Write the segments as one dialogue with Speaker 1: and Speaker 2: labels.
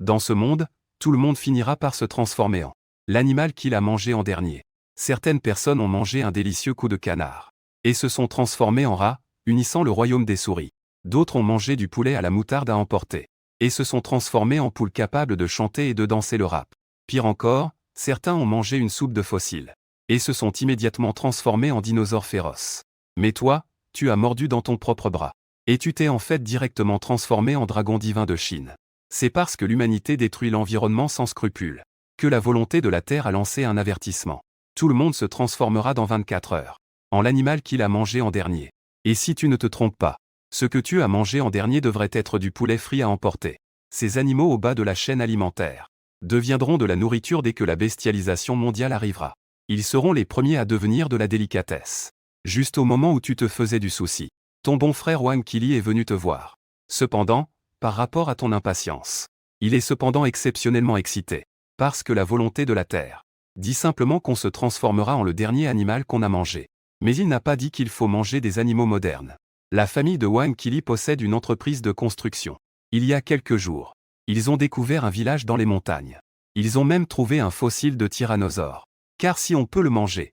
Speaker 1: Dans ce monde, tout le monde finira par se transformer en l'animal qu'il a mangé en dernier. Certaines personnes ont mangé un délicieux coup de canard et se sont transformées en rats, unissant le royaume des souris. D'autres ont mangé du poulet à la moutarde à emporter et se sont transformés en poules capables de chanter et de danser le rap. Pire encore, certains ont mangé une soupe de fossiles et se sont immédiatement transformés en dinosaures féroces. Mais toi, tu as mordu dans ton propre bras. Et tu t'es en fait directement transformé en dragon divin de Chine. C'est parce que l'humanité détruit l'environnement sans scrupule que la volonté de la Terre a lancé un avertissement. Tout le monde se transformera dans 24 heures en l'animal qu'il a mangé en dernier. Et si tu ne te trompes pas, ce que tu as mangé en dernier devrait être du poulet frit à emporter. Ces animaux au bas de la chaîne alimentaire deviendront de la nourriture dès que la bestialisation mondiale arrivera. Ils seront les premiers à devenir de la délicatesse. Juste au moment où tu te faisais du souci, ton bon frère Wang Qili est venu te voir. Cependant, par rapport à ton impatience, il est cependant exceptionnellement excité, parce que la volonté de la Terre dit simplement qu'on se transformera en le dernier animal qu'on a mangé. Mais il n'a pas dit qu'il faut manger des animaux modernes. La famille de Wang Qili possède une entreprise de construction. Il y a quelques jours, ils ont découvert un village dans les montagnes. Ils ont même trouvé un fossile de tyrannosaure. Car si on peut le manger,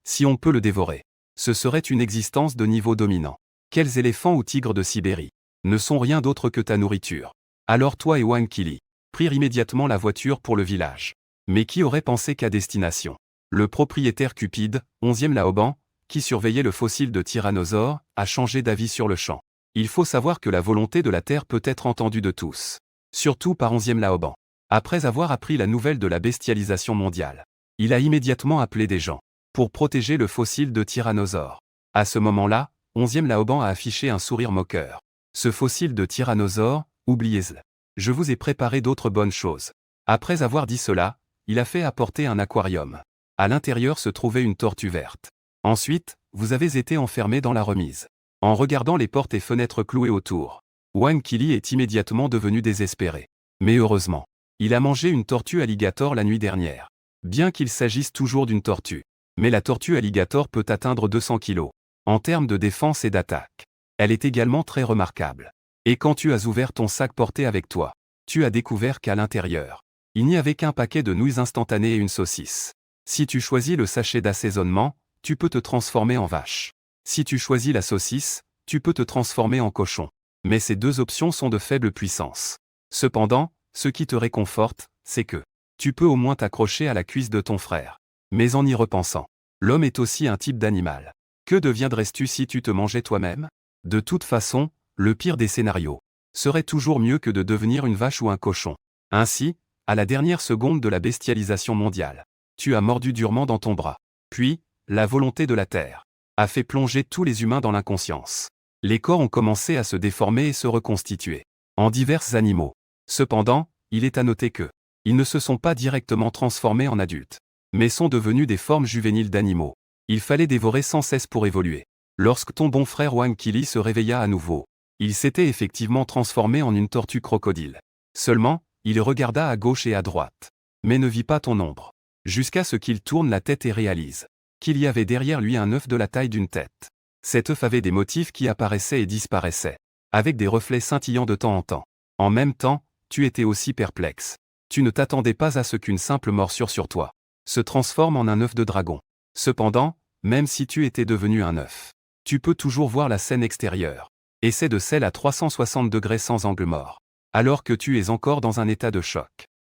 Speaker 1: si on peut le dévorer, ce serait une existence de niveau dominant. Quels éléphants ou tigres de Sibérie ne sont rien d'autre que ta nourriture. Alors toi et Wang Qili prirent immédiatement la voiture pour le village. Mais qui aurait pensé qu'à destination, le propriétaire cupide, 11e Laoban, qui surveillait le fossile de tyrannosaure, a changé d'avis sur le champ. Il faut savoir que la volonté de la Terre peut être entendue de tous. Surtout par 11e Laoban. Après avoir appris la nouvelle de la bestialisation mondiale, il a immédiatement appelé des gens pour protéger le fossile de tyrannosaure. À ce moment-là, 11e Laoban a affiché un sourire moqueur. Ce fossile de tyrannosaure, oubliez-le. Je vous ai préparé d'autres bonnes choses. Après avoir dit cela, il a fait apporter un aquarium. À l'intérieur se trouvait une tortue verte. Ensuite, vous avez été enfermé dans la remise. En regardant les portes et fenêtres clouées autour, Wang Qili est immédiatement devenu désespéré. Mais heureusement, il a mangé une tortue alligator la nuit dernière. Bien qu'il s'agisse toujours d'une tortue. Mais la tortue alligator peut atteindre 200 kg. En termes de défense et d'attaque, elle est également très remarquable. Et quand tu as ouvert ton sac porté avec toi, tu as découvert qu'à l'intérieur, il n'y avait qu'un paquet de nouilles instantanées et une saucisse. Si tu choisis le sachet d'assaisonnement, tu peux te transformer en vache. Si tu choisis la saucisse, tu peux te transformer en cochon. Mais ces deux options sont de faible puissance. Cependant, ce qui te réconforte, c'est que tu peux au moins t'accrocher à la cuisse de ton frère. Mais en y repensant, l'homme est aussi un type d'animal. Que deviendrais-tu si tu te mangeais toi-même? De toute façon, le pire des scénarios serait toujours mieux que de devenir une vache ou un cochon. Ainsi, à la dernière seconde de la bestialisation mondiale, tu as mordu durement dans ton bras. Puis, la volonté de la Terre a fait plonger tous les humains dans l'inconscience. Les corps ont commencé à se déformer et se reconstituer en divers animaux. Cependant, il est à noter que ils ne se sont pas directement transformés en adultes, mais sont devenus des formes juvéniles d'animaux. Il fallait dévorer sans cesse pour évoluer. Lorsque ton bon frère Wang Qili se réveilla à nouveau, il s'était effectivement transformé en une tortue crocodile. Seulement, il regarda à gauche et à droite, mais ne vit pas ton ombre, jusqu'à ce qu'il tourne la tête et réalise qu'il y avait derrière lui un œuf de la taille d'une tête. Cet œuf avait des motifs qui apparaissaient et disparaissaient, avec des reflets scintillants de temps en temps. En même temps, tu étais aussi perplexe. Tu ne t'attendais pas à ce qu'une simple morsure sur toi se transforme en un œuf de dragon. Cependant, même si tu étais devenu un œuf, tu peux toujours voir la scène extérieure. Et c'est de celle à 360 degrés sans angle mort. Alors que tu es encore dans un état de choc.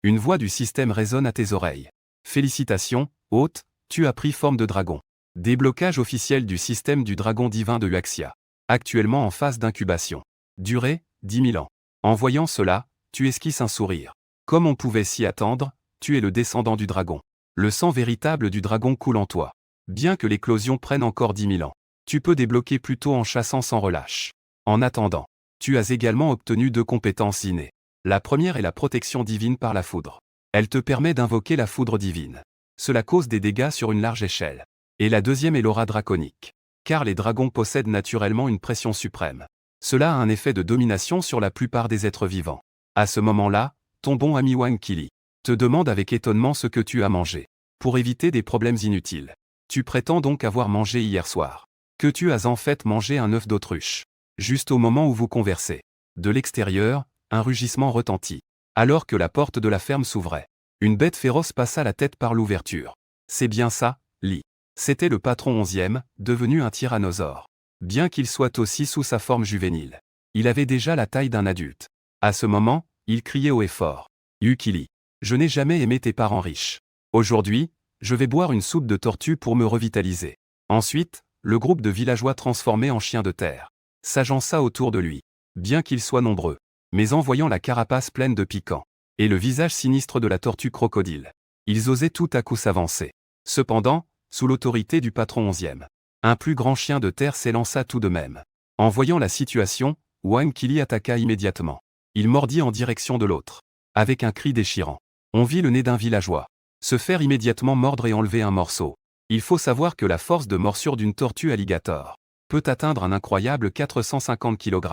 Speaker 1: Une voix du système résonne à tes oreilles. Félicitations, hôte, tu as pris forme de dragon. Déblocage officiel du système du dragon divin de Huaxia. Actuellement en phase d'incubation. Durée, 10 000 ans. En voyant cela, tu esquisses un sourire. Comme on pouvait s'y attendre, tu es le descendant du dragon. Le sang véritable du dragon coule en toi. Bien que l'éclosion prenne encore 10 000 ans, tu peux débloquer plutôt en chassant sans relâche. En attendant, tu as également obtenu 2 compétences innées. La première est la protection divine par la foudre. Elle te permet d'invoquer la foudre divine. Cela cause des dégâts sur une large échelle. Et la deuxième est l'aura draconique. Car les dragons possèdent naturellement une pression suprême. Cela a un effet de domination sur la plupart des êtres vivants. À ce moment-là, ton bon ami Wang Qili te demande avec étonnement ce que tu as mangé. Pour éviter des problèmes inutiles. Tu prétends donc avoir mangé hier soir. Que tu as en fait mangé un œuf d'autruche. Juste au moment où vous conversez. De l'extérieur, un rugissement retentit. Alors que la porte de la ferme s'ouvrait, une bête féroce passa la tête par l'ouverture. C'est bien ça, Lee. C'était le patron 11e, devenu un tyrannosaure. Bien qu'il soit aussi sous sa forme juvénile. Il avait déjà la taille d'un adulte. À ce moment, il criait haut et fort. Yuki Lee, je n'ai jamais aimé tes parents riches. Aujourd'hui, je vais boire une soupe de tortue pour me revitaliser. Ensuite, le groupe de villageois transformés en chiens de terre s'agença autour de lui, bien qu'ils soient nombreux, mais en voyant la carapace pleine de piquants et le visage sinistre de la tortue crocodile, ils osaient tout à coup s'avancer. Cependant, sous l'autorité du patron 11e, un plus grand chien de terre s'élança tout de même. En voyant la situation, Wang Qili attaqua immédiatement. Il mordit en direction de l'autre. Avec un cri déchirant, on vit le nez d'un villageois se faire immédiatement mordre et enlever un morceau. Il faut savoir que la force de morsure d'une tortue alligator peut atteindre un incroyable 450 kg.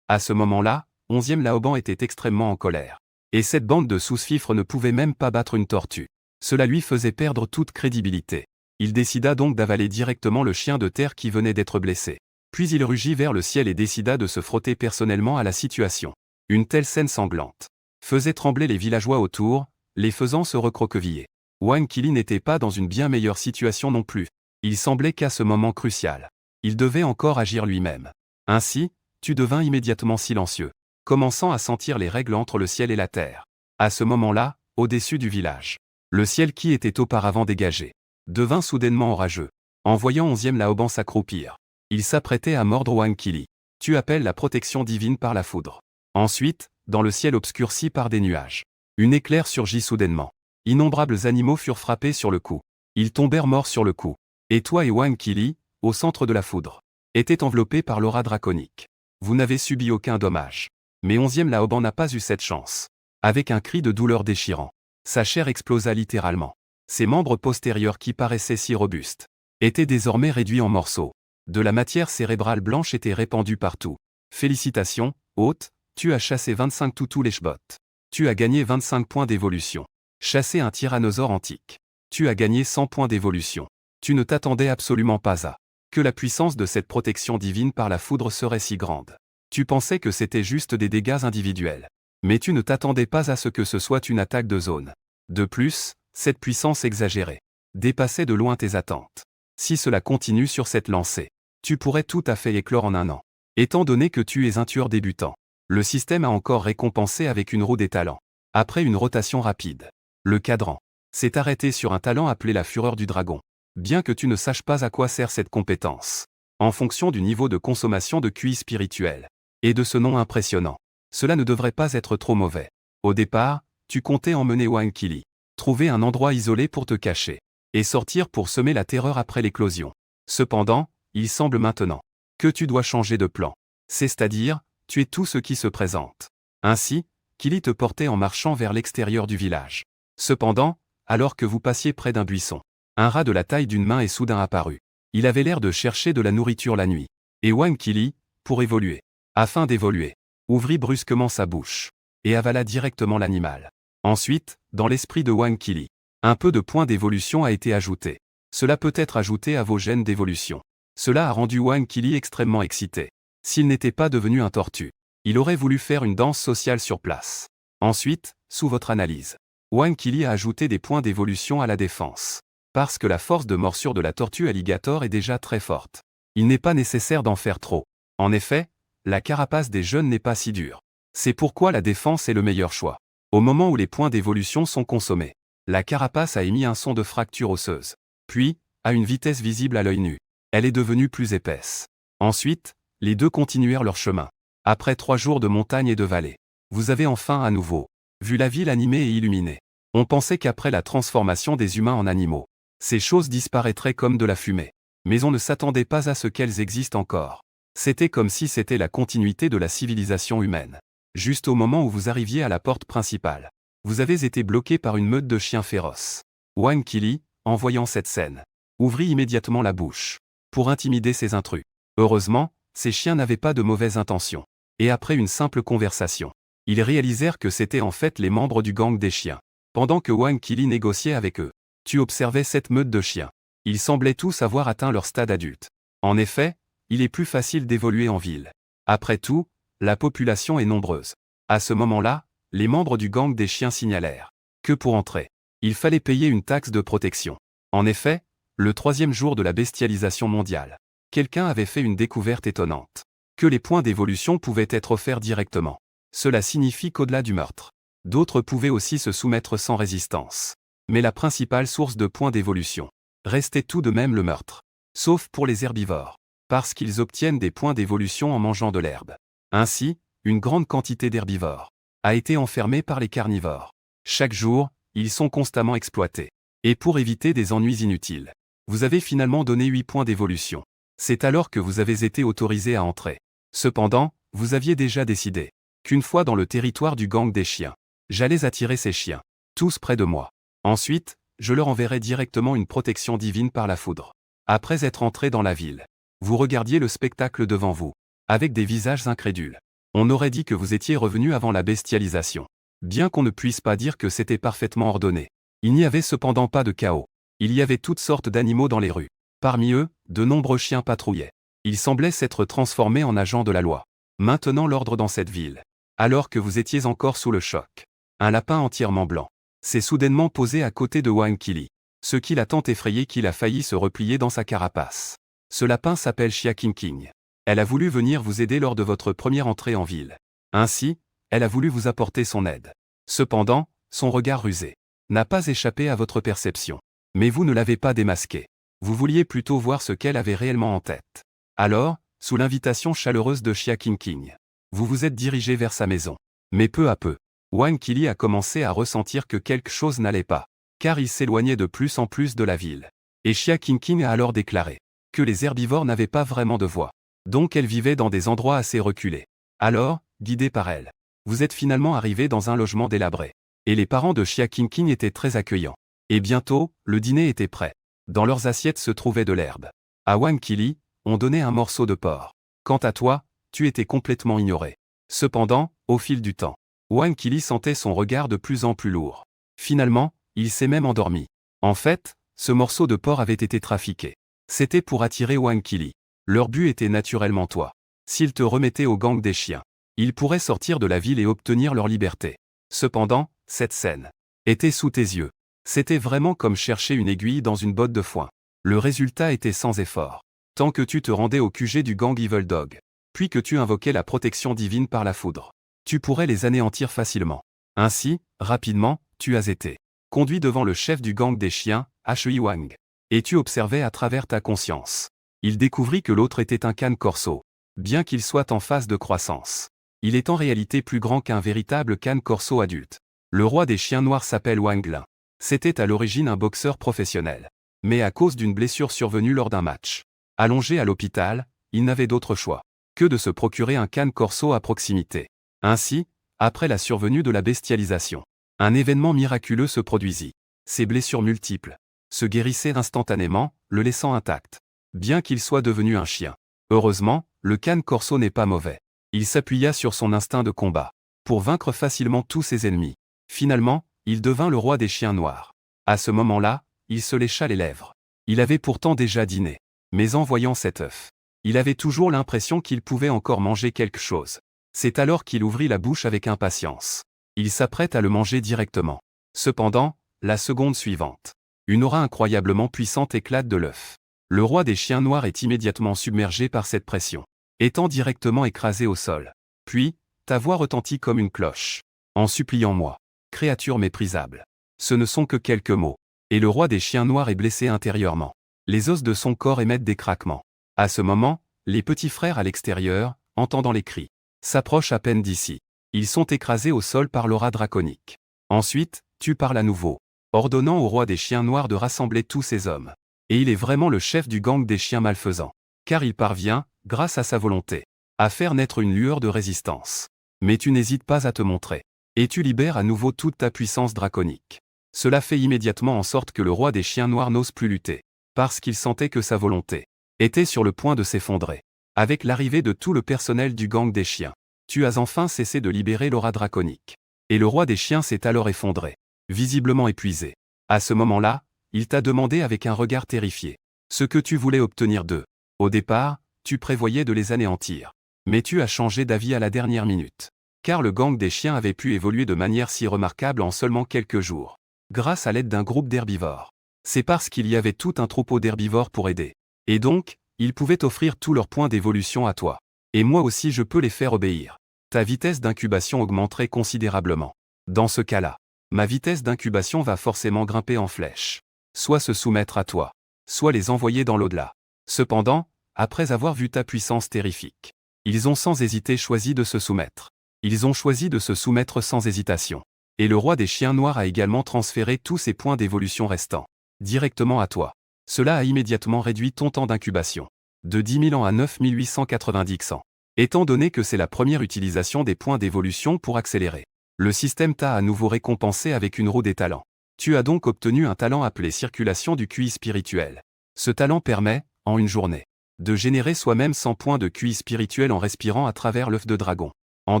Speaker 1: À ce moment-là, 11e Laoban était extrêmement en colère. Et cette bande de sous-fifres ne pouvait même pas battre une tortue. Cela lui faisait perdre toute crédibilité. Il décida donc d'avaler directement le chien de terre qui venait d'être blessé. Puis il rugit vers le ciel et décida de se frotter personnellement à la situation. Une telle scène sanglante faisait trembler les villageois autour, les faisant se recroqueviller. Wang Qili n'était pas dans une bien meilleure situation non plus. Il semblait qu'à ce moment crucial, il devait encore agir lui-même. Ainsi, tu devins immédiatement silencieux, commençant à sentir les règles entre le ciel et la terre. À ce moment-là, au-dessus du village, le ciel qui était auparavant dégagé devint soudainement orageux. En voyant 11e Laoban s'accroupir, il s'apprêtait à mordre Wang Qili. Tu appelles la protection divine par la foudre. Ensuite, dans le ciel obscurci par des nuages, une éclair surgit soudainement. Innombrables animaux furent frappés sur le coup. Ils tombèrent morts sur le coup. Et toi et Wang Qili, au centre de la foudre, étaient enveloppés par l'aura draconique. Vous n'avez subi aucun dommage. Mais 11e Laoban n'a pas eu cette chance. Avec un cri de douleur déchirant, sa chair explosa littéralement. Ses membres postérieurs qui paraissaient si robustes étaient désormais réduits en morceaux. De la matière cérébrale blanche était répandue partout. Félicitations, hôte, tu as chassé 25 toutous lèche-bottes. Tu as gagné 25 points d'évolution. Chasser un tyrannosaure antique. Tu as gagné 100 points d'évolution. Tu ne t'attendais absolument pas à que la puissance de cette protection divine par la foudre serait si grande. Tu pensais que c'était juste des dégâts individuels. Mais tu ne t'attendais pas à ce que ce soit une attaque de zone. De plus, cette puissance exagérée dépassait de loin tes attentes. Si cela continue sur cette lancée, tu pourrais tout à fait éclore en un an. Étant donné que tu es un tueur débutant, le système a encore récompensé avec une roue des talents. Après une rotation rapide, le cadran s'est arrêté sur un talent appelé la fureur du dragon. Bien que tu ne saches pas à quoi sert cette compétence, en fonction du niveau de consommation de QI spirituel et de ce nom impressionnant, cela ne devrait pas être trop mauvais. Au départ, tu comptais emmener Wang Qili, trouver un endroit isolé pour te cacher, et sortir pour semer la terreur après l'éclosion. Cependant, il semble maintenant que tu dois changer de plan. C'est-à-dire, tuer tout ce qui se présente. Ainsi, Qili te portait en marchant vers l'extérieur du village. Cependant, alors que vous passiez près d'un buisson, un rat de la taille d'une main est soudain apparu. Il avait l'air de chercher de la nourriture la nuit. Et Wang Qili, pour évoluer, afin d'évoluer, ouvrit brusquement sa bouche et avala directement l'animal. Ensuite, dans l'esprit de Wang Qili, un peu de points d'évolution a été ajouté. Cela peut être ajouté à vos gènes d'évolution. Cela a rendu Wang Qili extrêmement excité. S'il n'était pas devenu un tortue, il aurait voulu faire une danse sociale sur place. Ensuite, sous votre analyse, Wang Qili a ajouté des points d'évolution à la défense. Parce que la force de morsure de la tortue alligator est déjà très forte. Il n'est pas nécessaire d'en faire trop. En effet, la carapace des jeunes n'est pas si dure. C'est pourquoi la défense est le meilleur choix. Au moment où les points d'évolution sont consommés, la carapace a émis un son de fracture osseuse. Puis, à une vitesse visible à l'œil nu, elle est devenue plus épaisse. Ensuite, les deux continuèrent leur chemin. Après 3 jours de montagne et de vallée, vous avez enfin à nouveau vu la ville animée et illuminée. On pensait qu'après la transformation des humains en animaux, ces choses disparaîtraient comme de la fumée. Mais on ne s'attendait pas à ce qu'elles existent encore. C'était comme si c'était la continuité de la civilisation humaine. Juste au moment où vous arriviez à la porte principale, vous avez été bloqué par une meute de chiens féroces. Wang Qili, en voyant cette scène, ouvrit immédiatement la bouche pour intimider ces intrus. Heureusement, ces chiens n'avaient pas de mauvaises intentions. Et après une simple conversation, ils réalisèrent que c'étaient en fait les membres du gang des chiens. Pendant que Wang Qili négociait avec eux, tu observais cette meute de chiens. Ils semblaient tous avoir atteint leur stade adulte. En effet, il est plus facile d'évoluer en ville. Après tout, la population est nombreuse. À ce moment-là, les membres du gang des chiens signalèrent que pour entrer, il fallait payer une taxe de protection. En effet, le 3e jour de la bestialisation mondiale, quelqu'un avait fait une découverte étonnante. Que les points d'évolution pouvaient être offerts directement. Cela signifie qu'au-delà du meurtre, d'autres pouvaient aussi se soumettre sans résistance. Mais la principale source de points d'évolution restait tout de même le meurtre. Sauf pour les herbivores, parce qu'ils obtiennent des points d'évolution en mangeant de l'herbe. Ainsi, une grande quantité d'herbivores a été enfermée par les carnivores. Chaque jour, ils sont constamment exploités. Et pour éviter des ennuis inutiles, vous avez finalement donné 8 points d'évolution. C'est alors que vous avez été autorisé à entrer. Cependant, vous aviez déjà décidé qu'une fois dans le territoire du gang des chiens, j'allais attirer ces chiens, tous près de moi. Ensuite, je leur enverrai directement une protection divine par la foudre. Après être entré dans la ville, vous regardiez le spectacle devant vous, avec des visages incrédules. On aurait dit que vous étiez revenu avant la bestialisation. Bien qu'on ne puisse pas dire que c'était parfaitement ordonné. Il n'y avait cependant pas de chaos. Il y avait toutes sortes d'animaux dans les rues. Parmi eux, de nombreux chiens patrouillaient. Ils semblaient s'être transformés en agents de la loi, maintenant l'ordre dans cette ville. Alors que vous étiez encore sous le choc, un lapin entièrement blanc s'est soudainement posé à côté de Wang Qili, ce qui l'a tant effrayé qu'il a failli se replier dans sa carapace. Ce lapin s'appelle Xia Qingqing. Elle a voulu venir vous aider lors de votre première entrée en ville. Ainsi, elle a voulu vous apporter son aide. Cependant, son regard rusé n'a pas échappé à votre perception. Mais vous ne l'avez pas démasqué. Vous vouliez plutôt voir ce qu'elle avait réellement en tête. Alors, sous l'invitation chaleureuse de Xia Qingqing, vous vous êtes dirigé vers sa maison. Mais peu à peu, Wang Qili a commencé à ressentir que quelque chose n'allait pas, car il s'éloignait de plus en plus de la ville. Et Xia Qingqing a alors déclaré que les herbivores n'avaient pas vraiment de voix, donc elles vivaient dans des endroits assez reculés. Alors, guidé par elle, vous êtes finalement arrivé dans un logement délabré. Et les parents de Xia Qingqing étaient très accueillants. Et bientôt, le dîner était prêt. Dans leurs assiettes se trouvait de l'herbe. À Wang Qili, on donnait un morceau de porc. Quant à toi, tu étais complètement ignoré. Cependant, au fil du temps, Wang Qili sentait son regard de plus en plus lourd. Finalement, il s'est même endormi. En fait, ce morceau de porc avait été trafiqué. C'était pour attirer Wang Qili. Leur but était naturellement toi. S'ils te remettaient au gang des chiens, ils pourraient sortir de la ville et obtenir leur liberté. Cependant, cette scène était sous tes yeux. C'était vraiment comme chercher une aiguille dans une botte de foin. Le résultat était sans effort. Tant que tu te rendais au QG du gang Evil Dog, puis que tu invoquais la protection divine par la foudre, tu pourrais les anéantir facilement. Ainsi, rapidement, tu as été conduit devant le chef du gang des chiens, Hui Wang. Et tu observais à travers ta conscience. Il découvrit que l'autre était un cane corso. Bien qu'il soit en phase de croissance, il est en réalité plus grand qu'un véritable cane corso adulte. Le roi des chiens noirs s'appelle Wang Lin. C'était à l'origine un boxeur professionnel. Mais à cause d'une blessure survenue lors d'un match, allongé à l'hôpital, il n'avait d'autre choix que de se procurer un cane corso à proximité. Ainsi, après la survenue de la bestialisation, un événement miraculeux se produisit. Ses blessures multiples se guérissaient instantanément, le laissant intact. Bien qu'il soit devenu un chien. Heureusement, le cane corso n'est pas mauvais. Il s'appuya sur son instinct de combat pour vaincre facilement tous ses ennemis. Finalement, il devint le roi des chiens noirs. À ce moment-là, il se lécha les lèvres. Il avait pourtant déjà dîné. Mais en voyant cet œuf, il avait toujours l'impression qu'il pouvait encore manger quelque chose. C'est alors qu'il ouvrit la bouche avec impatience. Il s'apprête à le manger directement. Cependant, la seconde suivante, une aura incroyablement puissante éclate de l'œuf. Le roi des chiens noirs est immédiatement submergé par cette pression, étant directement écrasé au sol. Puis, ta voix retentit comme une cloche. En suppliant moi, créature méprisable. Ce ne sont que quelques mots. Et le roi des chiens noirs est blessé intérieurement. Les os de son corps émettent des craquements. À ce moment, les petits frères à l'extérieur, entendant les cris, s'approchent à peine d'ici. Ils sont écrasés au sol par l'aura draconique. Ensuite, tu parles à nouveau, ordonnant au roi des chiens noirs de rassembler tous ses hommes. Et il est vraiment le chef du gang des chiens malfaisants. Car il parvient, grâce à sa volonté, à faire naître une lueur de résistance. Mais tu n'hésites pas à te montrer. Et tu libères à nouveau toute ta puissance draconique. Cela fait immédiatement en sorte que le roi des chiens noirs n'ose plus lutter, parce qu'il sentait que sa volonté était sur le point de s'effondrer. Avec l'arrivée de tout le personnel du gang des chiens, tu as enfin cessé de libérer l'aura draconique. Et le roi des chiens s'est alors effondré, visiblement épuisé. À ce moment-là, il t'a demandé avec un regard terrifié ce que tu voulais obtenir d'eux. Au départ, tu prévoyais de les anéantir. Mais tu as changé d'avis à la dernière minute. car le gang des chiens avait pu évoluer de manière si remarquable en seulement quelques jours. Grâce à l'aide d'un groupe d'herbivores. C'est parce qu'il y avait tout un troupeau d'herbivores pour aider. Et donc, ils pouvaient offrir tous leurs points d'évolution à toi. Et moi aussi je peux les faire obéir. Ta vitesse d'incubation augmenterait considérablement. Dans ce cas-là, ma vitesse d'incubation va forcément grimper en flèche. Soit se soumettre à toi, soit les envoyer dans l'au-delà. Cependant, après avoir vu ta puissance terrifique, ils ont sans hésiter choisi de se soumettre. Ils ont choisi de se soumettre sans hésitation. Et le roi des chiens noirs a également transféré tous ses points d'évolution restants directement à toi. Cela a immédiatement réduit ton temps d'incubation de 10 000 ans à 9 890 ans. Étant donné que c'est la première utilisation des points d'évolution pour accélérer, le système t'a à nouveau récompensé avec une roue des talents. Tu as donc obtenu un talent appelé circulation du QI spirituel. Ce talent permet, en une journée, de générer soi-même 100 points de QI spirituel en respirant à travers l'œuf de dragon. En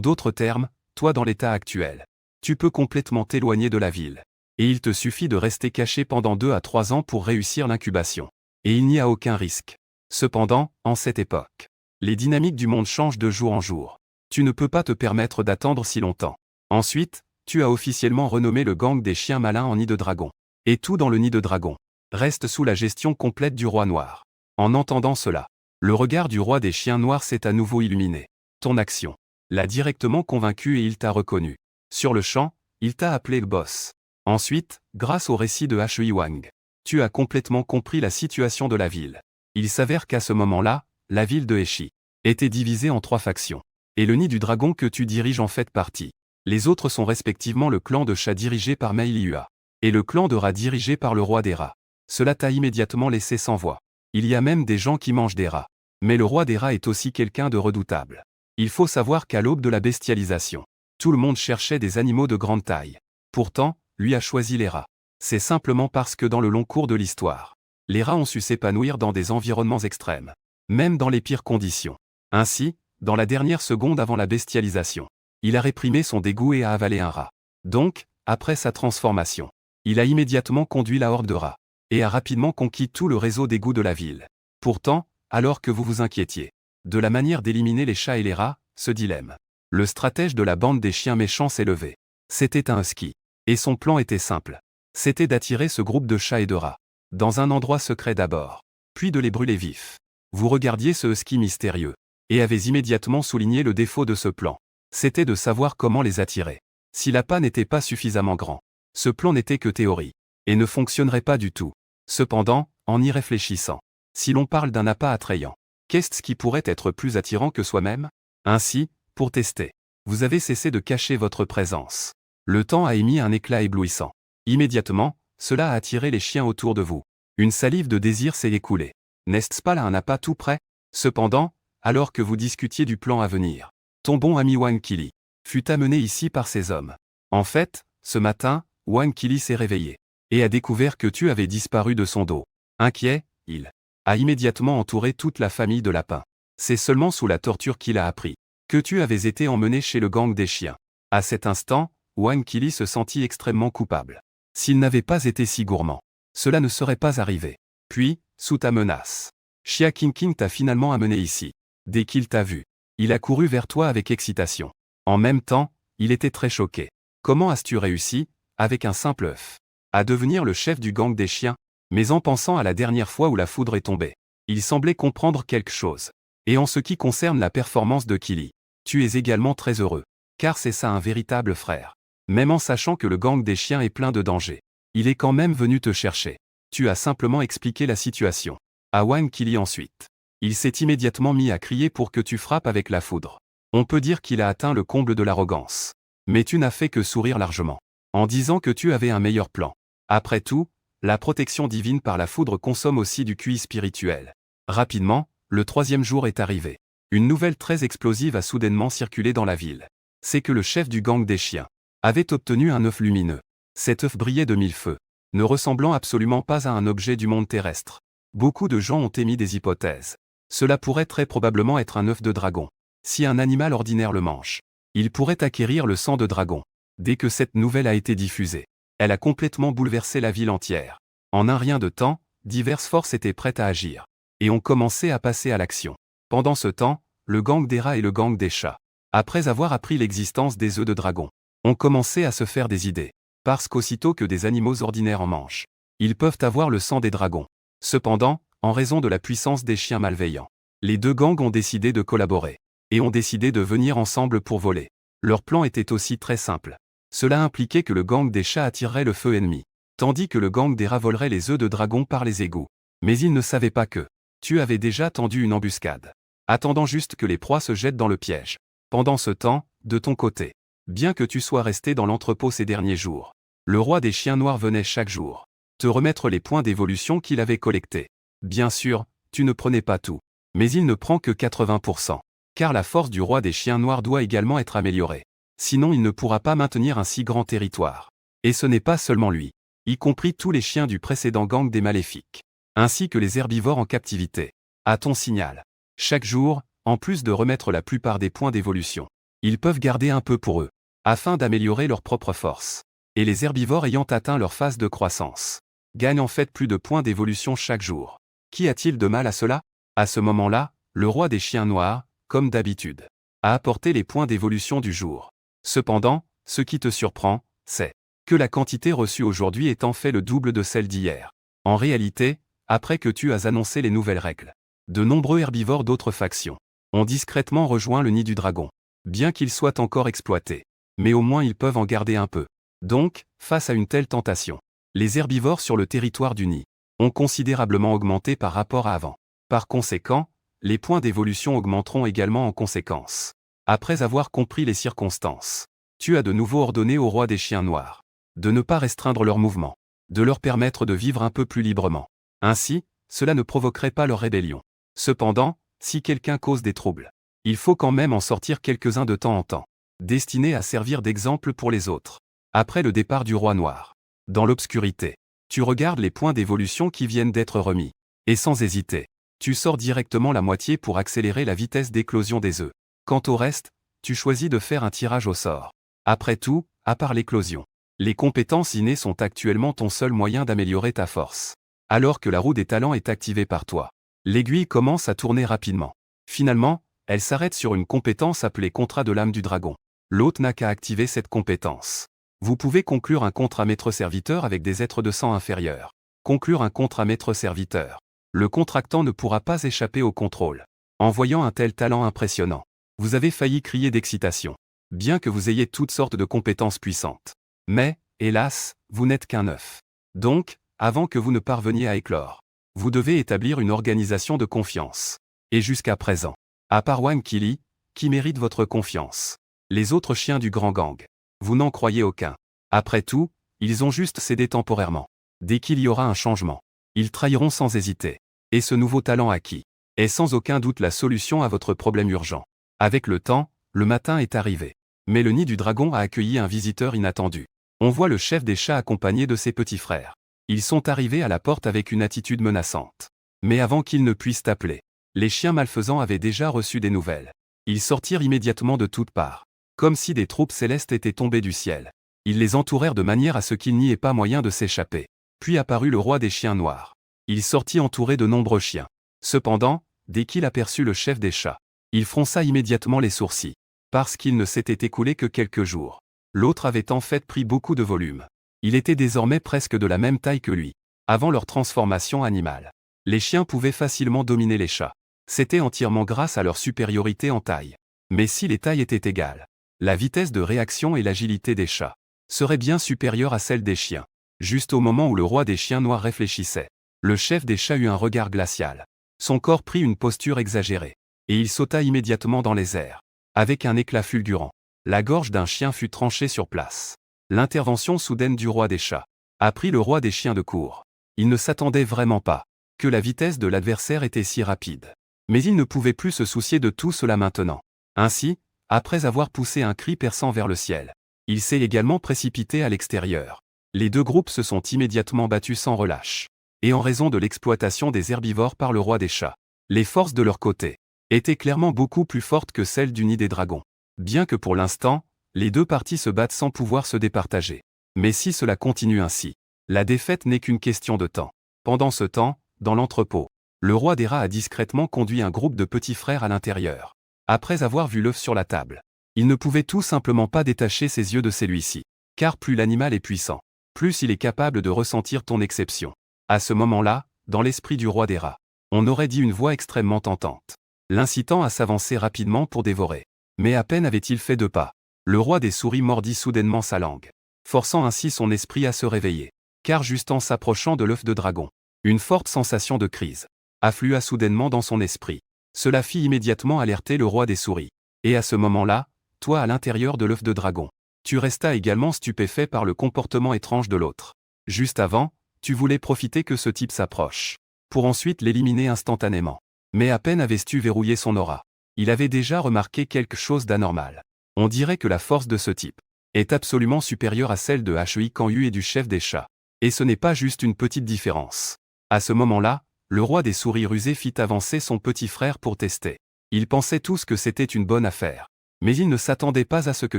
Speaker 1: d'autres termes, toi dans l'état actuel, tu peux complètement t'éloigner de la ville. Et il te suffit de rester caché pendant 2 à 3 ans pour réussir l'incubation. Et il n'y a aucun risque. Cependant, en cette époque, les dynamiques du monde changent de jour en jour. Tu ne peux pas te permettre d'attendre si longtemps. Ensuite, tu as officiellement renommé le gang des chiens malins en nid de dragon. Et tout dans le nid de dragon reste sous la gestion complète du roi noir. En entendant cela, le regard du roi des chiens noirs s'est à nouveau illuminé. Ton action l'a directement convaincu et il t'a reconnu. Sur le champ, il t'a appelé le boss. Ensuite, grâce au récit de Hui Wang, tu as complètement compris la situation de la ville. Il s'avère qu'à ce moment-là, la ville de Heshi était divisée en 3 factions. Et le nid du dragon que tu diriges en fait partie. Les autres sont respectivement le clan de chat dirigé par Mei Liua et le clan de rat dirigé par le roi des rats. Cela t'a immédiatement laissé sans voix. Il y a même des gens qui mangent des rats. Mais le roi des rats est aussi quelqu'un de redoutable. Il faut savoir qu'à l'aube de la bestialisation, tout le monde cherchait des animaux de grande taille. Pourtant, lui a choisi les rats. C'est simplement parce que dans le long cours de l'histoire, les rats ont su s'épanouir dans des environnements extrêmes, même dans les pires conditions. Ainsi, dans la dernière seconde avant la bestialisation, il a réprimé son dégoût et a avalé un rat. Donc, après sa transformation, il a immédiatement conduit la horde de rats, et a rapidement conquis tout le réseau d'égouts de la ville. Pourtant, alors que vous vous inquiétiez de la manière d'éliminer les chats et les rats, ce dilemme, le stratège de la bande des chiens méchants s'est levé. C'était un husky. Et son plan était simple. C'était d'attirer ce groupe de chats et de rats dans un endroit secret d'abord, puis de les brûler vifs. Vous regardiez ce husky mystérieux, et avez immédiatement souligné le défaut de ce plan. C'était de savoir comment les attirer. Si l'appât n'était pas suffisamment grand, ce plan n'était que théorie, et ne fonctionnerait pas du tout. Cependant, en y réfléchissant, si l'on parle d'un appât attrayant, qu'est-ce qui pourrait être plus attirant que soi-même? Ainsi, pour tester, vous avez cessé de cacher votre présence. Le temps a émis un éclat éblouissant. Immédiatement, cela a attiré les chiens autour de vous. Une salive de désir s'est écoulée. N'est-ce pas là un appât tout prêt? Cependant, alors que vous discutiez du plan à venir, ton bon ami Wang Qili fut amené ici par ses hommes. En fait, ce matin, Wang Qili s'est réveillé et a découvert que tu avais disparu de son dos. Inquiet, il a immédiatement entouré toute la famille de lapins. C'est seulement sous la torture qu'il a appris que tu avais été emmené chez le gang des chiens. À cet instant, Wang Qili se sentit extrêmement coupable. S'il n'avait pas été si gourmand, cela ne serait pas arrivé. Puis, sous ta menace, Xia Qingqing t'a finalement amené ici. Dès qu'il t'a vu, il a couru vers toi avec excitation. En même temps, il était très choqué. Comment as-tu réussi, avec un simple œuf, à devenir le chef du gang des chiens? Mais en pensant à la dernière fois où la foudre est tombée, il semblait comprendre quelque chose. Et en ce qui concerne la performance de Qili, tu es également très heureux, car c'est ça un véritable frère. Même en sachant que le gang des chiens est plein de dangers, il est quand même venu te chercher. Tu as simplement expliqué la situation à Wang Qili ensuite. Il s'est immédiatement mis à crier pour que tu frappes avec la foudre. On peut dire qu'il a atteint le comble de l'arrogance. Mais tu n'as fait que sourire largement, en disant que tu avais un meilleur plan. Après tout, la protection divine par la foudre consomme aussi du QI spirituel. Rapidement, le 3e jour est arrivé. Une nouvelle très explosive a soudainement circulé dans la ville. C'est que le chef du gang des chiens avait obtenu un œuf lumineux. Cet œuf brillait de 1000 feux, ne ressemblant absolument pas à un objet du monde terrestre. Beaucoup de gens ont émis des hypothèses. Cela pourrait très probablement être un œuf de dragon. Si un animal ordinaire le mange, il pourrait acquérir le sang de dragon. Dès que cette nouvelle a été diffusée, elle a complètement bouleversé la ville entière. En un rien de temps, diverses forces étaient prêtes à agir, et ont commencé à passer à l'action. Pendant ce temps, le gang des rats et le gang des chats Après avoir appris l'existence des œufs de dragon, on commençait à se faire des idées. Parce qu'aussitôt que des animaux ordinaires en mangent, ils peuvent avoir le sang des dragons. Cependant, en raison de la puissance des chiens malveillants, les deux gangs ont décidé de collaborer. Et ont décidé de venir ensemble pour voler. Leur plan était aussi très simple. Cela impliquait que le gang des chats attirerait le feu ennemi, tandis que le gang des rats volerait les œufs de dragon par les égouts. Mais ils ne savaient pas que tu avais déjà tendu une embuscade, attendant juste que les proies se jettent dans le piège. Pendant ce temps, de ton côté, bien que tu sois resté dans l'entrepôt ces derniers jours, le roi des chiens noirs venait chaque jour te remettre les points d'évolution qu'il avait collectés. Bien sûr, tu ne prenais pas tout, mais il ne prend que 80%. Car la force du roi des chiens noirs doit également être améliorée. Sinon il ne pourra pas maintenir un si grand territoire. Et ce n'est pas seulement lui, y compris tous les chiens du précédent gang des maléfiques, ainsi que les herbivores en captivité. À ton signal. Chaque jour, en plus de remettre la plupart des points d'évolution, ils peuvent garder un peu pour eux, afin d'améliorer leur propre force. Et les herbivores ayant atteint leur phase de croissance gagnent en fait plus de points d'évolution chaque jour. Qu'y a-t-il de mal à cela? À ce moment-là, le roi des chiens noirs, comme d'habitude, a apporté les points d'évolution du jour. Cependant, ce qui te surprend, c'est que la quantité reçue aujourd'hui est en fait le double de celle d'hier. En réalité, après que tu as annoncé les nouvelles règles, de nombreux herbivores d'autres factions ont discrètement rejoint le nid du dragon, bien qu'ils soient encore exploités. Mais au moins ils peuvent en garder un peu. Donc, face à une telle tentation, les herbivores sur le territoire du nid ont considérablement augmenté par rapport à avant. Par conséquent, les points d'évolution augmenteront également en conséquence. Après avoir compris les circonstances, tu as de nouveau ordonné au roi des chiens noirs de ne pas restreindre leurs mouvements, de leur permettre de vivre un peu plus librement. Ainsi, cela ne provoquerait pas leur rébellion. Cependant, si quelqu'un cause des troubles, il faut quand même en sortir quelques-uns de temps en temps, destinés à servir d'exemple pour les autres. Après le départ du roi noir, dans l'obscurité, tu regardes les points d'évolution qui viennent d'être remis, et sans hésiter, tu sors directement la moitié pour accélérer la vitesse d'éclosion des œufs. Quant au reste, tu choisis de faire un tirage au sort. Après tout, à part l'éclosion, les compétences innées sont actuellement ton seul moyen d'améliorer ta force. Alors que la roue des talents est activée par toi, l'aiguille commence à tourner rapidement. Finalement, elle s'arrête sur une compétence appelée contrat de l'âme du dragon. L'hôte n'a qu'à activer cette compétence. Vous pouvez conclure un contrat maître-serviteur avec des êtres de sang inférieurs. Conclure un contrat maître-serviteur. Le contractant ne pourra pas échapper au contrôle. En voyant un tel talent impressionnant, vous avez failli crier d'excitation, bien que vous ayez toutes sortes de compétences puissantes. Mais, hélas, vous n'êtes qu'un œuf. Donc, avant que vous ne parveniez à éclore, vous devez établir une organisation de confiance. Et jusqu'à présent, à part Wang Kili, qui mérite votre confiance, les autres chiens du grand gang, vous n'en croyez aucun. Après tout, ils ont juste cédé temporairement. Dès qu'il y aura un changement, ils trahiront sans hésiter. Et ce nouveau talent acquis est sans aucun doute la solution à votre problème urgent. Avec le temps, le matin est arrivé. Mais le nid du dragon a accueilli un visiteur inattendu. On voit le chef des chats accompagné de ses petits frères. Ils sont arrivés à la porte avec une attitude menaçante. Mais avant qu'ils ne puissent t'appeler, les chiens malfaisants avaient déjà reçu des nouvelles. Ils sortirent immédiatement de toutes parts, comme si des troupes célestes étaient tombées du ciel. Ils les entourèrent de manière à ce qu'il n'y ait pas moyen de s'échapper. Puis apparut le roi des chiens noirs. Il sortit entouré de nombreux chiens. Cependant, dès qu'il aperçut le chef des chats, il fronça immédiatement les sourcils. Parce qu'il ne s'était écoulé que quelques jours. L'autre avait en fait pris beaucoup de volume. Il était désormais presque de la même taille que lui. Avant leur transformation animale, les chiens pouvaient facilement dominer les chats. C'était entièrement grâce à leur supériorité en taille. Mais si les tailles étaient égales, la vitesse de réaction et l'agilité des chats seraient bien supérieures à celle des chiens. Juste au moment où le roi des chiens noirs réfléchissait, le chef des chats eut un regard glacial. Son corps prit une posture exagérée, et il sauta immédiatement dans les airs. Avec un éclat fulgurant, la gorge d'un chien fut tranchée sur place. L'intervention soudaine du roi des chats a pris le roi des chiens de court. Il ne s'attendait vraiment pas que la vitesse de l'adversaire était si rapide. Mais il ne pouvait plus se soucier de tout cela maintenant. Ainsi, après avoir poussé un cri perçant vers le ciel, il s'est également précipité à l'extérieur. Les deux groupes se sont immédiatement battus sans relâche. Et en raison de l'exploitation des herbivores par le roi des chats, les forces de leur côté étaient clairement beaucoup plus fortes que celles du nid des dragons. Bien que pour l'instant, les deux parties se battent sans pouvoir se départager. Mais si cela continue ainsi, la défaite n'est qu'une question de temps. Pendant ce temps, dans l'entrepôt, le roi des rats a discrètement conduit un groupe de petits frères à l'intérieur. Après avoir vu l'œuf sur la table, Il ne pouvait tout simplement pas détacher ses yeux de celui-ci. Car plus l'animal est puissant, plus il est capable de ressentir ton exception. À ce moment-là, dans l'esprit du roi des rats, on aurait dit une voix extrêmement tentante, l'incitant à s'avancer rapidement pour dévorer. Mais à peine avait-il fait 2 pas, le roi des souris mordit soudainement sa langue, forçant ainsi son esprit à se réveiller. Car juste en s'approchant de l'œuf de dragon, une forte sensation de crise afflua soudainement dans son esprit. Cela fit immédiatement alerter le roi des souris. Et à ce moment-là, toi à l'intérieur de l'œuf de dragon, tu restas également stupéfait par le comportement étrange de l'autre. Juste avant, tu voulais profiter que ce type s'approche, pour ensuite l'éliminer instantanément. Mais à peine avais-tu verrouillé son aura, il avait déjà remarqué quelque chose d'anormal. On dirait que la force de ce type est absolument supérieure à celle de Hui Kanyu et du chef des chats. Et ce n'est pas juste une petite différence. À ce moment-là, le roi des souris rusés fit avancer son petit frère pour tester. Ils pensaient tous que c'était une bonne affaire. Mais ils ne s'attendaient pas à ce que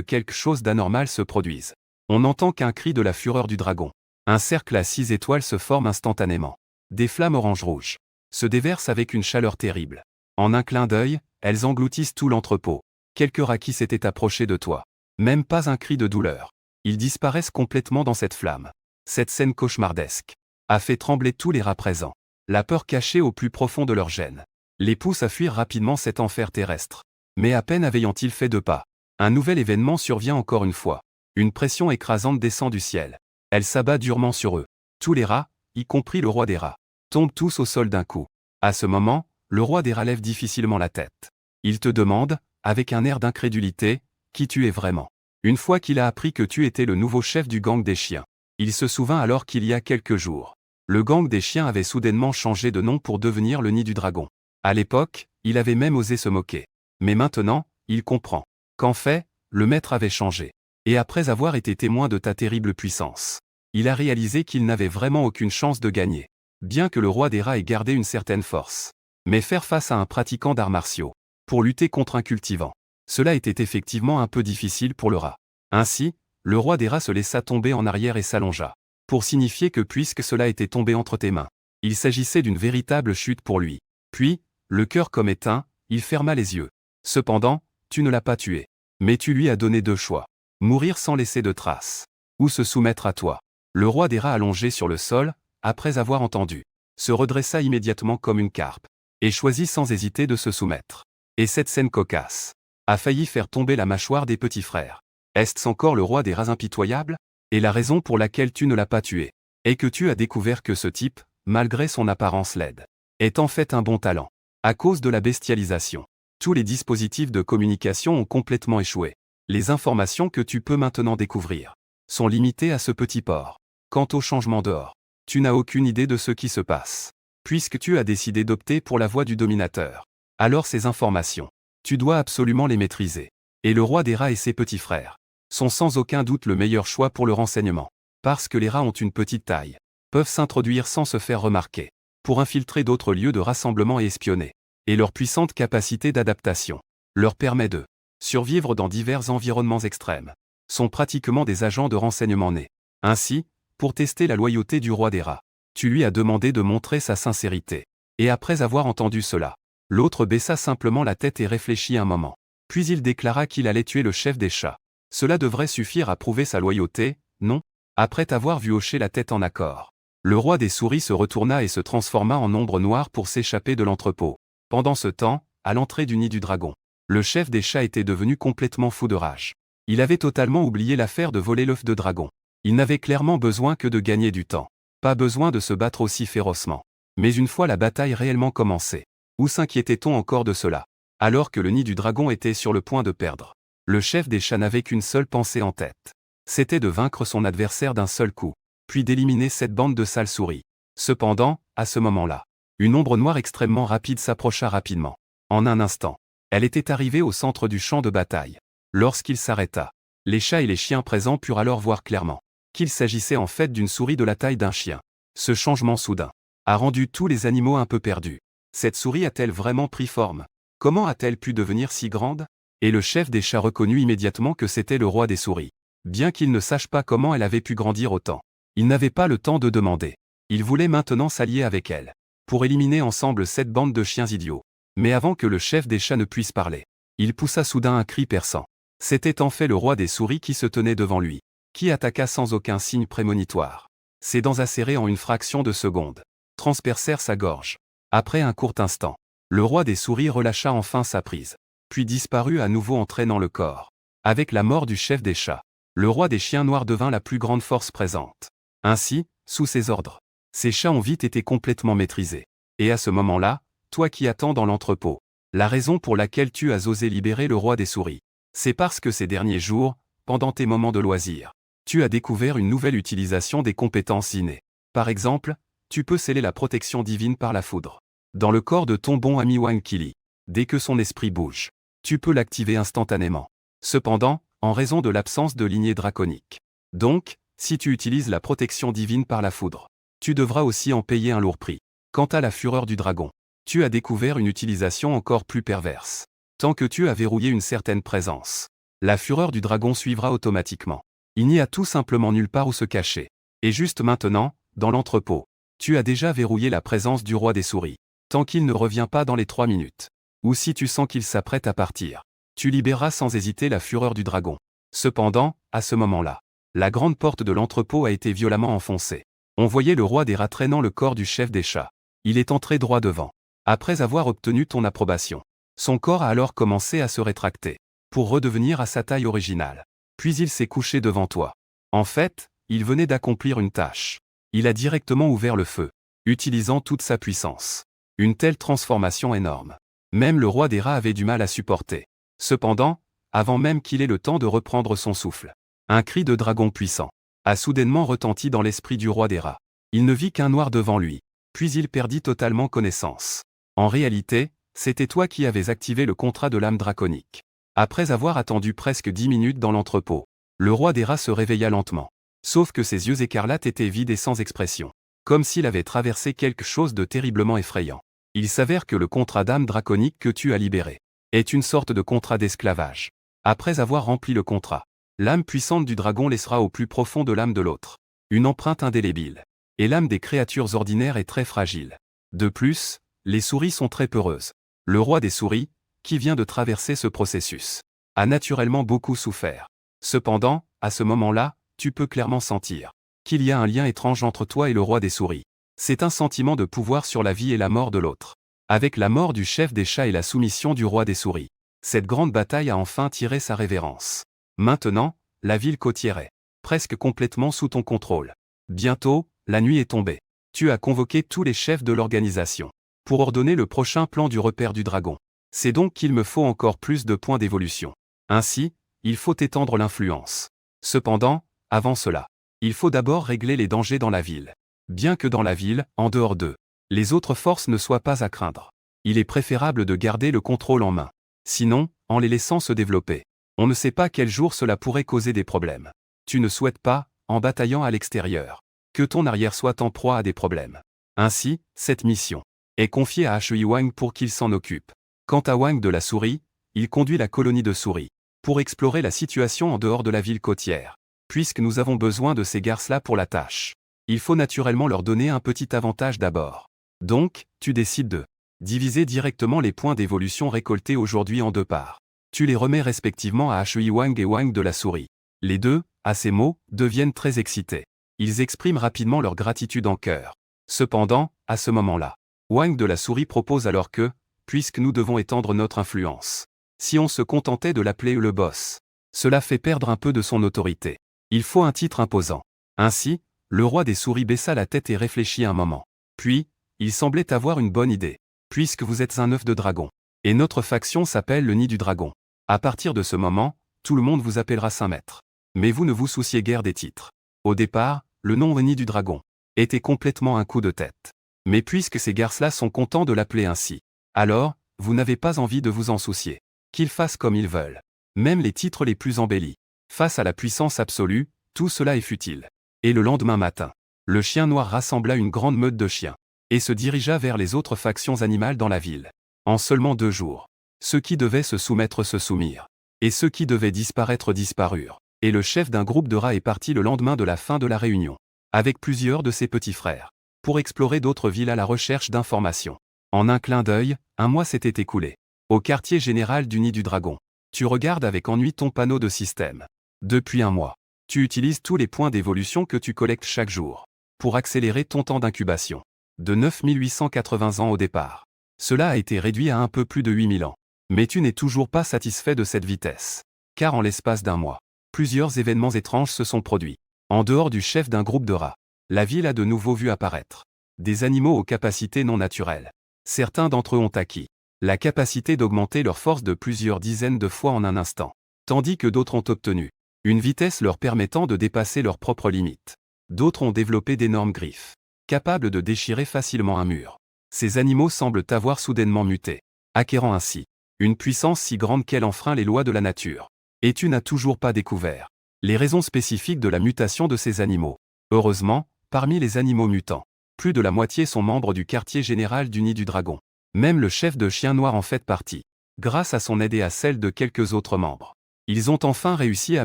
Speaker 1: quelque chose d'anormal se produise. On n'entend qu'un cri de la fureur du dragon. Un cercle à 6 étoiles se forme instantanément. Des flammes orange-rouge se déversent avec une chaleur terrible. En un clin d'œil, elles engloutissent tout l'entrepôt. Quelques rats s'étaient approchés de toi. Même pas un cri de douleur. Ils disparaissent complètement dans cette flamme. Cette scène cauchemardesque a fait trembler tous les rats présents. La peur cachée au plus profond de leur gène les pousse à fuir rapidement cet enfer terrestre. Mais à peine ayant-ils fait 2 pas, un nouvel événement survient encore une fois. Une pression écrasante descend du ciel. Elle s'abat durement sur eux. Tous les rats, y compris le roi des rats, tombent tous au sol d'un coup. À ce moment, le roi des rats lève difficilement la tête. Il te demande, avec un air d'incrédulité, qui tu es vraiment. Une fois qu'il a appris que tu étais le nouveau chef du gang des chiens, il se souvint alors qu'il y a quelques jours, le gang des chiens avait soudainement changé de nom pour devenir le nid du dragon. À l'époque, il avait même osé se moquer. Mais maintenant, il comprend qu'en fait, le maître avait changé. Et après avoir été témoin de ta terrible puissance, il a réalisé qu'il n'avait vraiment aucune chance de gagner. Bien que le roi des rats ait gardé une certaine force. Mais faire face à un pratiquant d'arts martiaux, pour lutter contre un cultivant, cela était effectivement un peu difficile pour le rat. Ainsi, le roi des rats se laissa tomber en arrière et s'allongea, pour signifier que puisque cela était tombé entre tes mains, il s'agissait d'une véritable chute pour lui. Puis, le cœur comme éteint, il ferma les yeux. Cependant, tu ne l'as pas tué. Mais tu lui as donné 2 choix. Mourir sans laisser de traces. Ou se soumettre à toi. Le roi des rats allongé sur le sol, après avoir entendu, se redressa immédiatement comme une carpe, et choisit sans hésiter de se soumettre. Et cette scène cocasse a failli faire tomber la mâchoire des petits frères. Est-ce encore le roi des rats impitoyable? Et la raison pour laquelle tu ne l'as pas tué est que tu as découvert que ce type, malgré son apparence laide, est en fait un bon talent. À cause de la bestialisation, tous les dispositifs de communication ont complètement échoué. Les informations que tu peux maintenant découvrir sont limitées à ce petit port. Quant au changement d'or, tu n'as aucune idée de ce qui se passe. Puisque tu as décidé d'opter pour la voie du dominateur, alors ces informations, tu dois absolument les maîtriser. Et le roi des rats et ses petits frères sont sans aucun doute le meilleur choix pour le renseignement. Parce que les rats ont une petite taille, peuvent s'introduire sans se faire remarquer, pour infiltrer d'autres lieux de rassemblement et espionner. Et leur puissante capacité d'adaptation leur permet de survivre dans divers environnements extrêmes. Sont pratiquement des agents de renseignement nés. Ainsi, pour tester la loyauté du roi des rats, tu lui as demandé de montrer sa sincérité. Et après avoir entendu cela, l'autre baissa simplement la tête et réfléchit un moment. Puis il déclara qu'il allait tuer le chef des chats. Cela devrait suffire à prouver sa loyauté, non? Après t'avoir vu hocher la tête en accord, le roi des souris se retourna et se transforma en ombre noire pour s'échapper de l'entrepôt. Pendant ce temps, à l'entrée du nid du dragon, le chef des chats était devenu complètement fou de rage. Il avait totalement oublié l'affaire de voler l'œuf de dragon. Il n'avait clairement besoin que de gagner du temps. Pas besoin de se battre aussi férocement. Mais une fois la bataille réellement commencée, où s'inquiétait-on encore de cela? Alors que le nid du dragon était sur le point de perdre, le chef des chats n'avait qu'une seule pensée en tête. C'était de vaincre son adversaire d'un seul coup, puis d'éliminer cette bande de sales souris. Cependant, à ce moment-là, une ombre noire extrêmement rapide s'approcha rapidement. En un instant, elle était arrivée au centre du champ de bataille. Lorsqu'il s'arrêta, les chats et les chiens présents purent alors voir clairement qu'il s'agissait en fait d'une souris de la taille d'un chien. Ce changement soudain a rendu tous les animaux un peu perdus. Cette souris a-t-elle vraiment pris forme? Comment a-t-elle pu devenir si grande? Et le chef des chats reconnut immédiatement que c'était le roi des souris. Bien qu'il ne sache pas comment elle avait pu grandir autant, il n'avait pas le temps de demander. Il voulait maintenant s'allier avec elle, pour éliminer ensemble cette bande de chiens idiots. Mais avant que le chef des chats ne puisse parler, il poussa soudain un cri perçant. C'était en fait le roi des souris qui se tenait devant lui, qui attaqua sans aucun signe prémonitoire. Ses dents acérées en une fraction de seconde transpercèrent sa gorge. Après un court instant, le roi des souris relâcha enfin sa prise, puis disparut à nouveau entraînant le corps. Avec la mort du chef des chats, le roi des chiens noirs devint la plus grande force présente. Ainsi, sous ses ordres, ces chats ont vite été complètement maîtrisés. Et à ce moment-là, toi qui attends dans l'entrepôt, la raison pour laquelle tu as osé libérer le roi des souris, c'est parce que ces derniers jours, pendant tes moments de loisir, tu as découvert une nouvelle utilisation des compétences innées. Par exemple, tu peux sceller la protection divine par la foudre. Dans le corps de ton bon ami Wang Qili, dès que son esprit bouge, tu peux l'activer instantanément. Cependant, en raison de l'absence de lignée draconique. Donc, si tu utilises la protection divine par la foudre, tu devras aussi en payer un lourd prix. Quant à la fureur du dragon, tu as découvert une utilisation encore plus perverse. Tant que tu as verrouillé une certaine présence, la fureur du dragon suivra automatiquement. Il n'y a tout simplement nulle part où se cacher. Et juste maintenant, dans l'entrepôt, tu as déjà verrouillé la présence du roi des souris. Tant qu'il ne revient pas dans les 3 minutes. Ou si tu sens qu'il s'apprête à partir, tu libéreras sans hésiter la fureur du dragon. Cependant, à ce moment-là, la grande porte de l'entrepôt a été violemment enfoncée. On voyait le roi des rats traînant le corps du chef des chats. Il est entré droit devant. Après avoir obtenu ton approbation, son corps a alors commencé à se rétracter, pour redevenir à sa taille originale. Puis il s'est couché devant toi. En fait, il venait d'accomplir une tâche. Il a directement ouvert le feu, utilisant toute sa puissance. Une telle transformation énorme. Même le roi des rats avait du mal à supporter. Cependant, avant même qu'il ait le temps de reprendre son souffle, un cri de dragon puissant a soudainement retenti dans l'esprit du roi des rats. Il ne vit qu'un noir devant lui, puis il perdit totalement connaissance. En réalité, c'était toi qui avais activé le contrat de l'âme draconique. Après avoir attendu presque 10 minutes dans l'entrepôt, le roi des rats se réveilla lentement. Sauf que ses yeux écarlates étaient vides et sans expression. Comme s'il avait traversé quelque chose de terriblement effrayant. Il s'avère que le contrat d'âme draconique que tu as libéré est une sorte de contrat d'esclavage. Après avoir rempli le contrat, l'âme puissante du dragon laissera au plus profond de l'âme de l'autre une empreinte indélébile. Et l'âme des créatures ordinaires est très fragile. De plus, les souris sont très peureuses. Le roi des souris, qui vient de traverser ce processus, a naturellement beaucoup souffert. Cependant, à ce moment-là, tu peux clairement sentir qu'il y a un lien étrange entre toi et le roi des souris. C'est un sentiment de pouvoir sur la vie et la mort de l'autre. Avec la mort du chef des chats et la soumission du roi des souris, cette grande bataille a enfin tiré sa révérence. Maintenant, la ville côtière est presque complètement sous ton contrôle. Bientôt, la nuit est tombée. Tu as convoqué tous les chefs de l'organisation pour ordonner le prochain plan du repère du dragon. C'est donc qu'il me faut encore plus de points d'évolution. Ainsi, il faut étendre l'influence. Cependant, avant cela, il faut d'abord régler les dangers dans la ville. Bien que dans la ville, en dehors d'eux, les autres forces ne soient pas à craindre. Il est préférable de garder le contrôle en main. Sinon, en les laissant se développer, on ne sait pas quel jour cela pourrait causer des problèmes. Tu ne souhaites pas, en bataillant à l'extérieur, que ton arrière soit en proie à des problèmes. Ainsi, cette mission est confiée à Hui Wang pour qu'il s'en occupe. Quant à Wang de la souris, il conduit la colonie de souris pour explorer la situation en dehors de la ville côtière. Puisque nous avons besoin de ces garces-là pour la tâche, il faut naturellement leur donner un petit avantage d'abord. Donc, tu décides de diviser directement les points d'évolution récoltés aujourd'hui en 2 parts. Tu les remets respectivement à Hui Wang et Wang de la souris. Les deux, à ces mots, deviennent très excités. Ils expriment rapidement leur gratitude en chœur. Cependant, à ce moment-là, Wang de la souris propose alors que, puisque nous devons étendre notre influence, si on se contentait de l'appeler le boss, cela fait perdre un peu de son autorité. Il faut un titre imposant. Ainsi, le roi des souris baissa la tête et réfléchit un moment. Puis, il semblait avoir une bonne idée. Puisque vous êtes un œuf de dragon, et notre faction s'appelle le Nid du Dragon. À partir de ce moment, tout le monde vous appellera Saint-Maître. Mais vous ne vous souciez guère des titres. Au départ, le nom Nid du Dragon était complètement un coup de tête. Mais puisque ces garces-là sont contents de l'appeler ainsi, alors, vous n'avez pas envie de vous en soucier. Qu'ils fassent comme ils veulent. Même les titres les plus embellis. Face à la puissance absolue, tout cela est futile. Et le lendemain matin, le chien noir rassembla une grande meute de chiens et se dirigea vers les autres factions animales dans la ville. En seulement 2 jours, ceux qui devaient se soumettre se soumirent, et ceux qui devaient disparaître disparurent. Et le chef d'un groupe de rats est parti le lendemain de la fin de la réunion, avec plusieurs de ses petits frères, pour explorer d'autres villes à la recherche d'informations. En un clin d'œil, un mois s'était écoulé, au quartier général du Nid du Dragon. Tu regardes avec ennui ton panneau de système. Depuis un mois, tu utilises tous les points d'évolution que tu collectes chaque jour pour accélérer ton temps d'incubation. De 9880 ans au départ. Cela a été réduit à un peu plus de 8000 ans. Mais tu n'es toujours pas satisfait de cette vitesse. Car en l'espace d'un mois, plusieurs événements étranges se sont produits. En dehors du chef d'un groupe de rats, la ville a de nouveau vu apparaître des animaux aux capacités non naturelles. Certains d'entre eux ont acquis la capacité d'augmenter leur force de plusieurs dizaines de fois en un instant, tandis que d'autres ont obtenu une vitesse leur permettant de dépasser leurs propres limites. D'autres ont développé d'énormes griffes, capables de déchirer facilement un mur. Ces animaux semblent avoir soudainement muté, acquérant ainsi une puissance si grande qu'elle enfreint les lois de la nature. Et tu n'as toujours pas découvert les raisons spécifiques de la mutation de ces animaux. Heureusement, parmi les animaux mutants, plus de la moitié sont membres du quartier général du Nid du Dragon. Même le chef de chien noir en fait partie, grâce à son aide et à celle de quelques autres membres. Ils ont enfin réussi à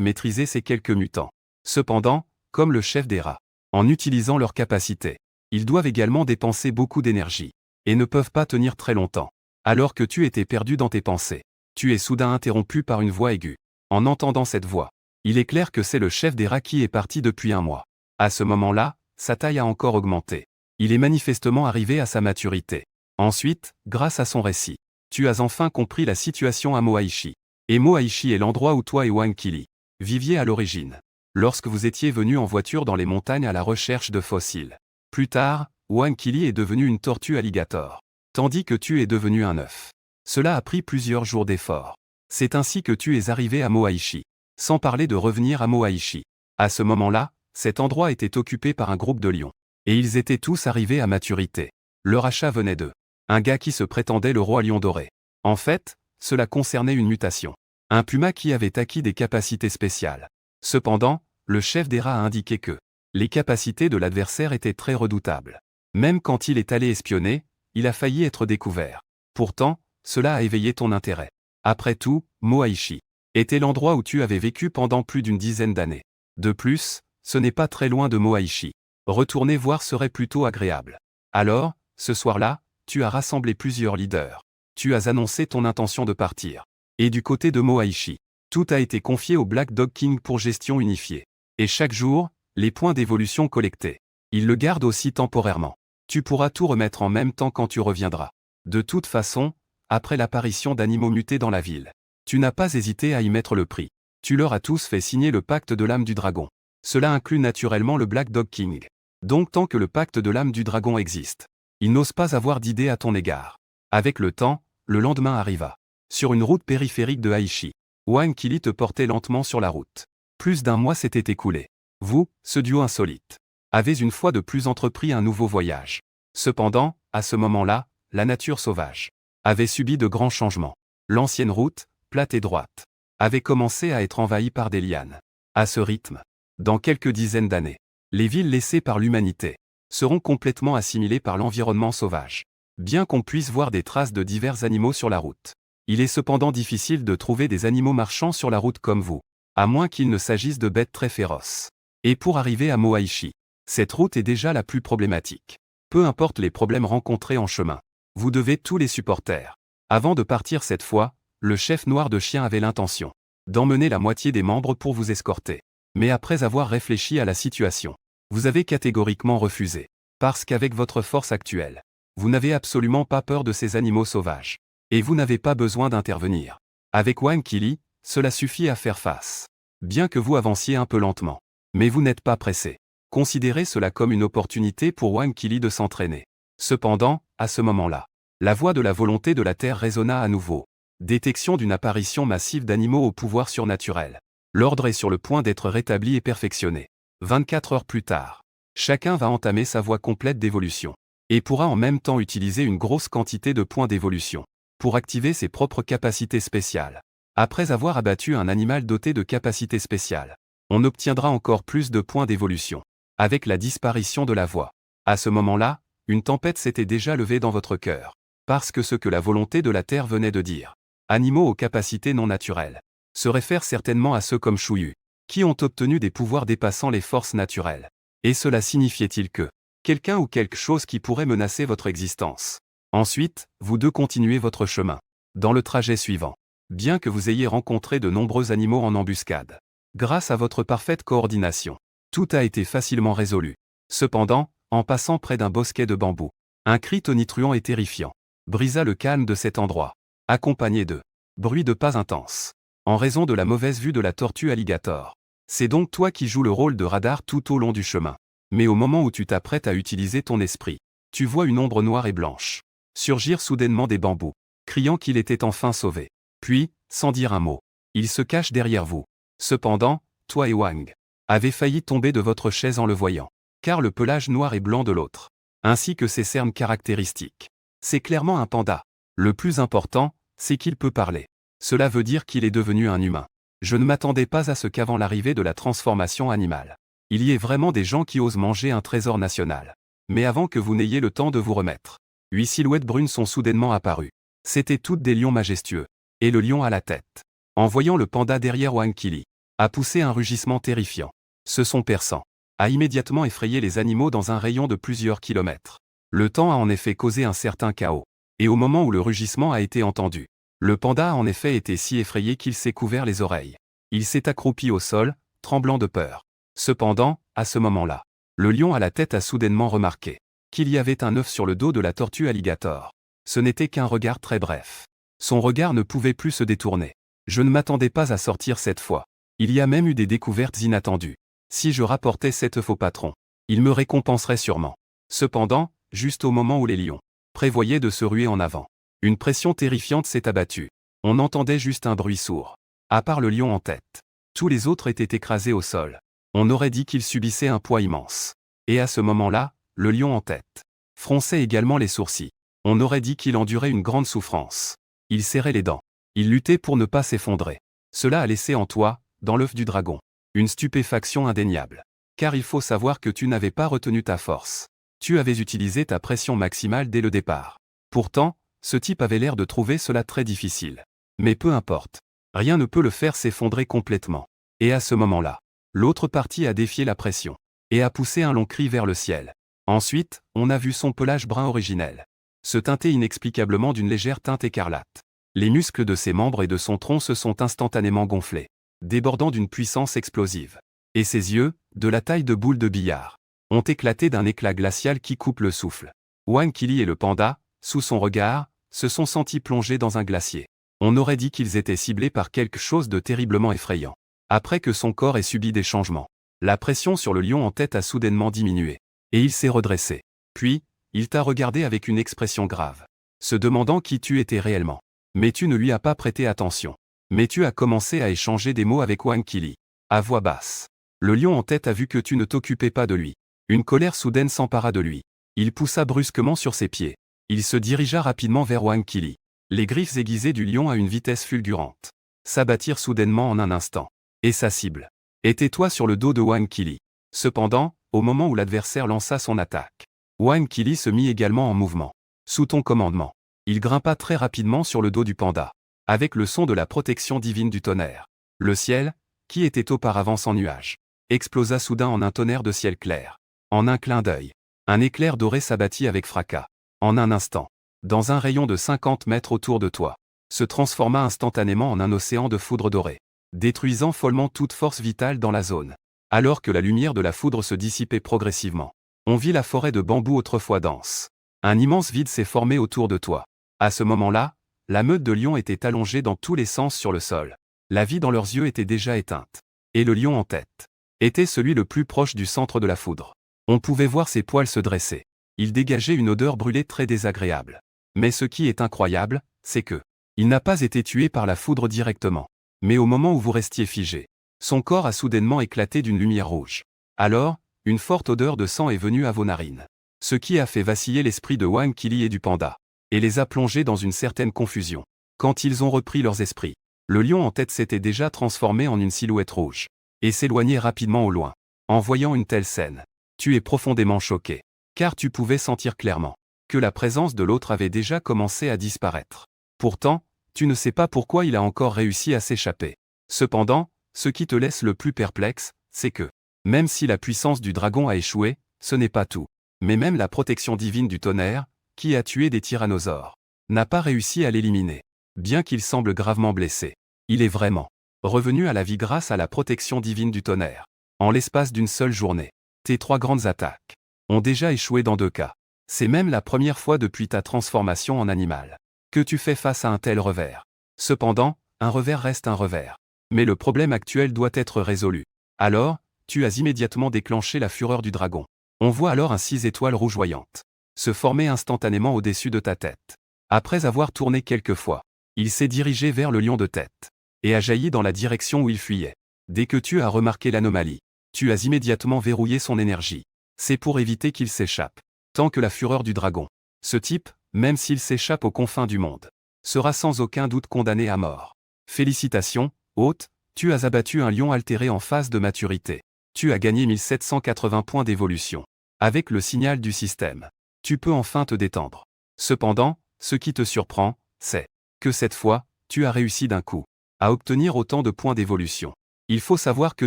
Speaker 1: maîtriser ces quelques mutants. Cependant, comme le chef des rats, en utilisant leurs capacités, ils doivent également dépenser beaucoup d'énergie, et ne peuvent pas tenir très longtemps. Alors que tu étais perdu dans tes pensées, tu es soudain interrompu par une voix aiguë. En entendant cette voix, il est clair que c'est le chef des rats qui est parti depuis un mois. À ce moment-là, sa taille a encore augmenté. Il est manifestement arrivé à sa maturité. Ensuite, grâce à son récit, tu as enfin compris la situation à Moaishi. Et Moaishi est l'endroit où toi et Wang Qili viviez à l'origine, lorsque vous étiez venus en voiture dans les montagnes à la recherche de fossiles. Plus tard, Wang Qili est devenu une tortue alligator, tandis que tu es devenu un œuf. Cela a pris plusieurs jours d'efforts. C'est ainsi que tu es arrivé à Moaishi. Sans parler de revenir à Moaishi. À ce moment-là, cet endroit était occupé par un groupe de lions. Et ils étaient tous arrivés à maturité. Leur achat venait d'eux. Un gars qui se prétendait le roi lion doré. En fait, cela concernait une mutation. Un puma qui avait acquis des capacités spéciales. Cependant, le chef des rats a indiqué que les capacités de l'adversaire étaient très redoutables. Même quand il est allé espionner, il a failli être découvert. Pourtant, cela a éveillé ton intérêt. Après tout, Moaishi était l'endroit où tu avais vécu pendant plus d'une dizaine d'années. De plus, ce n'est pas très loin de Moaishi. Retourner voir serait plutôt agréable. Alors, ce soir-là, tu as rassemblé plusieurs leaders. Tu as annoncé ton intention de partir. Et du côté de Moaishi, tout a été confié au Black Dog King pour gestion unifiée. Et chaque jour, les points d'évolution collectés, il le garde aussi temporairement. Tu pourras tout remettre en même temps quand tu reviendras. De toute façon, après l'apparition d'animaux mutés dans la ville, tu n'as pas hésité à y mettre le prix. Tu leur as tous fait signer le pacte de l'âme du dragon. Cela inclut naturellement le Black Dog King. Donc tant que le pacte de l'âme du dragon existe, il n'ose pas avoir d'idée à ton égard. Avec le temps, le lendemain arriva. Sur une route périphérique de Aichi, Wang Qili te portait lentement sur la route. Plus d'un mois s'était écoulé. Vous, ce duo insolite, avez une fois de plus entrepris un nouveau voyage. Cependant, à ce moment-là, la nature sauvage avait subi de grands changements. L'ancienne route, plate et droite, avait commencé à être envahie par des lianes. À ce rythme, dans quelques dizaines d'années, les villes laissées par l'humanité seront complètement assimilées par l'environnement sauvage. Bien qu'on puisse voir des traces de divers animaux sur la route, il est cependant difficile de trouver des animaux marchant sur la route comme vous, à moins qu'il ne s'agisse de bêtes très féroces. Et pour arriver à Moaishi, cette route est déjà la plus problématique. Peu importe les problèmes rencontrés en chemin, vous devez tous les supporter. Avant de partir cette fois, le chef noir de chien avait l'intention d'emmener la moitié des membres pour vous escorter. Mais après avoir réfléchi à la situation, vous avez catégoriquement refusé. Parce qu'avec votre force actuelle, vous n'avez absolument pas peur de ces animaux sauvages. Et vous n'avez pas besoin d'intervenir. Avec Wang Qili, cela suffit à faire face. Bien que vous avanciez un peu lentement. Mais vous n'êtes pas pressé. Considérez cela comme une opportunité pour Wang Qili de s'entraîner. Cependant, à ce moment-là, la voix de la volonté de la Terre résonna à nouveau. Détection d'une apparition massive d'animaux au pouvoir surnaturel. L'ordre est sur le point d'être rétabli et perfectionné. 24 heures plus tard, chacun va entamer sa voie complète d'évolution. Et pourra en même temps utiliser une grosse quantité de points d'évolution pour activer ses propres capacités spéciales. Après avoir abattu un animal doté de capacités spéciales, on obtiendra encore plus de points d'évolution. Avec la disparition de la voix. À ce moment-là, une tempête s'était déjà levée dans votre cœur. Parce que ce que la volonté de la Terre venait de dire, animaux aux capacités non naturelles, se réfère certainement à ceux comme Shuyu, qui ont obtenu des pouvoirs dépassant les forces naturelles. Et cela signifiait-il que quelqu'un ou quelque chose qui pourrait menacer votre existence. Ensuite, vous deux continuez votre chemin. Dans le trajet suivant, bien que vous ayez rencontré de nombreux animaux en embuscade. Grâce à votre parfaite coordination, tout a été facilement résolu. Cependant, en passant près d'un bosquet de bambous, un cri tonitruant et terrifiant brisa le calme de cet endroit, accompagné de bruits de pas intenses, en raison de la mauvaise vue de la tortue alligator. C'est donc toi qui joues le rôle de radar tout au long du chemin. Mais au moment où tu t'apprêtes à utiliser ton esprit, tu vois une ombre noire et blanche surgir soudainement des bambous, criant qu'il était enfin sauvé. Puis, sans dire un mot, il se cache derrière vous. Cependant, toi et Wang avez failli tomber de votre chaise en le voyant, car le pelage noir et blanc de l'autre, ainsi que ses cernes caractéristiques, c'est clairement un panda. Le plus important, c'est qu'il peut parler. Cela veut dire qu'il est devenu un humain. Je ne m'attendais pas à ce qu'avant l'arrivée de la transformation animale, il y ait vraiment des gens qui osent manger un trésor national. Mais avant que vous n'ayez le temps de vous remettre, 8 silhouettes brunes sont soudainement apparues. C'étaient toutes des lions majestueux, et le lion à la tête, en voyant le panda derrière Wang Qili, a poussé un rugissement terrifiant. Ce son perçant a immédiatement effrayé les animaux dans un rayon de plusieurs kilomètres. Le temps a en effet causé un certain chaos, et au moment où le rugissement a été entendu, le panda a en effet été si effrayé qu'il s'est couvert les oreilles. Il s'est accroupi au sol, tremblant de peur. Cependant, à ce moment-là, le lion à la tête a soudainement remarqué qu'il y avait un œuf sur le dos de la tortue alligator. Ce n'était qu'un regard très bref. Son regard ne pouvait plus se détourner. Je ne m'attendais pas à sortir cette fois. Il y a même eu des découvertes inattendues. Si je rapportais cet œuf au patron, il me récompenserait sûrement. Cependant, juste au moment où les lions prévoyaient de se ruer en avant, une pression terrifiante s'est abattue. On entendait juste un bruit sourd. À part le lion en tête, tous les autres étaient écrasés au sol. On aurait dit qu'il subissait un poids immense. Et à ce moment-là, le lion en tête fronçait également les sourcils. On aurait dit qu'il endurait une grande souffrance. Il serrait les dents. Il luttait pour ne pas s'effondrer. Cela a laissé en toi, dans l'œuf du dragon, une stupéfaction indéniable. Car il faut savoir que tu n'avais pas retenu ta force. Tu avais utilisé ta pression maximale dès le départ. Pourtant, ce type avait l'air de trouver cela très difficile. Mais peu importe. Rien ne peut le faire s'effondrer complètement. Et à ce moment-là, l'autre partie a défié la pression et a poussé un long cri vers le ciel. Ensuite, on a vu son pelage brun originel se teinter inexplicablement d'une légère teinte écarlate. Les muscles de ses membres et de son tronc se sont instantanément gonflés, débordant d'une puissance explosive. Et ses yeux, de la taille de boules de billard, ont éclaté d'un éclat glacial qui coupe le souffle. Wang Qili et le panda, sous son regard, se sont sentis plongés dans un glacier. On aurait dit qu'ils étaient ciblés par quelque chose de terriblement effrayant. Après que son corps ait subi des changements, la pression sur le lion en tête a soudainement diminué, et il s'est redressé. Puis, il t'a regardé avec une expression grave, se demandant qui tu étais réellement. Mais tu ne lui as pas prêté attention. Mais tu as commencé à échanger des mots avec Wang Qili, à voix basse. Le lion en tête a vu que tu ne t'occupais pas de lui. Une colère soudaine s'empara de lui. Il poussa brusquement sur ses pieds. Il se dirigea rapidement vers Wang Qili. Les griffes aiguisées du lion à une vitesse fulgurante s'abattirent soudainement en un instant. Et sa cible était toi sur le dos de Wang Qili. Cependant, au moment où l'adversaire lança son attaque, Wang Qili se mit également en mouvement. Sous ton commandement, il grimpa très rapidement sur le dos du panda, avec le son de la protection divine du tonnerre. Le ciel, qui était auparavant sans nuages, explosa soudain en un tonnerre de ciel clair. En un clin d'œil, un éclair doré s'abattit avec fracas. En un instant, dans un rayon de 50 mètres autour de toi, se transforma instantanément en un océan de foudre dorée, détruisant follement toute force vitale dans la zone. Alors que la lumière de la foudre se dissipait progressivement, on vit la forêt de bambous autrefois dense. Un immense vide s'est formé autour de toi. À ce moment-là, la meute de lions était allongée dans tous les sens sur le sol. La vie dans leurs yeux était déjà éteinte. Et le lion en tête était celui le plus proche du centre de la foudre. On pouvait voir ses poils se dresser. Il dégageait une odeur brûlée très désagréable. Mais ce qui est incroyable, c'est que il n'a pas été tué par la foudre directement. Mais au moment où vous restiez figé, son corps a soudainement éclaté d'une lumière rouge. Alors, une forte odeur de sang est venue à vos narines. Ce qui a fait vaciller l'esprit de Wang Qili et du panda, et les a plongés dans une certaine confusion. Quand ils ont repris leurs esprits, le lion en tête s'était déjà transformé en une silhouette rouge, et s'éloignait rapidement au loin. En voyant une telle scène, tu es profondément choqué, car tu pouvais sentir clairement que la présence de l'autre avait déjà commencé à disparaître. Pourtant, tu ne sais pas pourquoi il a encore réussi à s'échapper. Cependant, ce qui te laisse le plus perplexe, c'est que, même si la puissance du dragon a échoué, ce n'est pas tout. Mais même la protection divine du tonnerre, qui a tué des tyrannosaures, n'a pas réussi à l'éliminer. Bien qu'il semble gravement blessé, il est vraiment revenu à la vie grâce à la protection divine du tonnerre. En l'espace d'une seule journée, tes 3 grandes attaques ont déjà échoué dans 2 cas. C'est même la première fois depuis ta transformation en animal que tu fais face à un tel revers. Cependant, un revers reste un revers. Mais le problème actuel doit être résolu. Alors, tu as immédiatement déclenché la fureur du dragon. On voit alors un 6 étoiles rougeoyantes se former instantanément au-dessus de ta tête. Après avoir tourné quelques fois, il s'est dirigé vers le lion de tête et a jailli dans la direction où il fuyait. Dès que tu as remarqué l'anomalie, tu as immédiatement verrouillé son énergie. C'est pour éviter qu'il s'échappe. Tant que la fureur du dragon. Ce type, même s'il s'échappe aux confins du monde, sera sans aucun doute condamné à mort. Félicitations, hôte, tu as abattu un lion altéré en phase de maturité. Tu as gagné 1780 points d'évolution. Avec le signal du système, tu peux enfin te détendre. Cependant, ce qui te surprend, c'est que cette fois, tu as réussi d'un coup à obtenir autant de points d'évolution. Il faut savoir que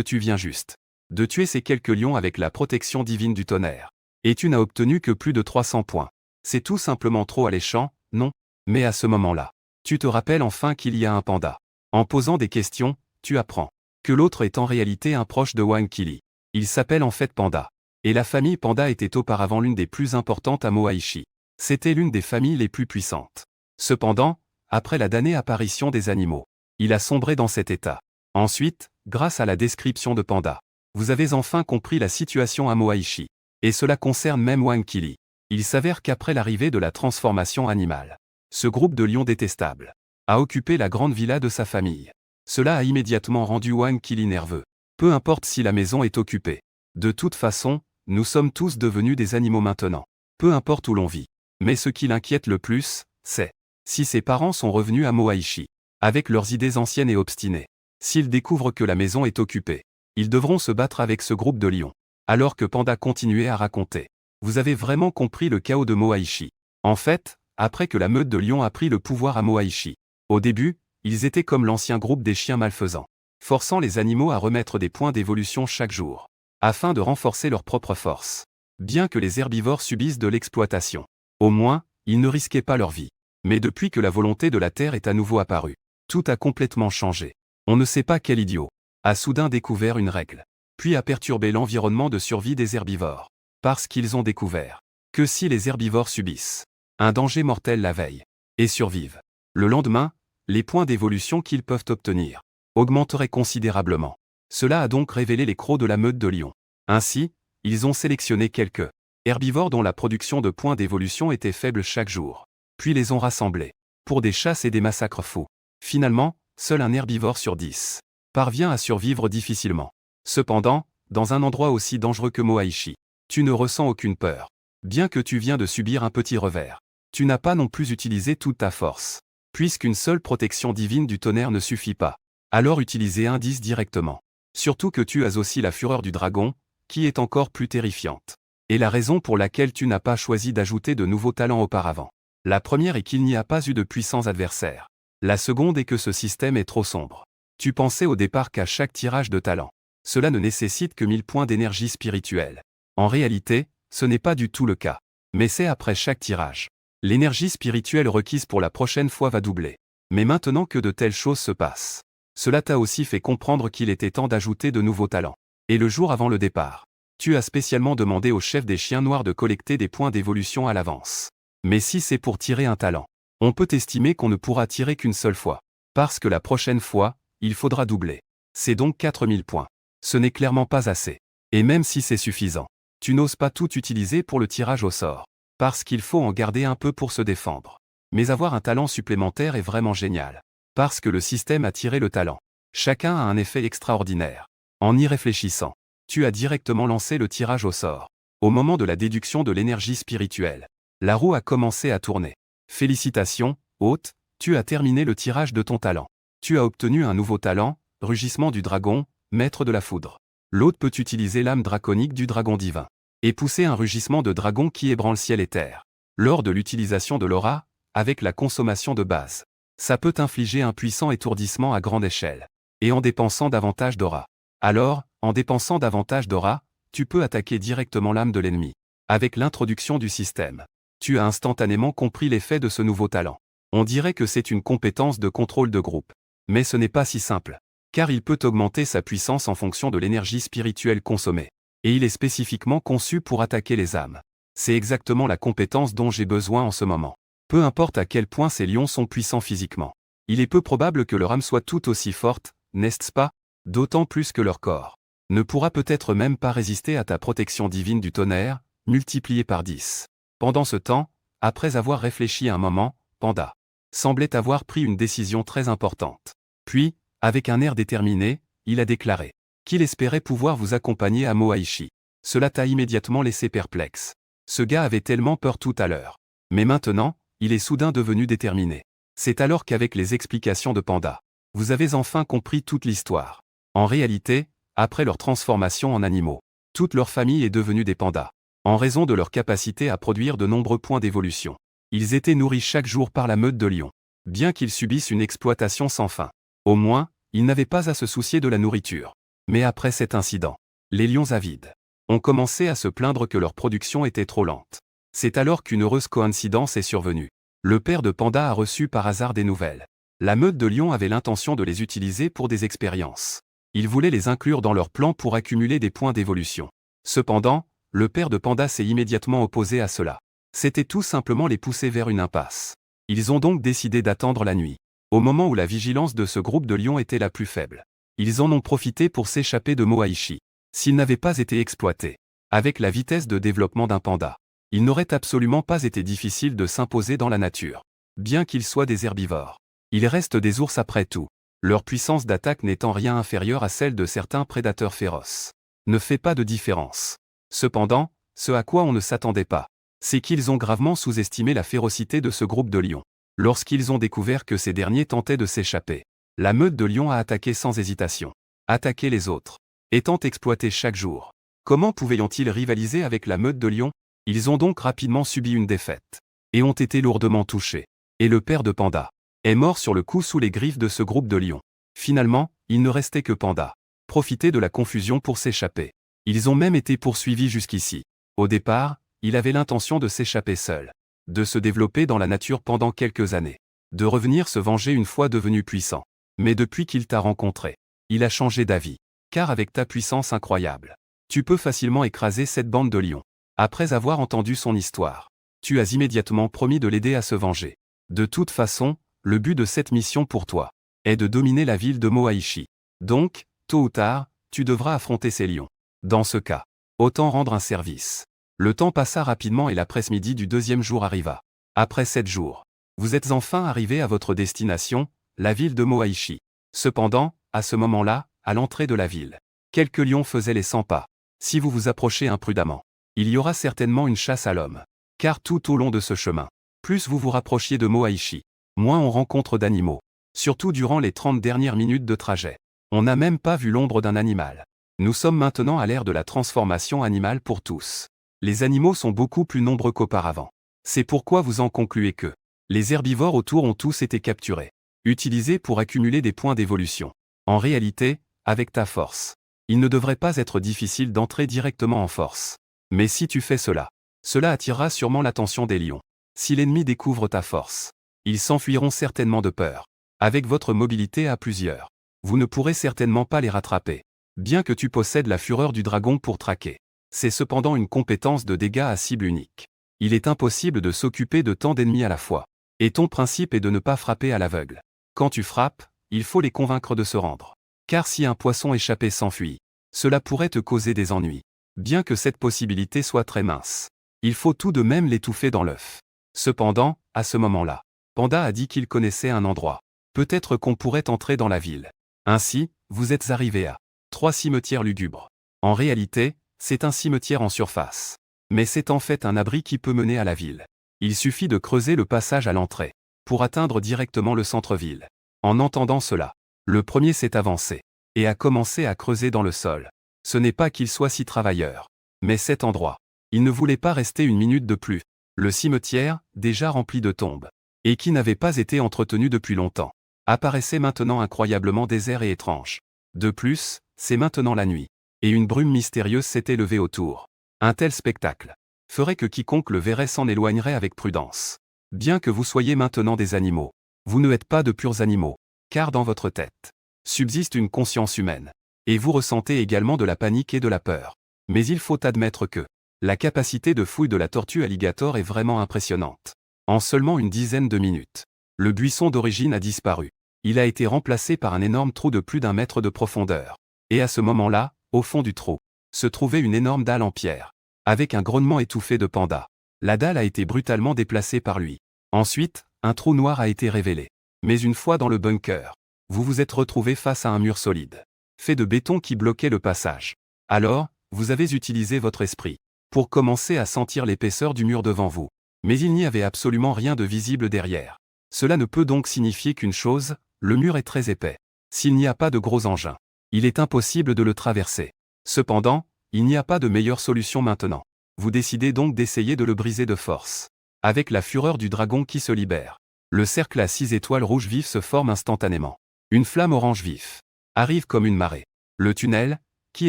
Speaker 1: tu viens juste de tuer ces quelques lions avec la protection divine du tonnerre. Et tu n'as obtenu que plus de 300 points. C'est tout simplement trop alléchant, non? Mais à ce moment-là, tu te rappelles enfin qu'il y a un panda. En posant des questions, tu apprends que l'autre est en réalité un proche de Wang Qili. Il s'appelle en fait Panda. Et la famille Panda était auparavant l'une des plus importantes à Moaishi. C'était l'une des familles les plus puissantes. Cependant, après la damnée apparition des animaux, il a sombré dans cet état. Ensuite, grâce à la description de Panda, vous avez enfin compris la situation à Moaishi. Et cela concerne même Wang Qili. Il s'avère qu'après l'arrivée de la transformation animale, ce groupe de lions détestables a occupé la grande villa de sa famille. Cela a immédiatement rendu Wang Qili nerveux. Peu importe si la maison est occupée. De toute façon, nous sommes tous devenus des animaux maintenant. Peu importe où l'on vit. Mais ce qui l'inquiète le plus, c'est si ses parents sont revenus à Moaishi, avec leurs idées anciennes et obstinées. S'ils découvrent que la maison est occupée, ils devront se battre avec ce groupe de lions. Alors que Panda continuait à raconter. Vous avez vraiment compris le chaos de Moaishi. En fait, après que la meute de lions a pris le pouvoir à Moaishi, au début, ils étaient comme l'ancien groupe des chiens malfaisants, forçant les animaux à remettre des points d'évolution chaque jour, afin de renforcer leur propre force. Bien que les herbivores subissent de l'exploitation, au moins, ils ne risquaient pas leur vie. Mais depuis que la volonté de la Terre est à nouveau apparue, tout a complètement changé. On ne sait pas quel idiot a soudain découvert une règle, puis a perturbé l'environnement de survie des herbivores. Parce qu'ils ont découvert que si les herbivores subissent un danger mortel la veille et survivent, le lendemain, les points d'évolution qu'ils peuvent obtenir augmenteraient considérablement. Cela a donc révélé les crocs de la meute de lions. Ainsi, ils ont sélectionné quelques herbivores dont la production de points d'évolution était faible chaque jour, puis les ont rassemblés pour des chasses et des massacres fous. Finalement, seul un herbivore sur 10 parvient à survivre difficilement. Cependant, dans un endroit aussi dangereux que Moaishi, tu ne ressens aucune peur. Bien que tu viens de subir un petit revers, tu n'as pas non plus utilisé toute ta force. Puisqu'une seule protection divine du tonnerre ne suffit pas, alors utilise un 10 directement. Surtout que tu as aussi la fureur du dragon, qui est encore plus terrifiante. Et la raison pour laquelle tu n'as pas choisi d'ajouter de nouveaux talents auparavant. La première est qu'il n'y a pas eu de puissants adversaires. La seconde est que ce système est trop sombre. Tu pensais au départ qu'à chaque tirage de talent, cela ne nécessite que 1000 points d'énergie spirituelle. En réalité, ce n'est pas du tout le cas. Mais c'est après chaque tirage. L'énergie spirituelle requise pour la prochaine fois va doubler. Mais maintenant que de telles choses se passent, cela t'a aussi fait comprendre qu'il était temps d'ajouter de nouveaux talents. Et le jour avant le départ, tu as spécialement demandé au chef des chiens noirs de collecter des points d'évolution à l'avance. Mais si c'est pour tirer un talent, on peut estimer qu'on ne pourra tirer qu'une seule fois. Parce que la prochaine fois, il faudra doubler. C'est donc 4000 points. Ce n'est clairement pas assez. Et même si c'est suffisant, tu n'oses pas tout utiliser pour le tirage au sort. Parce qu'il faut en garder un peu pour se défendre. Mais avoir un talent supplémentaire est vraiment génial. Parce que le système a tiré le talent. Chacun a un effet extraordinaire. En y réfléchissant, tu as directement lancé le tirage au sort. Au moment de la déduction de l'énergie spirituelle, la roue a commencé à tourner. Félicitations, hôte, tu as terminé le tirage de ton talent. Tu as obtenu un nouveau talent, rugissement du dragon, maître de la foudre. L'hôte peut utiliser l'âme draconique du dragon divin et pousser un rugissement de dragon qui ébranle ciel et terre. Lors de l'utilisation de l'aura, avec la consommation de base, ça peut infliger un puissant étourdissement à grande échelle. Et en dépensant davantage d'aura. Alors, en dépensant davantage d'aura, tu peux attaquer directement l'âme de l'ennemi. Avec l'introduction du système, tu as instantanément compris l'effet de ce nouveau talent. On dirait que c'est une compétence de contrôle de groupe. Mais ce n'est pas si simple. Car il peut augmenter sa puissance en fonction de l'énergie spirituelle consommée. Et il est spécifiquement conçu pour attaquer les âmes. C'est exactement la compétence dont j'ai besoin en ce moment. Peu importe à quel point ces lions sont puissants physiquement. Il est peu probable que leur âme soit tout aussi forte, n'est-ce pas? D'autant plus que leur corps ne pourra peut-être même pas résister à ta protection divine du tonnerre, multipliée par 10. Pendant ce temps, après avoir réfléchi un moment, Panda semblait avoir pris une décision très importante. Puis, avec un air déterminé, il a déclaré qu'il espérait pouvoir vous accompagner à Moaishi. Cela t'a immédiatement laissé perplexe. Ce gars avait tellement peur tout à l'heure. Mais maintenant, il est soudain devenu déterminé. C'est alors qu'avec les explications de Panda, vous avez enfin compris toute l'histoire. En réalité, après leur transformation en animaux, toute leur famille est devenue des pandas. En raison de leur capacité à produire de nombreux points d'évolution. Ils étaient nourris chaque jour par la meute de lions. Bien qu'ils subissent une exploitation sans fin. Au moins, ils n'avaient pas à se soucier de la nourriture. Mais après cet incident, les lions avides ont commencé à se plaindre que leur production était trop lente. C'est alors qu'une heureuse coïncidence est survenue. Le père de Panda a reçu par hasard des nouvelles. La meute de lions avait l'intention de les utiliser pour des expériences. Ils voulaient les inclure dans leur plan pour accumuler des points d'évolution. Cependant, le père de Panda s'est immédiatement opposé à cela. C'était tout simplement les pousser vers une impasse. Ils ont donc décidé d'attendre la nuit, au moment où la vigilance de ce groupe de lions était la plus faible. Ils en ont profité pour s'échapper de Moaishi. S'ils n'avaient pas été exploités, avec la vitesse de développement d'un panda, il n'aurait absolument pas été difficile de s'imposer dans la nature. Bien qu'ils soient des herbivores, ils restent des ours après tout. Leur puissance d'attaque n'étant rien inférieure à celle de certains prédateurs féroces. Ne fait pas de différence. Cependant, ce à quoi on ne s'attendait pas, c'est qu'ils ont gravement sous-estimé la férocité de ce groupe de lions. Lorsqu'ils ont découvert que ces derniers tentaient de s'échapper, la meute de lions a attaqué sans hésitation. Attaqué les autres, étant exploités chaque jour. Comment pouvaient-ils rivaliser avec la meute de lions? Ils ont donc rapidement subi une défaite. Et ont été lourdement touchés. Et le père de Panda est mort sur le coup sous les griffes de ce groupe de lions. Finalement, il ne restait que Panda. Profiter de la confusion pour s'échapper. Ils ont même été poursuivis jusqu'ici. Au départ, il avait l'intention de s'échapper seul. De se développer dans la nature pendant quelques années. De revenir se venger une fois devenu puissant. Mais depuis qu'il t'a rencontré, il a changé d'avis. Car avec ta puissance incroyable, tu peux facilement écraser cette bande de lions. Après avoir entendu son histoire, tu as immédiatement promis de l'aider à se venger. De toute façon, le but de cette mission pour toi est de dominer la ville de Moaishi. Donc, tôt ou tard, tu devras affronter ces lions. Dans ce cas, autant rendre un service. Le temps passa rapidement et l'après-midi du deuxième jour arriva. Après 7 jours, vous êtes enfin arrivé à votre destination, la ville de Moaishi. Cependant, à ce moment-là, à l'entrée de la ville, quelques lions faisaient les 100 pas. Si vous vous approchez imprudemment, il y aura certainement une chasse à l'homme. Car tout au long de ce chemin, plus vous vous rapprochiez de Moaishi, moins on rencontre d'animaux. Surtout durant les 30 dernières minutes de trajet. On n'a même pas vu l'ombre d'un animal. Nous sommes maintenant à l'ère de la transformation animale pour tous. Les animaux sont beaucoup plus nombreux qu'auparavant. C'est pourquoi vous en concluez que les herbivores autour ont tous été capturés, utilisés pour accumuler des points d'évolution. En réalité, avec ta force, il ne devrait pas être difficile d'entrer directement en force. Mais si tu fais cela, cela attirera sûrement l'attention des lions. Si l'ennemi découvre ta force, ils s'enfuiront certainement de peur. Avec votre mobilité à plusieurs, vous ne pourrez certainement pas les rattraper. Bien que tu possèdes la fureur du dragon pour traquer, c'est cependant une compétence de dégâts à cible unique. Il est impossible de s'occuper de tant d'ennemis à la fois. Et ton principe est de ne pas frapper à l'aveugle. Quand tu frappes, il faut les convaincre de se rendre. Car si un poisson échappé s'enfuit, cela pourrait te causer des ennuis. Bien que cette possibilité soit très mince, il faut tout de même l'étouffer dans l'œuf. Cependant, à ce moment-là, Panda a dit qu'il connaissait un endroit. Peut-être qu'on pourrait entrer dans la ville. Ainsi, vous êtes arrivé à 3 cimetières lugubres. En réalité, c'est un cimetière en surface. Mais c'est en fait un abri qui peut mener à la ville. Il suffit de creuser le passage à l'entrée pour atteindre directement le centre-ville. En entendant cela, le premier s'est avancé et a commencé à creuser dans le sol. Ce n'est pas qu'il soit si travailleur, mais cet endroit, il ne voulait pas rester une minute de plus. Le cimetière, déjà rempli de tombes, et qui n'avait pas été entretenu depuis longtemps, apparaissait maintenant incroyablement désert et étrange. De plus, c'est maintenant la nuit, et une brume mystérieuse s'était levée autour. Un tel spectacle ferait que quiconque le verrait s'en éloignerait avec prudence. Bien que vous soyez maintenant des animaux, vous ne êtes pas de purs animaux, car dans votre tête subsiste une conscience humaine. Et vous ressentez également de la panique et de la peur. Mais il faut admettre que la capacité de fouille de la tortue alligator est vraiment impressionnante. En seulement une dizaine de minutes, le buisson d'origine a disparu. Il a été remplacé par un énorme trou de plus d'1 mètre de profondeur. Et à ce moment-là, au fond du trou, se trouvait une énorme dalle en pierre, avec un grognement étouffé de Panda. La dalle a été brutalement déplacée par lui. Ensuite, un trou noir a été révélé. Mais une fois dans le bunker, vous vous êtes retrouvé face à un mur solide, fait de béton qui bloquait le passage. Alors, vous avez utilisé votre esprit pour commencer à sentir l'épaisseur du mur devant vous. Mais il n'y avait absolument rien de visible derrière. Cela ne peut donc signifier qu'une chose, le mur est très épais. S'il n'y a pas de gros engins, il est impossible de le traverser. Cependant, il n'y a pas de meilleure solution maintenant. Vous décidez donc d'essayer de le briser de force. Avec la fureur du dragon qui se libère, le cercle à 6 étoiles rouges vives se forme instantanément. Une flamme orange vif arrive comme une marée. Le tunnel, qui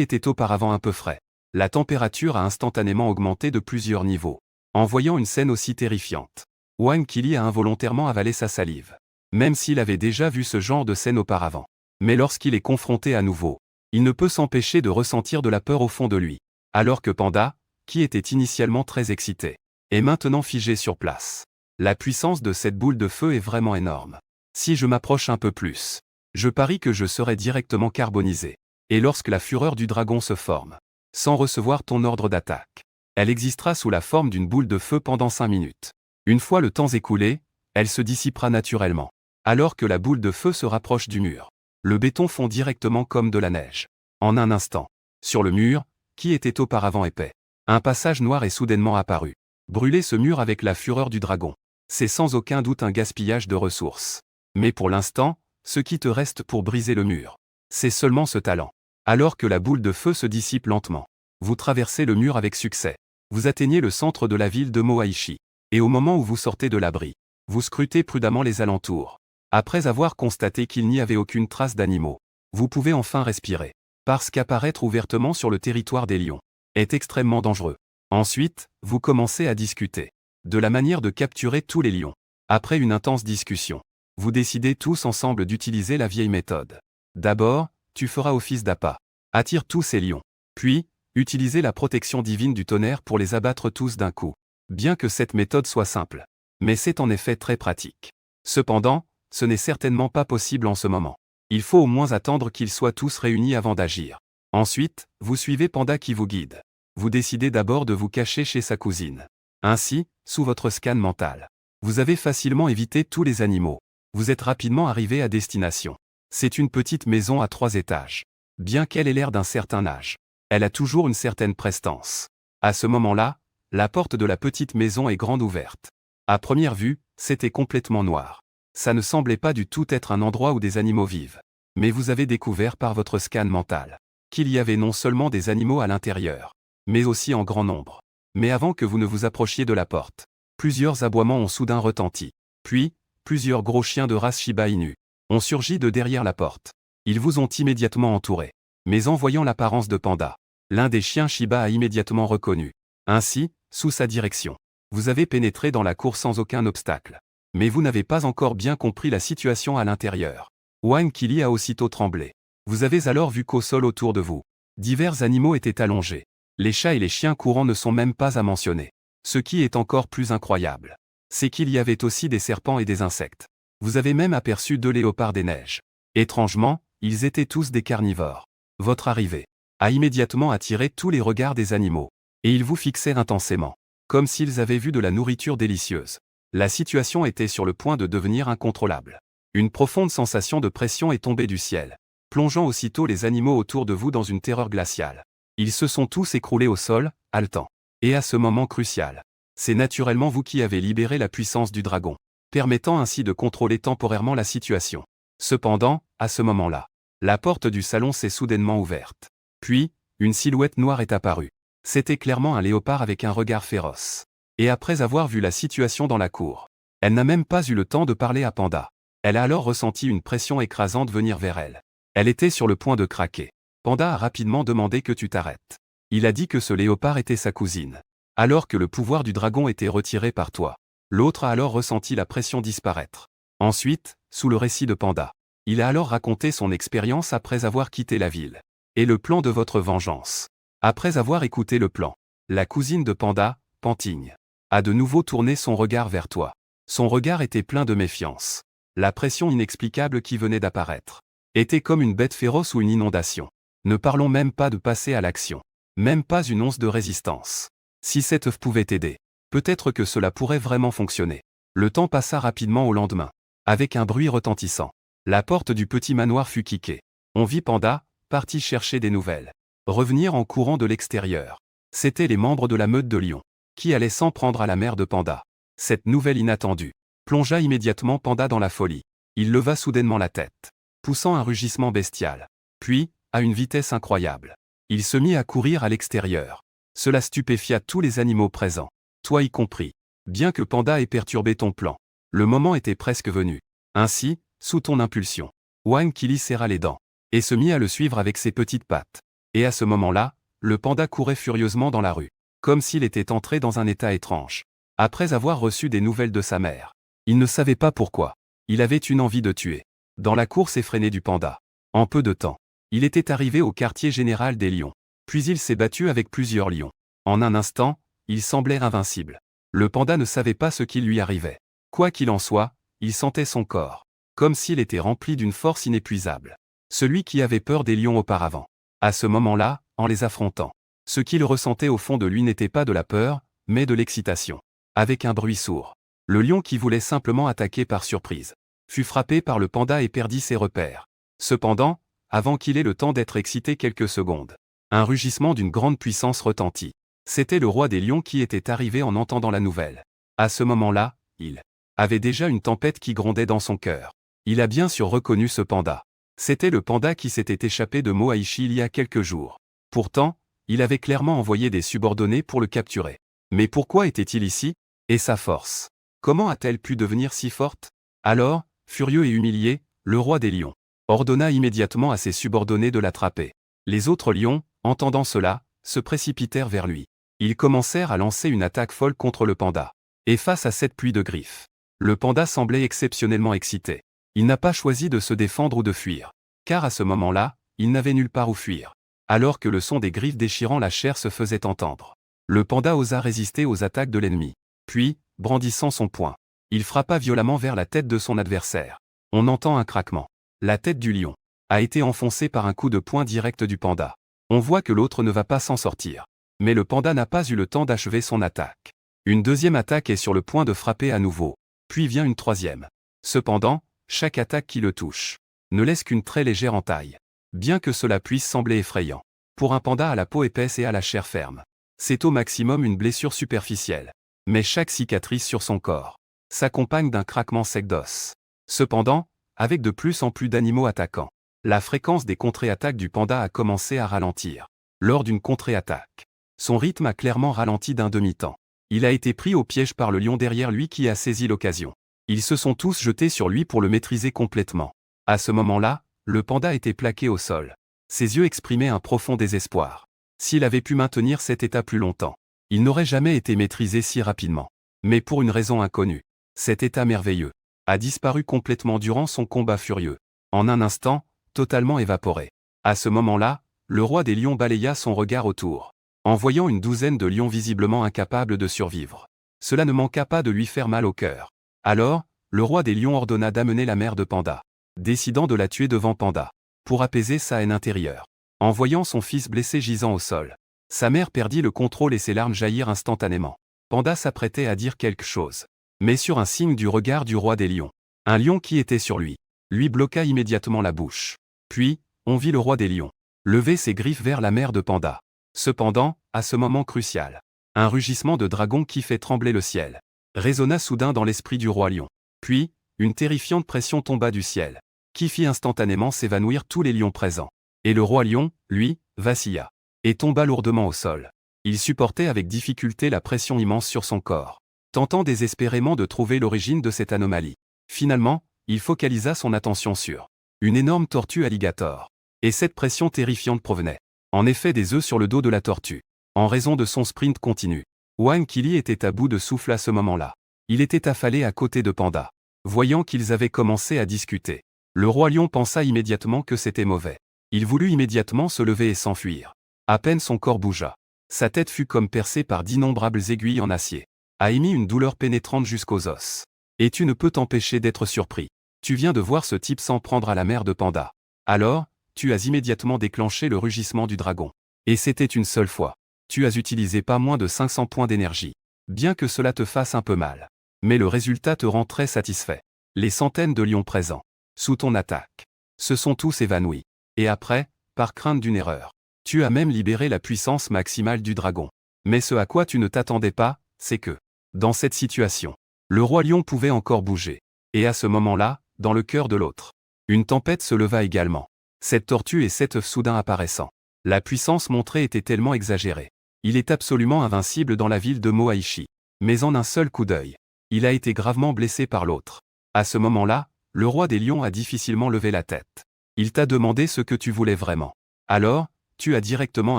Speaker 1: était auparavant un peu frais, la température a instantanément augmenté de plusieurs niveaux. En voyant une scène aussi terrifiante, Wang Qili a involontairement avalé sa salive. Même s'il avait déjà vu ce genre de scène auparavant. Mais lorsqu'il est confronté à nouveau, il ne peut s'empêcher de ressentir de la peur au fond de lui. Alors que Panda, qui était initialement très excité, est maintenant figé sur place. La puissance de cette boule de feu est vraiment énorme. Si je m'approche un peu plus, je parie que je serai directement carbonisé. Et lorsque la fureur du dragon se forme, sans recevoir ton ordre d'attaque, elle existera sous la forme d'une boule de feu pendant 5 minutes. Une fois le temps écoulé, elle se dissipera naturellement. Alors que la boule de feu se rapproche du mur, le béton fond directement comme de la neige. En un instant, sur le mur, qui était auparavant épais, un passage noir est soudainement apparu. Brûler ce mur avec la fureur du dragon, c'est sans aucun doute un gaspillage de ressources. Mais pour l'instant, ce qui te reste pour briser le mur, c'est seulement ce talent. Alors que la boule de feu se dissipe lentement, vous traversez le mur avec succès. Vous atteignez le centre de la ville de Moaishi. Et au moment où vous sortez de l'abri, vous scrutez prudemment les alentours. Après avoir constaté qu'il n'y avait aucune trace d'animaux, vous pouvez enfin respirer. Parce qu'apparaître ouvertement sur le territoire des lions est extrêmement dangereux. Ensuite, vous commencez à discuter de la manière de capturer tous les lions. Après une intense discussion, vous décidez tous ensemble d'utiliser la vieille méthode. D'abord, tu feras office d'appât. Attire tous ces lions. Puis, utilisez la protection divine du tonnerre pour les abattre tous d'un coup. Bien que cette méthode soit simple, mais c'est en effet très pratique. Cependant, ce n'est certainement pas possible en ce moment. Il faut au moins attendre qu'ils soient tous réunis avant d'agir. Ensuite, vous suivez Panda qui vous guide. Vous décidez d'abord de vous cacher chez sa cousine. Ainsi, sous votre scan mental, vous avez facilement évité tous les animaux. Vous êtes rapidement arrivé à destination. C'est une petite maison à 3 étages. Bien qu'elle ait l'air d'un certain âge, elle a toujours une certaine prestance. À ce moment-là, la porte de la petite maison est grande ouverte. À première vue, c'était complètement noir. Ça ne semblait pas du tout être un endroit où des animaux vivent. Mais vous avez découvert par votre scan mental qu'il y avait non seulement des animaux à l'intérieur, mais aussi en grand nombre. Mais avant que vous ne vous approchiez de la porte, plusieurs aboiements ont soudain retenti. Puis, plusieurs gros chiens de race Shiba Inu ont surgi de derrière la porte. Ils vous ont immédiatement entouré. Mais en voyant l'apparence de Panda, l'un des chiens Shiba a immédiatement reconnu. Ainsi, sous sa direction, vous avez pénétré dans la cour sans aucun obstacle. Mais vous n'avez pas encore bien compris la situation à l'intérieur. Wang Qili a aussitôt tremblé. Vous avez alors vu qu'au sol autour de vous, divers animaux étaient allongés. Les chats et les chiens courants ne sont même pas à mentionner. Ce qui est encore plus incroyable, c'est qu'il y avait aussi des serpents et des insectes. Vous avez même aperçu 2 léopards des neiges. Étrangement, ils étaient tous des carnivores. Votre arrivée a immédiatement attiré tous les regards des animaux. Et ils vous fixaient intensément, comme s'ils avaient vu de la nourriture délicieuse. La situation était sur le point de devenir incontrôlable. Une profonde sensation de pression est tombée du ciel, plongeant aussitôt les animaux autour de vous dans une terreur glaciale. Ils se sont tous écroulés au sol, haletants. Et à ce moment crucial, c'est naturellement vous qui avez libéré la puissance du dragon, permettant ainsi de contrôler temporairement la situation. Cependant, à ce moment-là, la porte du salon s'est soudainement ouverte. Puis, une silhouette noire est apparue. C'était clairement un léopard avec un regard féroce. Et après avoir vu la situation dans la cour, elle n'a même pas eu le temps de parler à Panda. Elle a alors ressenti une pression écrasante venir vers elle. Elle était sur le point de craquer. Panda a rapidement demandé que tu t'arrêtes. Il a dit que ce léopard était sa cousine. Alors que le pouvoir du dragon était retiré par toi, L'autre a alors ressenti la pression disparaître. Ensuite, sous le récit de Panda, il a alors raconté son expérience après avoir quitté la ville. Et le plan de votre vengeance. Après avoir écouté le plan, la cousine de Panda, Panting, a de nouveau tourné son regard vers toi. Son regard était plein de méfiance. La pression inexplicable qui venait d'apparaître était comme une bête féroce ou une inondation. Ne parlons même pas de passer à l'action. Même pas une once de résistance. Si cette œuf pouvait t'aider, peut-être que cela pourrait vraiment fonctionner. Le temps passa rapidement au lendemain. Avec un bruit retentissant, la porte du petit manoir fut kickée. On vit Panda, parti chercher des nouvelles, revenir en courant de l'extérieur. C'étaient les membres de la meute de lions, qui allaient s'en prendre à la mère de Panda. Cette nouvelle inattendue plongea immédiatement Panda dans la folie. Il leva soudainement la tête, poussant un rugissement bestial. Puis, à une vitesse incroyable, il se mit à courir à l'extérieur. Cela stupéfia tous les animaux présents, toi y compris. Bien que Panda ait perturbé ton plan, le moment était presque venu. Ainsi, sous ton impulsion, Wang Kili serra les dents et se mit à le suivre avec ses petites pattes. Et à ce moment-là, le panda courait furieusement dans la rue, comme s'il était entré dans un état étrange. Après avoir reçu des nouvelles de sa mère, il ne savait pas pourquoi. Il avait une envie de tuer. Dans la course effrénée du panda, en peu de temps, il était arrivé au quartier général des lions. Puis il s'est battu avec plusieurs lions. En un instant, il semblait invincible. Le panda ne savait pas ce qui lui arrivait. Quoi qu'il en soit, il sentait son corps, comme s'il était rempli d'une force inépuisable. Celui qui avait peur des lions auparavant. À ce moment-là, en les affrontant, ce qu'il ressentait au fond de lui n'était pas de la peur, mais de l'excitation. Avec un bruit sourd, le lion qui voulait simplement attaquer par surprise fut frappé par le panda et perdit ses repères. Cependant, avant qu'il ait le temps d'être excité quelques secondes, un rugissement d'une grande puissance retentit. C'était le roi des lions qui était arrivé en entendant la nouvelle. À ce moment-là, il avait déjà une tempête qui grondait dans son cœur. Il a bien sûr reconnu ce panda. C'était le panda qui s'était échappé de Moaishi il y a quelques jours. Pourtant, il avait clairement envoyé des subordonnés pour le capturer. Mais pourquoi était-il ici? Et sa force? Comment a-t-elle pu devenir si forte? Alors, furieux et humilié, le roi des lions ordonna immédiatement à ses subordonnés de l'attraper. Les autres lions, entendant cela, se précipitèrent vers lui. Ils commencèrent à lancer une attaque folle contre le panda. Et face à cette pluie de griffes, le panda semblait exceptionnellement excité. Il n'a pas choisi de se défendre ou de fuir. Car à ce moment-là, il n'avait nulle part où fuir. Alors que le son des griffes déchirant la chair se faisait entendre, le panda osa résister aux attaques de l'ennemi. Puis, brandissant son poing, il frappa violemment vers la tête de son adversaire. On entend un craquement. La tête du lion a été enfoncée par un coup de poing direct du panda. On voit que l'autre ne va pas s'en sortir. Mais le panda n'a pas eu le temps d'achever son attaque. Une deuxième attaque est sur le point de frapper à nouveau. Puis vient une troisième. Cependant, chaque attaque qui le touche ne laisse qu'une très légère entaille. Bien que cela puisse sembler effrayant, pour un panda à la peau épaisse et à la chair ferme, c'est au maximum une blessure superficielle. Mais chaque cicatrice sur son corps s'accompagne d'un craquement sec d'os. Cependant, avec de plus en plus d'animaux attaquants, la fréquence des contre-attaques du panda a commencé à ralentir. Lors d'une contre-attaque, son rythme a clairement ralenti d'un demi-temps. Il a été pris au piège par le lion derrière lui qui a saisi l'occasion. Ils se sont tous jetés sur lui pour le maîtriser complètement. À ce moment-là, le panda était plaqué au sol. Ses yeux exprimaient un profond désespoir. S'il avait pu maintenir cet état plus longtemps, il n'aurait jamais été maîtrisé si rapidement. Mais pour une raison inconnue, cet état merveilleux a disparu complètement durant son combat furieux. En un instant, totalement évaporé. À ce moment-là, le roi des lions balaya son regard autour, en voyant une douzaine de lions visiblement incapables de survivre. Cela ne manqua pas de lui faire mal au cœur. Alors, le roi des lions ordonna d'amener la mère de Panda, décidant de la tuer devant Panda, pour apaiser sa haine intérieure. En voyant son fils blessé gisant au sol, sa mère perdit le contrôle et ses larmes jaillirent instantanément. Panda s'apprêtait à dire quelque chose, mais sur un signe du regard du roi des lions, un lion qui était sur lui bloqua immédiatement la bouche. Puis, on vit le roi des lions lever ses griffes vers la mère de Panda. Cependant, à ce moment crucial, un rugissement de dragon qui fait trembler le ciel résonna soudain dans l'esprit du roi lion. Puis, une terrifiante pression tomba du ciel, qui fit instantanément s'évanouir tous les lions présents. Et le roi lion, lui, vacilla, et tomba lourdement au sol. Il supportait avec difficulté la pression immense sur son corps, tentant désespérément de trouver l'origine de cette anomalie. Finalement, il focalisa son attention sur une énorme tortue alligator. Et cette pression terrifiante provenait, en effet, des œufs sur le dos de la tortue. En raison de son sprint continu, Wang Kili était à bout de souffle à ce moment-là. Il était affalé à côté de Panda. Voyant qu'ils avaient commencé à discuter, le roi lion pensa immédiatement que c'était mauvais. Il voulut immédiatement se lever et s'enfuir. À peine son corps bougea. Sa tête fut comme percée par d'innombrables aiguilles en acier. A émis une douleur pénétrante jusqu'aux os. Et tu ne peux t'empêcher d'être surpris. Tu viens de voir ce type s'en prendre à la mère de Panda. Alors, tu as immédiatement déclenché le rugissement du dragon. Et c'était une seule fois. Tu as utilisé pas moins de 500 points d'énergie. Bien que cela te fasse un peu mal. Mais le résultat te rend très satisfait. Les centaines de lions présents, sous ton attaque, se sont tous évanouis. Et après, par crainte d'une erreur, tu as même libéré la puissance maximale du dragon. Mais ce à quoi tu ne t'attendais pas, c'est que, dans cette situation, le roi lion pouvait encore bouger. Et à ce moment-là, dans le cœur de l'autre, une tempête se leva également. Cette tortue et cet œuf soudain apparaissant. La puissance montrée était tellement exagérée. Il est absolument invincible dans la ville de Moaishi. Mais en un seul coup d'œil, il a été gravement blessé par l'autre. À ce moment-là, le roi des lions a difficilement levé la tête. Il t'a demandé ce que tu voulais vraiment. Alors, tu as directement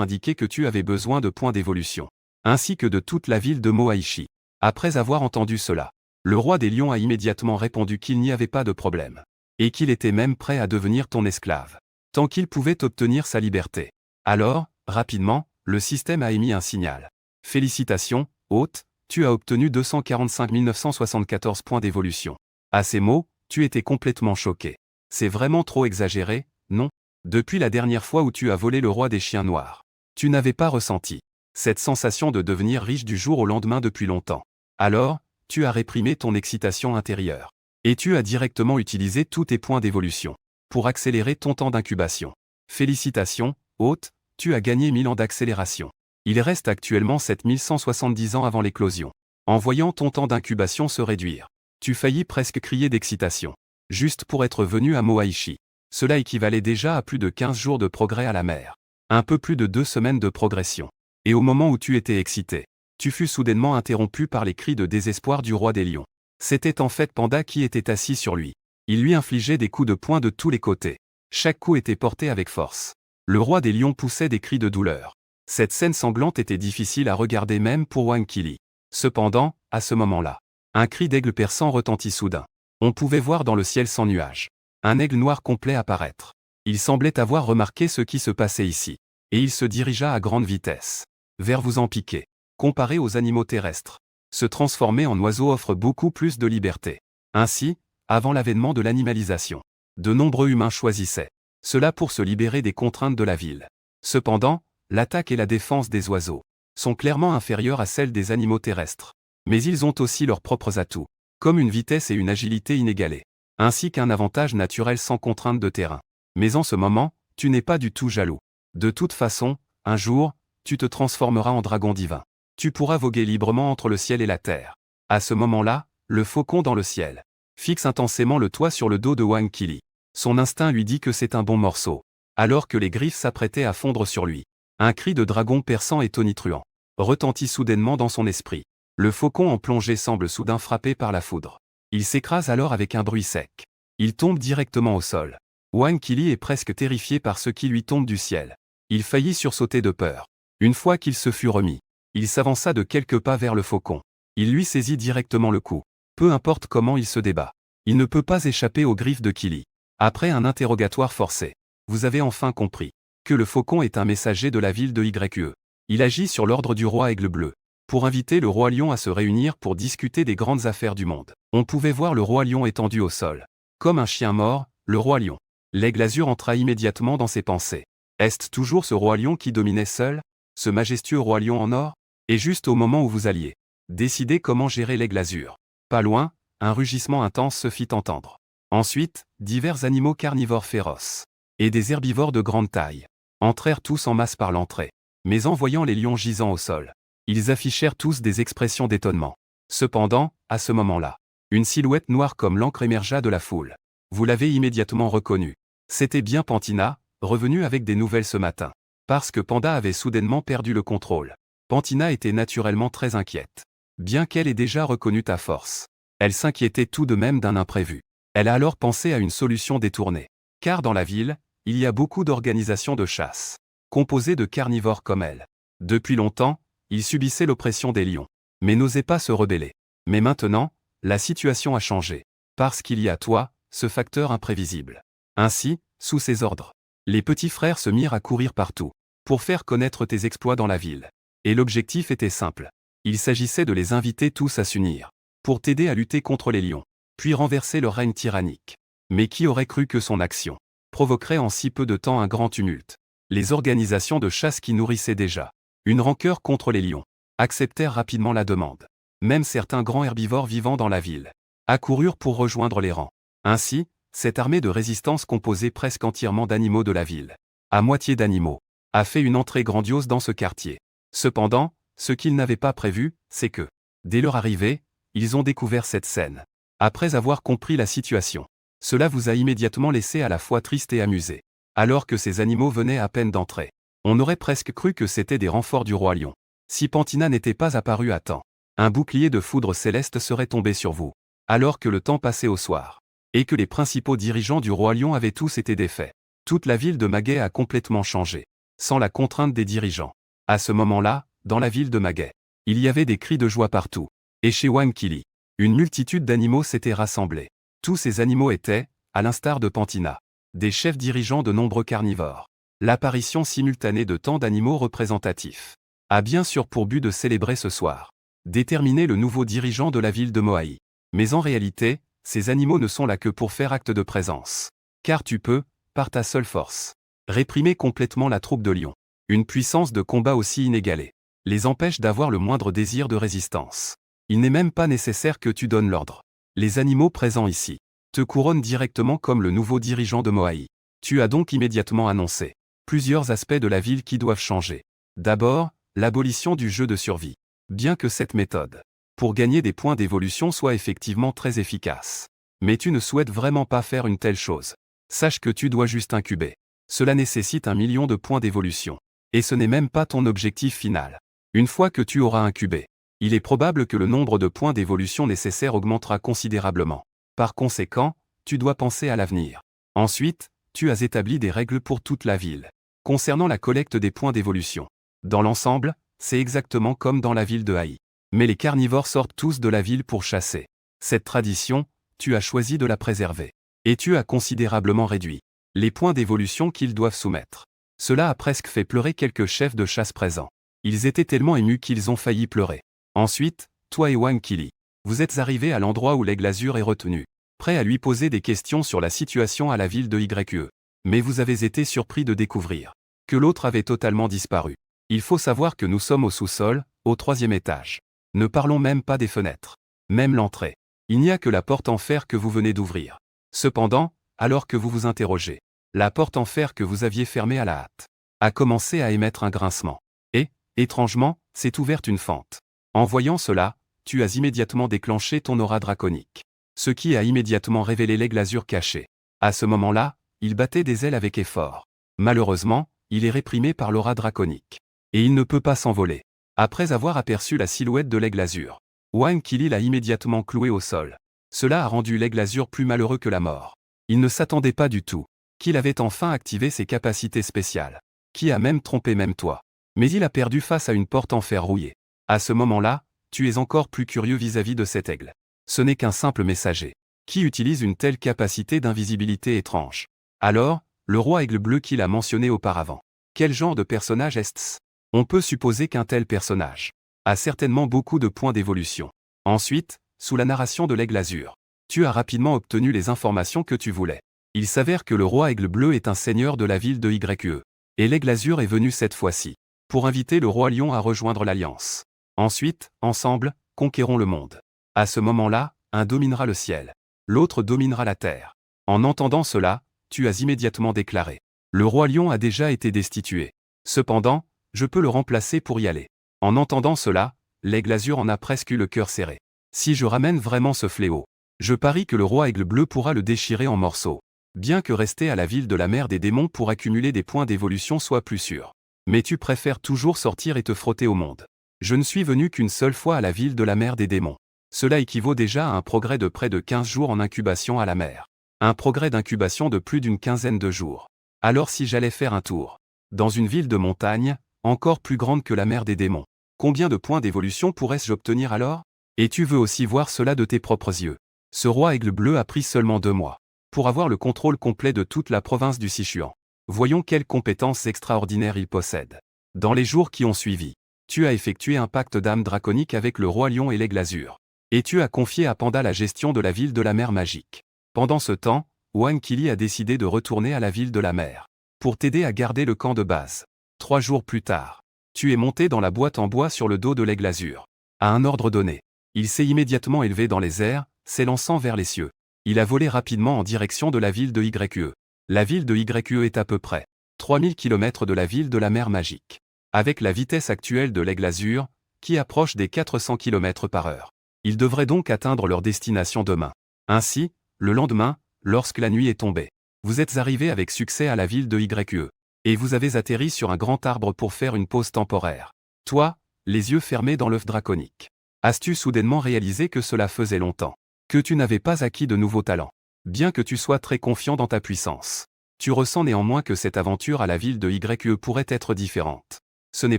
Speaker 1: indiqué que tu avais besoin de points d'évolution, ainsi que de toute la ville de Moaishi. Après avoir entendu cela, le roi des lions a immédiatement répondu qu'il n'y avait pas de problème, et qu'il était même prêt à devenir ton esclave, tant qu'il pouvait obtenir sa liberté. Alors, rapidement, le système a émis un signal. Félicitations, hôte, tu as obtenu 245 974 points d'évolution. À ces mots, tu étais complètement choqué. C'est vraiment trop exagéré, non? Depuis la dernière fois où tu as volé le roi des chiens noirs, tu n'avais pas ressenti cette sensation de devenir riche du jour au lendemain depuis longtemps. Alors, tu as réprimé ton excitation intérieure. Et tu as directement utilisé tous tes points d'évolution pour accélérer ton temps d'incubation. Félicitations, hôte, tu as gagné 1000 ans d'accélération. Il reste actuellement 7170 ans avant l'éclosion. En voyant ton temps d'incubation se réduire, tu faillis presque crier d'excitation. Juste pour être venu à Moaishi. Cela équivalait déjà à plus de 15 jours de progrès à la mer. Un peu plus de 2 semaines de progression. Et au moment où tu étais excité, tu fus soudainement interrompu par les cris de désespoir du roi des lions. C'était en fait Panda qui était assis sur lui. Il lui infligeait des coups de poing de tous les côtés. Chaque coup était porté avec force. Le roi des lions poussait des cris de douleur. Cette scène sanglante était difficile à regarder même pour Wang Qili. Cependant, à ce moment-là, un cri d'aigle perçant retentit soudain. On pouvait voir dans le ciel sans nuages un aigle noir complet apparaître. Il semblait avoir remarqué ce qui se passait ici. Et il se dirigea à grande vitesse vers vous en piquer. Comparé aux animaux terrestres, se transformer en oiseau offre beaucoup plus de liberté. Ainsi, avant l'avènement de l'animalisation, de nombreux humains choisissaient cela pour se libérer des contraintes de la ville. Cependant, l'attaque et la défense des oiseaux sont clairement inférieures à celles des animaux terrestres. Mais ils ont aussi leurs propres atouts, comme une vitesse et une agilité inégalées, ainsi qu'un avantage naturel sans contrainte de terrain. Mais en ce moment, tu n'es pas du tout jaloux. De toute façon, un jour, tu te transformeras en dragon divin. Tu pourras voguer librement entre le ciel et la terre. À ce moment-là, le faucon dans le ciel fixe intensément le toit sur le dos de Wang Qili. Son instinct lui dit que c'est un bon morceau. Alors que les griffes s'apprêtaient à fondre sur lui, un cri de dragon perçant et tonitruant retentit soudainement dans son esprit. Le faucon en plongée semble soudain frappé par la foudre. Il s'écrase alors avec un bruit sec. Il tombe directement au sol. Wang Qili est presque terrifié par ce qui lui tombe du ciel. Il faillit sursauter de peur. Une fois qu'il se fut remis, il s'avança de quelques pas vers le faucon. Il lui saisit directement le cou. Peu importe comment il se débat, il ne peut pas échapper aux griffes de Qili. Après un interrogatoire forcé, vous avez enfin compris que le faucon est un messager de la ville de YE. Il agit sur l'ordre du roi Aigle Bleu pour inviter le roi lion à se réunir pour discuter des grandes affaires du monde. On pouvait voir le roi lion étendu au sol. Comme un chien mort, le roi lion. L'aigle azur entra immédiatement dans ses pensées. Est-ce toujours ce roi lion qui dominait seul, ce majestueux roi lion en or? Et juste au moment où vous alliez décider comment gérer l'aigle azur, pas loin, un rugissement intense se fit entendre. Ensuite, divers animaux carnivores féroces et des herbivores de grande taille entrèrent tous en masse par l'entrée. Mais en voyant les lions gisant au sol, ils affichèrent tous des expressions d'étonnement. Cependant, à ce moment-là, une silhouette noire comme l'encre émergea de la foule. Vous l'avez immédiatement reconnue. C'était bien Pantina, revenue avec des nouvelles ce matin. Parce que Panda avait soudainement perdu le contrôle. Pantina était naturellement très inquiète. Bien qu'elle ait déjà reconnu ta force, elle s'inquiétait tout de même d'un imprévu. Elle a alors pensé à une solution détournée. Car dans la ville, il y a beaucoup d'organisations de chasse, composées de carnivores comme elle. Depuis longtemps, ils subissaient l'oppression des lions, mais n'osaient pas se rebeller. Mais maintenant, La situation a changé. Parce qu'il y a toi, ce facteur imprévisible. Ainsi, sous ses ordres, les petits frères se mirent à courir partout, pour faire connaître tes exploits dans la ville. Et l'objectif était simple. Il s'agissait de les inviter tous à s'unir, pour t'aider à lutter contre les lions, puis renverser leur règne tyrannique. Mais qui aurait cru que son action provoquerait en si peu de temps un grand tumulte? Les organisations de chasse qui nourrissaient déjà une rancœur contre les lions acceptèrent rapidement la demande. Même certains grands herbivores vivant dans la ville accoururent pour rejoindre les rangs. Ainsi, cette armée de résistance composée presque entièrement d'animaux de la ville, à moitié d'animaux, a fait une entrée grandiose dans ce quartier. Cependant, ce qu'ils n'avaient pas prévu, c'est que, dès leur arrivée, ils ont découvert cette scène. Après avoir compris la situation, cela vous a immédiatement laissé à la fois triste et amusé. Alors que ces animaux venaient à peine d'entrer, on aurait presque cru que c'étaient des renforts du roi lion. Si Pantina n'était pas apparu à temps, un bouclier de foudre céleste serait tombé sur vous, alors que le temps passait au soir, et que les principaux dirigeants du roi lion avaient tous été défaits. Toute la ville de Maguet a complètement changé, sans la contrainte des dirigeants. À ce moment-là, dans la ville de Maguet, il y avait des cris de joie partout. Et chez Wankili, une multitude d'animaux s'était rassemblée. Tous ces animaux étaient, à l'instar de Pantina, des chefs dirigeants de nombreux carnivores. L'apparition simultanée de tant d'animaux représentatifs a bien sûr pour but de célébrer ce soir, déterminer le nouveau dirigeant de la ville de Moaï. Mais en réalité, ces animaux ne sont là que pour faire acte de présence. Car tu peux, par ta seule force, réprimer complètement la troupe de lions. Une puissance de combat aussi inégalée les empêche d'avoir le moindre désir de résistance. Il n'est même pas nécessaire que tu donnes l'ordre. Les animaux présents ici te couronnent directement comme le nouveau dirigeant de Moaï. Tu as donc immédiatement annoncé plusieurs aspects de la ville qui doivent changer. D'abord, l'abolition du jeu de survie. Bien que cette méthode, pour gagner des points d'évolution, soit effectivement très efficace. Mais tu ne souhaites vraiment pas faire une telle chose. Sache que tu dois juste incuber. Cela nécessite 1 million de points d'évolution. Et ce n'est même pas ton objectif final. Une fois que tu auras incubé, il est probable que le nombre de points d'évolution nécessaires augmentera considérablement. Par conséquent, tu dois penser à l'avenir. Ensuite, tu as établi des règles pour toute la ville, concernant la collecte des points d'évolution. Dans l'ensemble, c'est exactement comme dans la ville de Haï. Mais les carnivores sortent tous de la ville pour chasser. Cette tradition, tu as choisi de la préserver. Et tu as considérablement réduit les points d'évolution qu'ils doivent soumettre. Cela a presque fait pleurer quelques chefs de chasse présents. Ils étaient tellement émus qu'ils ont failli pleurer. Ensuite, toi et Wankili, vous êtes arrivés à l'endroit où l'aigle azur est retenu, prêt à lui poser des questions sur la situation à la ville de YE. Mais vous avez été surpris de découvrir que l'autre avait totalement disparu. Il faut savoir que nous sommes au sous-sol, au 3e étage. Ne parlons même pas des fenêtres. Même l'entrée. Il n'y a que la porte en fer que vous venez d'ouvrir. Cependant, alors que vous vous interrogez, la porte en fer que vous aviez fermée à la hâte a commencé à émettre un grincement. Et, étrangement, s'est ouverte une fente. En voyant cela, tu as immédiatement déclenché ton aura draconique. Ce qui a immédiatement révélé l'aigle azur caché. À ce moment-là, il battait des ailes avec effort. Malheureusement, il est réprimé par l'aura draconique. Et il ne peut pas s'envoler. Après avoir aperçu la silhouette de l'aigle azur, Wankili l'a immédiatement cloué au sol. Cela a rendu l'aigle azur plus malheureux que la mort. Il ne s'attendait pas du tout qu'il avait enfin activé ses capacités spéciales. Qui a même trompé même toi. Mais il a perdu face à une porte en fer rouillée. À ce moment-là, tu es encore plus curieux vis-à-vis de cet aigle. Ce n'est qu'un simple messager, qui utilise une telle capacité d'invisibilité étrange. Alors, le roi aigle bleu qu'il a mentionné auparavant. Quel genre de personnage est-ce? On peut supposer qu'un tel personnage a certainement beaucoup de points d'évolution. Ensuite, sous la narration de l'aigle azur, tu as rapidement obtenu les informations que tu voulais. Il s'avère que le roi aigle bleu est un seigneur de la ville de YE. Et l'aigle azur est venu cette fois-ci pour inviter le roi lion à rejoindre l'alliance. Ensuite, ensemble, conquérons le monde. À ce moment-là, un dominera le ciel, l'autre dominera la terre. En entendant cela, tu as immédiatement déclaré: le roi lion a déjà été destitué. Cependant, je peux le remplacer pour y aller. En entendant cela, l'aigle azur en a presque eu le cœur serré. Si je ramène vraiment ce fléau, je parie que le roi aigle bleu pourra le déchirer en morceaux. Bien que rester à la ville de la mer des démons pour accumuler des points d'évolution soit plus sûr. Mais tu préfères toujours sortir et te frotter au monde. Je ne suis venu qu'une seule fois à la ville de la mer des démons. Cela équivaut déjà à un progrès de près de 15 jours en incubation à la mer. Un progrès d'incubation de plus d'une quinzaine de jours. Alors si j'allais faire un tour dans une ville de montagne, encore plus grande que la mer des démons, combien de points d'évolution pourrais-je obtenir alors? Et tu veux aussi voir cela de tes propres yeux. Ce roi aigle bleu a pris seulement 2 mois pour avoir le contrôle complet de toute la province du Sichuan. Voyons quelles compétences extraordinaires il possède. Dans les jours qui ont suivi, tu as effectué un pacte d'âme draconique avec le roi lion et l'aigle azur. Et tu as confié à Panda la gestion de la ville de la mer magique. Pendant ce temps, Wang Qili a décidé de retourner à la ville de la mer pour t'aider à garder le camp de base. 3 jours plus tard, tu es monté dans la boîte en bois sur le dos de l'aigle azur. À un ordre donné, il s'est immédiatement élevé dans les airs, s'élançant vers les cieux. Il a volé rapidement en direction de la ville de YE. La ville de YE est à peu près 3000 km de la ville de la mer magique. Avec la vitesse actuelle de l'aigle azur, qui approche des 400 km/h. Ils devraient donc atteindre leur destination demain. Ainsi, le lendemain, lorsque la nuit est tombée, vous êtes arrivé avec succès à la ville de YE. Et vous avez atterri sur un grand arbre pour faire une pause temporaire. Toi, les yeux fermés dans l'œuf draconique. As-tu soudainement réalisé que cela faisait longtemps que tu n'avais pas acquis de nouveaux talents? Bien que tu sois très confiant dans ta puissance, tu ressens néanmoins que cette aventure à la ville de YE pourrait être différente. Ce n'est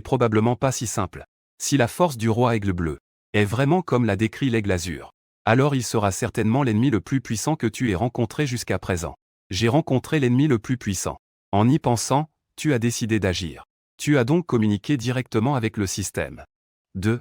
Speaker 1: probablement pas si simple. Si la force du roi aigle bleu est vraiment comme l'a décrit l'aigle azur, alors il sera certainement l'ennemi le plus puissant que tu aies rencontré jusqu'à présent. J'ai rencontré l'ennemi le plus puissant. En y pensant, tu as décidé d'agir. Tu as donc communiqué directement avec le système. 2.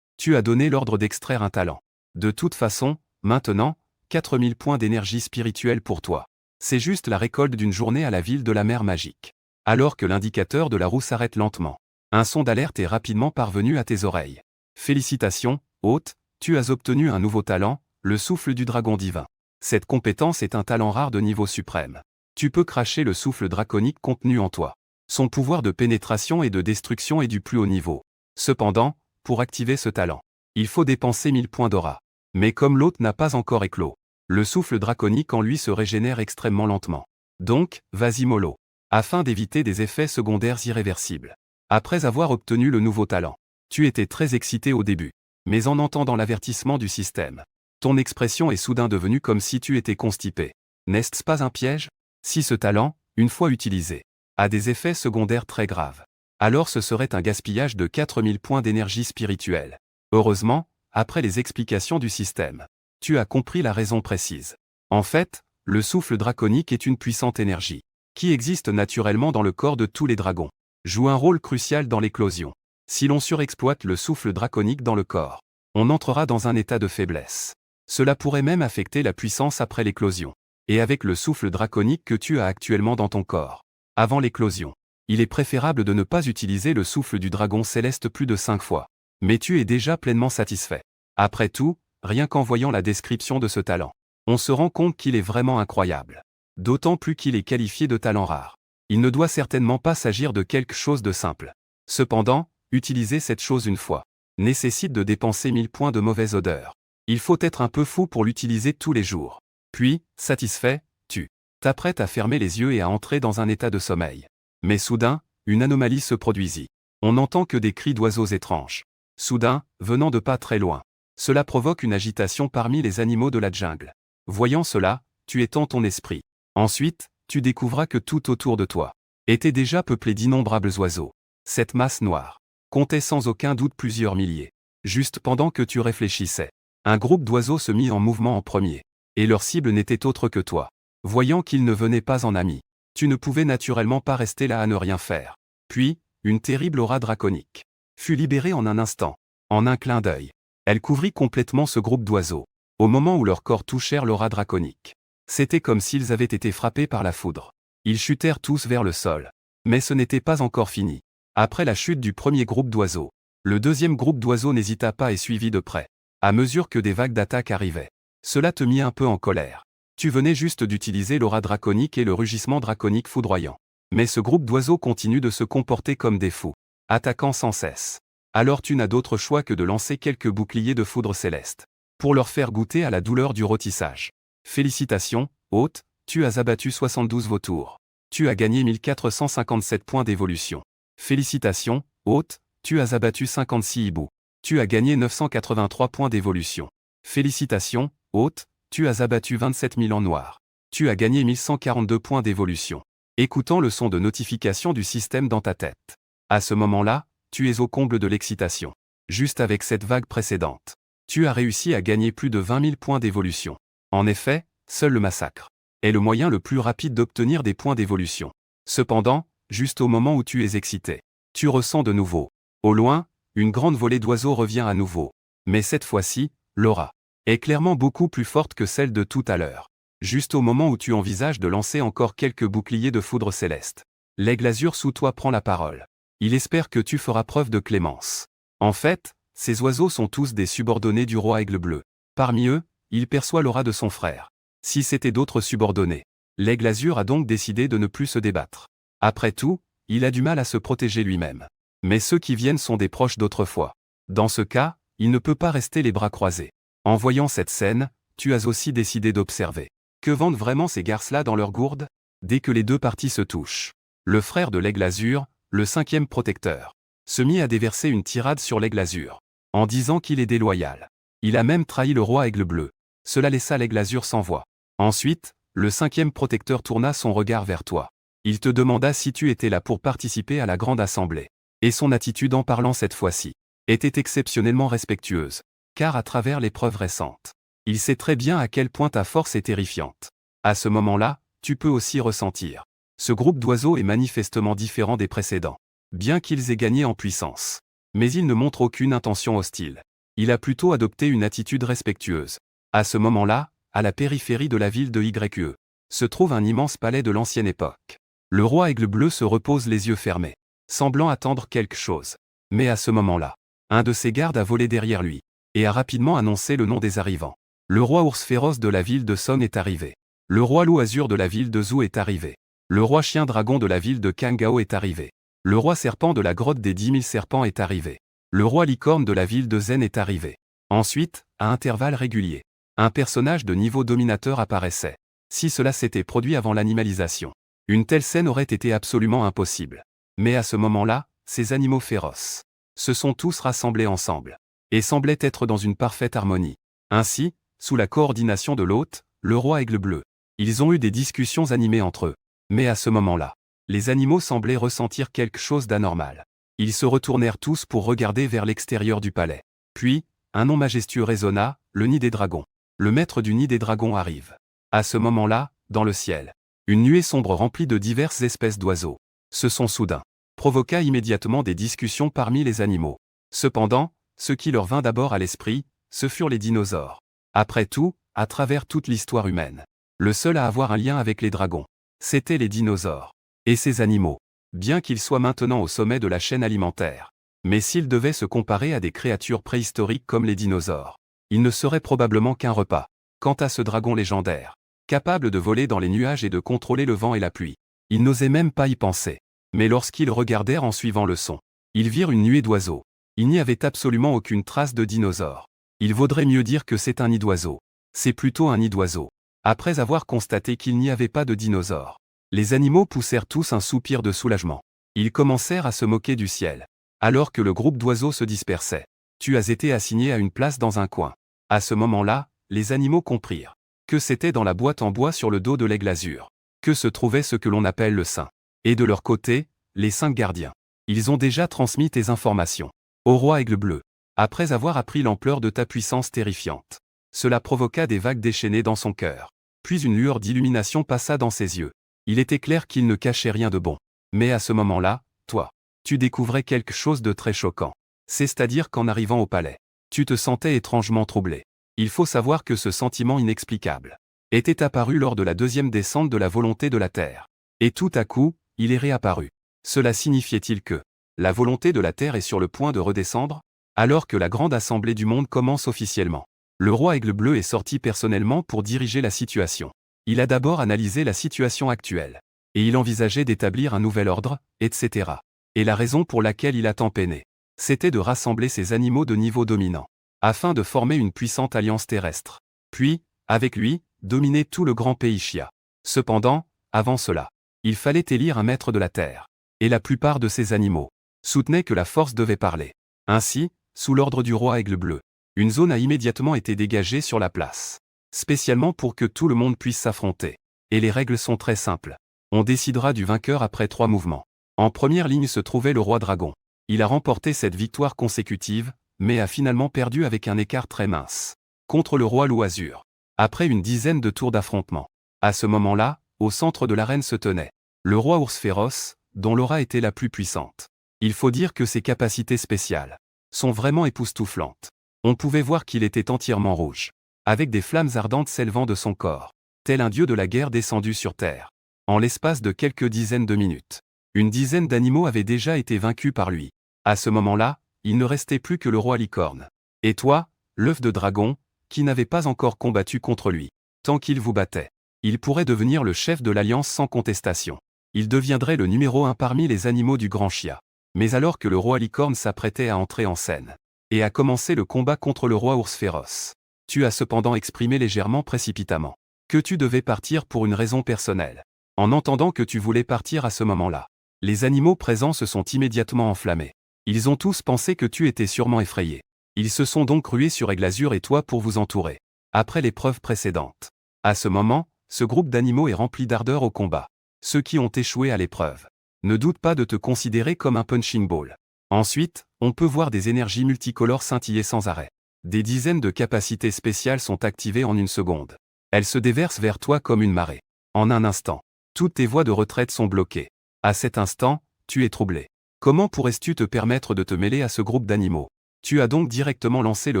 Speaker 1: Tu as donné l'ordre d'extraire un talent. De toute façon, maintenant, 4000 points d'énergie spirituelle pour toi. C'est juste la récolte d'une journée à la ville de la mer magique. Alors que l'indicateur de la roue s'arrête lentement, un son d'alerte est rapidement parvenu à tes oreilles. Félicitations, hôte, tu as obtenu un nouveau talent, le souffle du dragon divin. Cette compétence est un talent rare de niveau suprême. Tu peux cracher le souffle draconique contenu en toi. Son pouvoir de pénétration et de destruction est du plus haut niveau. Cependant, pour activer ce talent, il faut dépenser 1000 points d'aura. Mais comme l'hôte n'a pas encore éclos, le souffle draconique en lui se régénère extrêmement lentement. Donc, vas-y mollo. Afin d'éviter des effets secondaires irréversibles. Après avoir obtenu le nouveau talent, tu étais très excité au début. Mais en entendant l'avertissement du système, ton expression est soudain devenue comme si tu étais constipé. N'est-ce pas un piège? Si ce talent, une fois utilisé, a des effets secondaires très graves, alors ce serait un gaspillage de 4000 points d'énergie spirituelle. Heureusement, après les explications du système, tu as compris la raison précise. En fait, le souffle draconique est une puissante énergie, qui existe naturellement dans le corps de tous les dragons, joue un rôle crucial dans l'éclosion. Si l'on surexploite le souffle draconique dans le corps, on entrera dans un état de faiblesse. Cela pourrait même affecter la puissance après l'éclosion. Et avec le souffle draconique que tu as actuellement dans ton corps, avant l'éclosion, il est préférable de ne pas utiliser le souffle du dragon céleste plus de 5 fois. Mais tu es déjà pleinement satisfait. Après tout, rien qu'en voyant la description de ce talent, on se rend compte qu'il est vraiment incroyable. D'autant plus qu'il est qualifié de talent rare. Il ne doit certainement pas s'agir de quelque chose de simple. Cependant, utiliser cette chose une fois nécessite de dépenser 1000 points de mauvaise odeur. Il faut être un peu fou pour l'utiliser tous les jours. Puis, satisfait, tu t'apprêtes à fermer les yeux et à entrer dans un état de sommeil. Mais soudain, une anomalie se produisit. On n'entend que des cris d'oiseaux étranges. Soudain, venant de pas très loin. Cela provoque une agitation parmi les animaux de la jungle. Voyant cela, tu étends ton esprit. Ensuite, tu découvras que tout autour de toi était déjà peuplé d'innombrables oiseaux. Cette masse noire comptait sans aucun doute plusieurs milliers. Juste pendant que tu réfléchissais, un groupe d'oiseaux se mit en mouvement en premier. Et leur cible n'était autre que toi. Voyant qu'ils ne venaient pas en amis, tu ne pouvais naturellement pas rester là à ne rien faire. Puis, une terrible aura draconique fut libérée en un instant, en un clin d'œil. Elle couvrit complètement ce groupe d'oiseaux. Au moment où leurs corps touchèrent l'aura draconique, c'était comme s'ils avaient été frappés par la foudre. Ils chutèrent tous vers le sol. Mais ce n'était pas encore fini. Après la chute du premier groupe d'oiseaux, le deuxième groupe d'oiseaux n'hésita pas et suivit de près. À mesure que des vagues d'attaque arrivaient, cela te mit un peu en colère. Tu venais juste d'utiliser l'aura draconique et le rugissement draconique foudroyant. Mais ce groupe d'oiseaux continue de se comporter comme des fous, attaquant sans cesse. Alors tu n'as d'autre choix que de lancer quelques boucliers de foudre céleste, pour leur faire goûter à la douleur du rôtissage. Félicitations, hôte, tu as abattu 72 vautours. Tu as gagné 1457 points d'évolution. Félicitations, hôte, tu as abattu 56 hiboux. Tu as gagné 983 points d'évolution. Félicitations, hôte, tu as abattu 27 000 en noir. Tu as gagné 1142 points d'évolution. Écoutant le son de notification du système dans ta tête. À ce moment-là, tu es au comble de l'excitation. Juste avec cette vague précédente. Tu as réussi à gagner plus de 20 000 points d'évolution. En effet, seul le massacre est le moyen le plus rapide d'obtenir des points d'évolution. Cependant, juste au moment où tu es excité, tu ressens de nouveau. Au loin, une grande volée d'oiseaux revient à nouveau. Mais cette fois-ci, l'aura est clairement beaucoup plus forte que celle de tout à l'heure. Juste au moment où tu envisages de lancer encore quelques boucliers de foudre céleste, l'aigle azur sous toi prend la parole. Il espère que tu feras preuve de clémence. En fait, ces oiseaux sont tous des subordonnés du roi aigle bleu. Parmi eux, il perçoit l'aura de son frère. Si c'était d'autres subordonnés, l'aigle azur a donc décidé de ne plus se débattre. Après tout, il a du mal à se protéger lui-même. Mais ceux qui viennent sont des proches d'autrefois. Dans ce cas, il ne peut pas rester les bras croisés. En voyant cette scène, tu as aussi décidé d'observer. Que vendent vraiment ces garces-là dans leur gourde? Dès que les deux parties se touchent, le frère de l'aigle azur, le 5e protecteur, se mit à déverser une tirade sur l'aigle azur, en disant qu'il est déloyal. Il a même trahi le roi aigle bleu. Cela laissa l'aigle azur sans voix. Ensuite, le 5e protecteur tourna son regard vers toi. Il te demanda si tu étais là pour participer à la grande assemblée. Et son attitude en parlant cette fois-ci était exceptionnellement respectueuse, car à travers les preuves récentes, il sait très bien à quel point ta force est terrifiante. À ce moment-là, tu peux aussi ressentir. Ce groupe d'oiseaux est manifestement différent des précédents, bien qu'ils aient gagné en puissance. Mais il ne montre aucune intention hostile. Il a plutôt adopté une attitude respectueuse. À ce moment-là, à la périphérie de la ville de YE, se trouve un immense palais de l'ancienne époque. Le roi aigle bleu se repose les yeux fermés, semblant attendre quelque chose. Mais à ce moment-là, un de ses gardes a volé derrière lui, et a rapidement annoncé le nom des arrivants. Le roi ours féroce de la ville de Son est arrivé. Le roi loup azur de la ville de Zhou est arrivé. Le roi chien dragon de la ville de Kangao est arrivé. Le roi serpent de la grotte des 10 000 serpents est arrivé. Le roi licorne de la ville de Zen est arrivé. Ensuite, à intervalles réguliers, un personnage de niveau dominateur apparaissait. Si cela s'était produit avant l'animalisation, une telle scène aurait été absolument impossible. Mais à ce moment-là, ces animaux féroces se sont tous rassemblés ensemble, et semblaient être dans une parfaite harmonie. Ainsi, sous la coordination de l'hôte, le roi aigle bleu, ils ont eu des discussions animées entre eux. Mais à ce moment-là, les animaux semblaient ressentir quelque chose d'anormal. Ils se retournèrent tous pour regarder vers l'extérieur du palais. Puis, un nom majestueux résonna, le nid des dragons. Le maître du nid des dragons arrive. À ce moment-là, dans le ciel, une nuée sombre remplie de diverses espèces d'oiseaux. Ce son soudain provoqua immédiatement des discussions parmi les animaux. Cependant, ce qui leur vint d'abord à l'esprit, ce furent les dinosaures. Après tout, à travers toute l'histoire humaine, le seul à avoir un lien avec les dragons, c'étaient les dinosaures. Et ces animaux, bien qu'ils soient maintenant au sommet de la chaîne alimentaire, mais s'ils devaient se comparer à des créatures préhistoriques comme les dinosaures, ils ne seraient probablement qu'un repas. Quant à ce dragon légendaire, capable de voler dans les nuages et de contrôler le vent et la pluie, ils n'osaient même pas y penser. Mais lorsqu'ils regardèrent en suivant le son, ils virent une nuée d'oiseaux. Il n'y avait absolument aucune trace de dinosaure. Il vaudrait mieux dire que c'est un nid d'oiseaux. C'est plutôt un nid d'oiseaux. Après avoir constaté qu'il n'y avait pas de dinosaures, les animaux poussèrent tous un soupir de soulagement. Ils commencèrent à se moquer du ciel. Alors que le groupe d'oiseaux se dispersait, tu as été assigné à une place dans un coin. À ce moment-là, les animaux comprirent que c'était dans la boîte en bois sur le dos de l'aigle azur que se trouvait ce que l'on appelle le sein. Et de leur côté, les 5 gardiens. Ils ont déjà transmis tes informations au roi aigle bleu. Après avoir appris l'ampleur de ta puissance terrifiante, cela provoqua des vagues déchaînées dans son cœur. Puis une lueur d'illumination passa dans ses yeux. Il était clair qu'il ne cachait rien de bon. Mais à ce moment-là, toi, tu découvrais quelque chose de très choquant. C'est-à-dire qu'en arrivant au palais, tu te sentais étrangement troublé. Il faut savoir que ce sentiment inexplicable était apparu lors de la 2e descente de la volonté de la Terre. Et tout à coup, il est réapparu. Cela signifiait-il que la volonté de la Terre est sur le point de redescendre? Alors que la grande assemblée du monde commence officiellement, le roi aigle bleu est sorti personnellement pour diriger la situation. Il a d'abord analysé la situation actuelle. Et il envisageait d'établir un nouvel ordre, etc. Et la raison pour laquelle il a tant peiné, c'était de rassembler ces animaux de niveau dominant, afin de former une puissante alliance terrestre. Puis, avec lui, dominer tout le grand pays Chia. Cependant, avant cela, il fallait élire un maître de la Terre. Et la plupart de ces animaux soutenaient que la force devait parler. Ainsi, sous l'ordre du roi aigle bleu, une zone a immédiatement été dégagée sur la place, spécialement pour que tout le monde puisse s'affronter. Et les règles sont très simples. On décidera du vainqueur après 3 mouvements. En première ligne se trouvait le roi dragon. Il a remporté cette victoire consécutive, mais a finalement perdu avec un écart très mince. Contre le roi loup azur. Après une dizaine de tours d'affrontement. À ce moment-là, au centre de l'arène se tenait le roi ours féroce, dont l'aura était la plus puissante. Il faut dire que ses capacités spéciales sont vraiment époustouflantes. On pouvait voir qu'il était entièrement rouge, avec des flammes ardentes s'élevant de son corps, tel un dieu de la guerre descendu sur terre. En l'espace de quelques dizaines de minutes, une dizaine d'animaux avaient déjà été vaincus par lui. À ce moment-là, il ne restait plus que le roi licorne. Et toi, l'œuf de dragon, qui n'avait pas encore combattu contre lui. Tant qu'il vous battait, il pourrait devenir le chef de l'Alliance sans contestation. Il deviendrait le numéro 1 parmi les animaux du Grand Chia. Mais alors que le roi licorne s'apprêtait à entrer en scène, et à commencer le combat contre le roi ours féroce, tu as cependant exprimé légèrement précipitamment que tu devais partir pour une raison personnelle. En entendant que tu voulais partir à ce moment-là, les animaux présents se sont immédiatement enflammés. Ils ont tous pensé que tu étais sûrement effrayé. Ils se sont donc rués sur Aiglazur et toi pour vous entourer. Après l'épreuve précédente. À ce moment, ce groupe d'animaux est rempli d'ardeur au combat. Ceux qui ont échoué à l'épreuve ne doutent pas de te considérer comme un punching ball. Ensuite, on peut voir des énergies multicolores scintiller sans arrêt. Des dizaines de capacités spéciales sont activées en une seconde. Elles se déversent vers toi comme une marée. En un instant, toutes tes voies de retraite sont bloquées. À cet instant, tu es troublé. Comment pourrais-tu te permettre de te mêler à ce groupe d'animaux? Tu as donc directement lancé le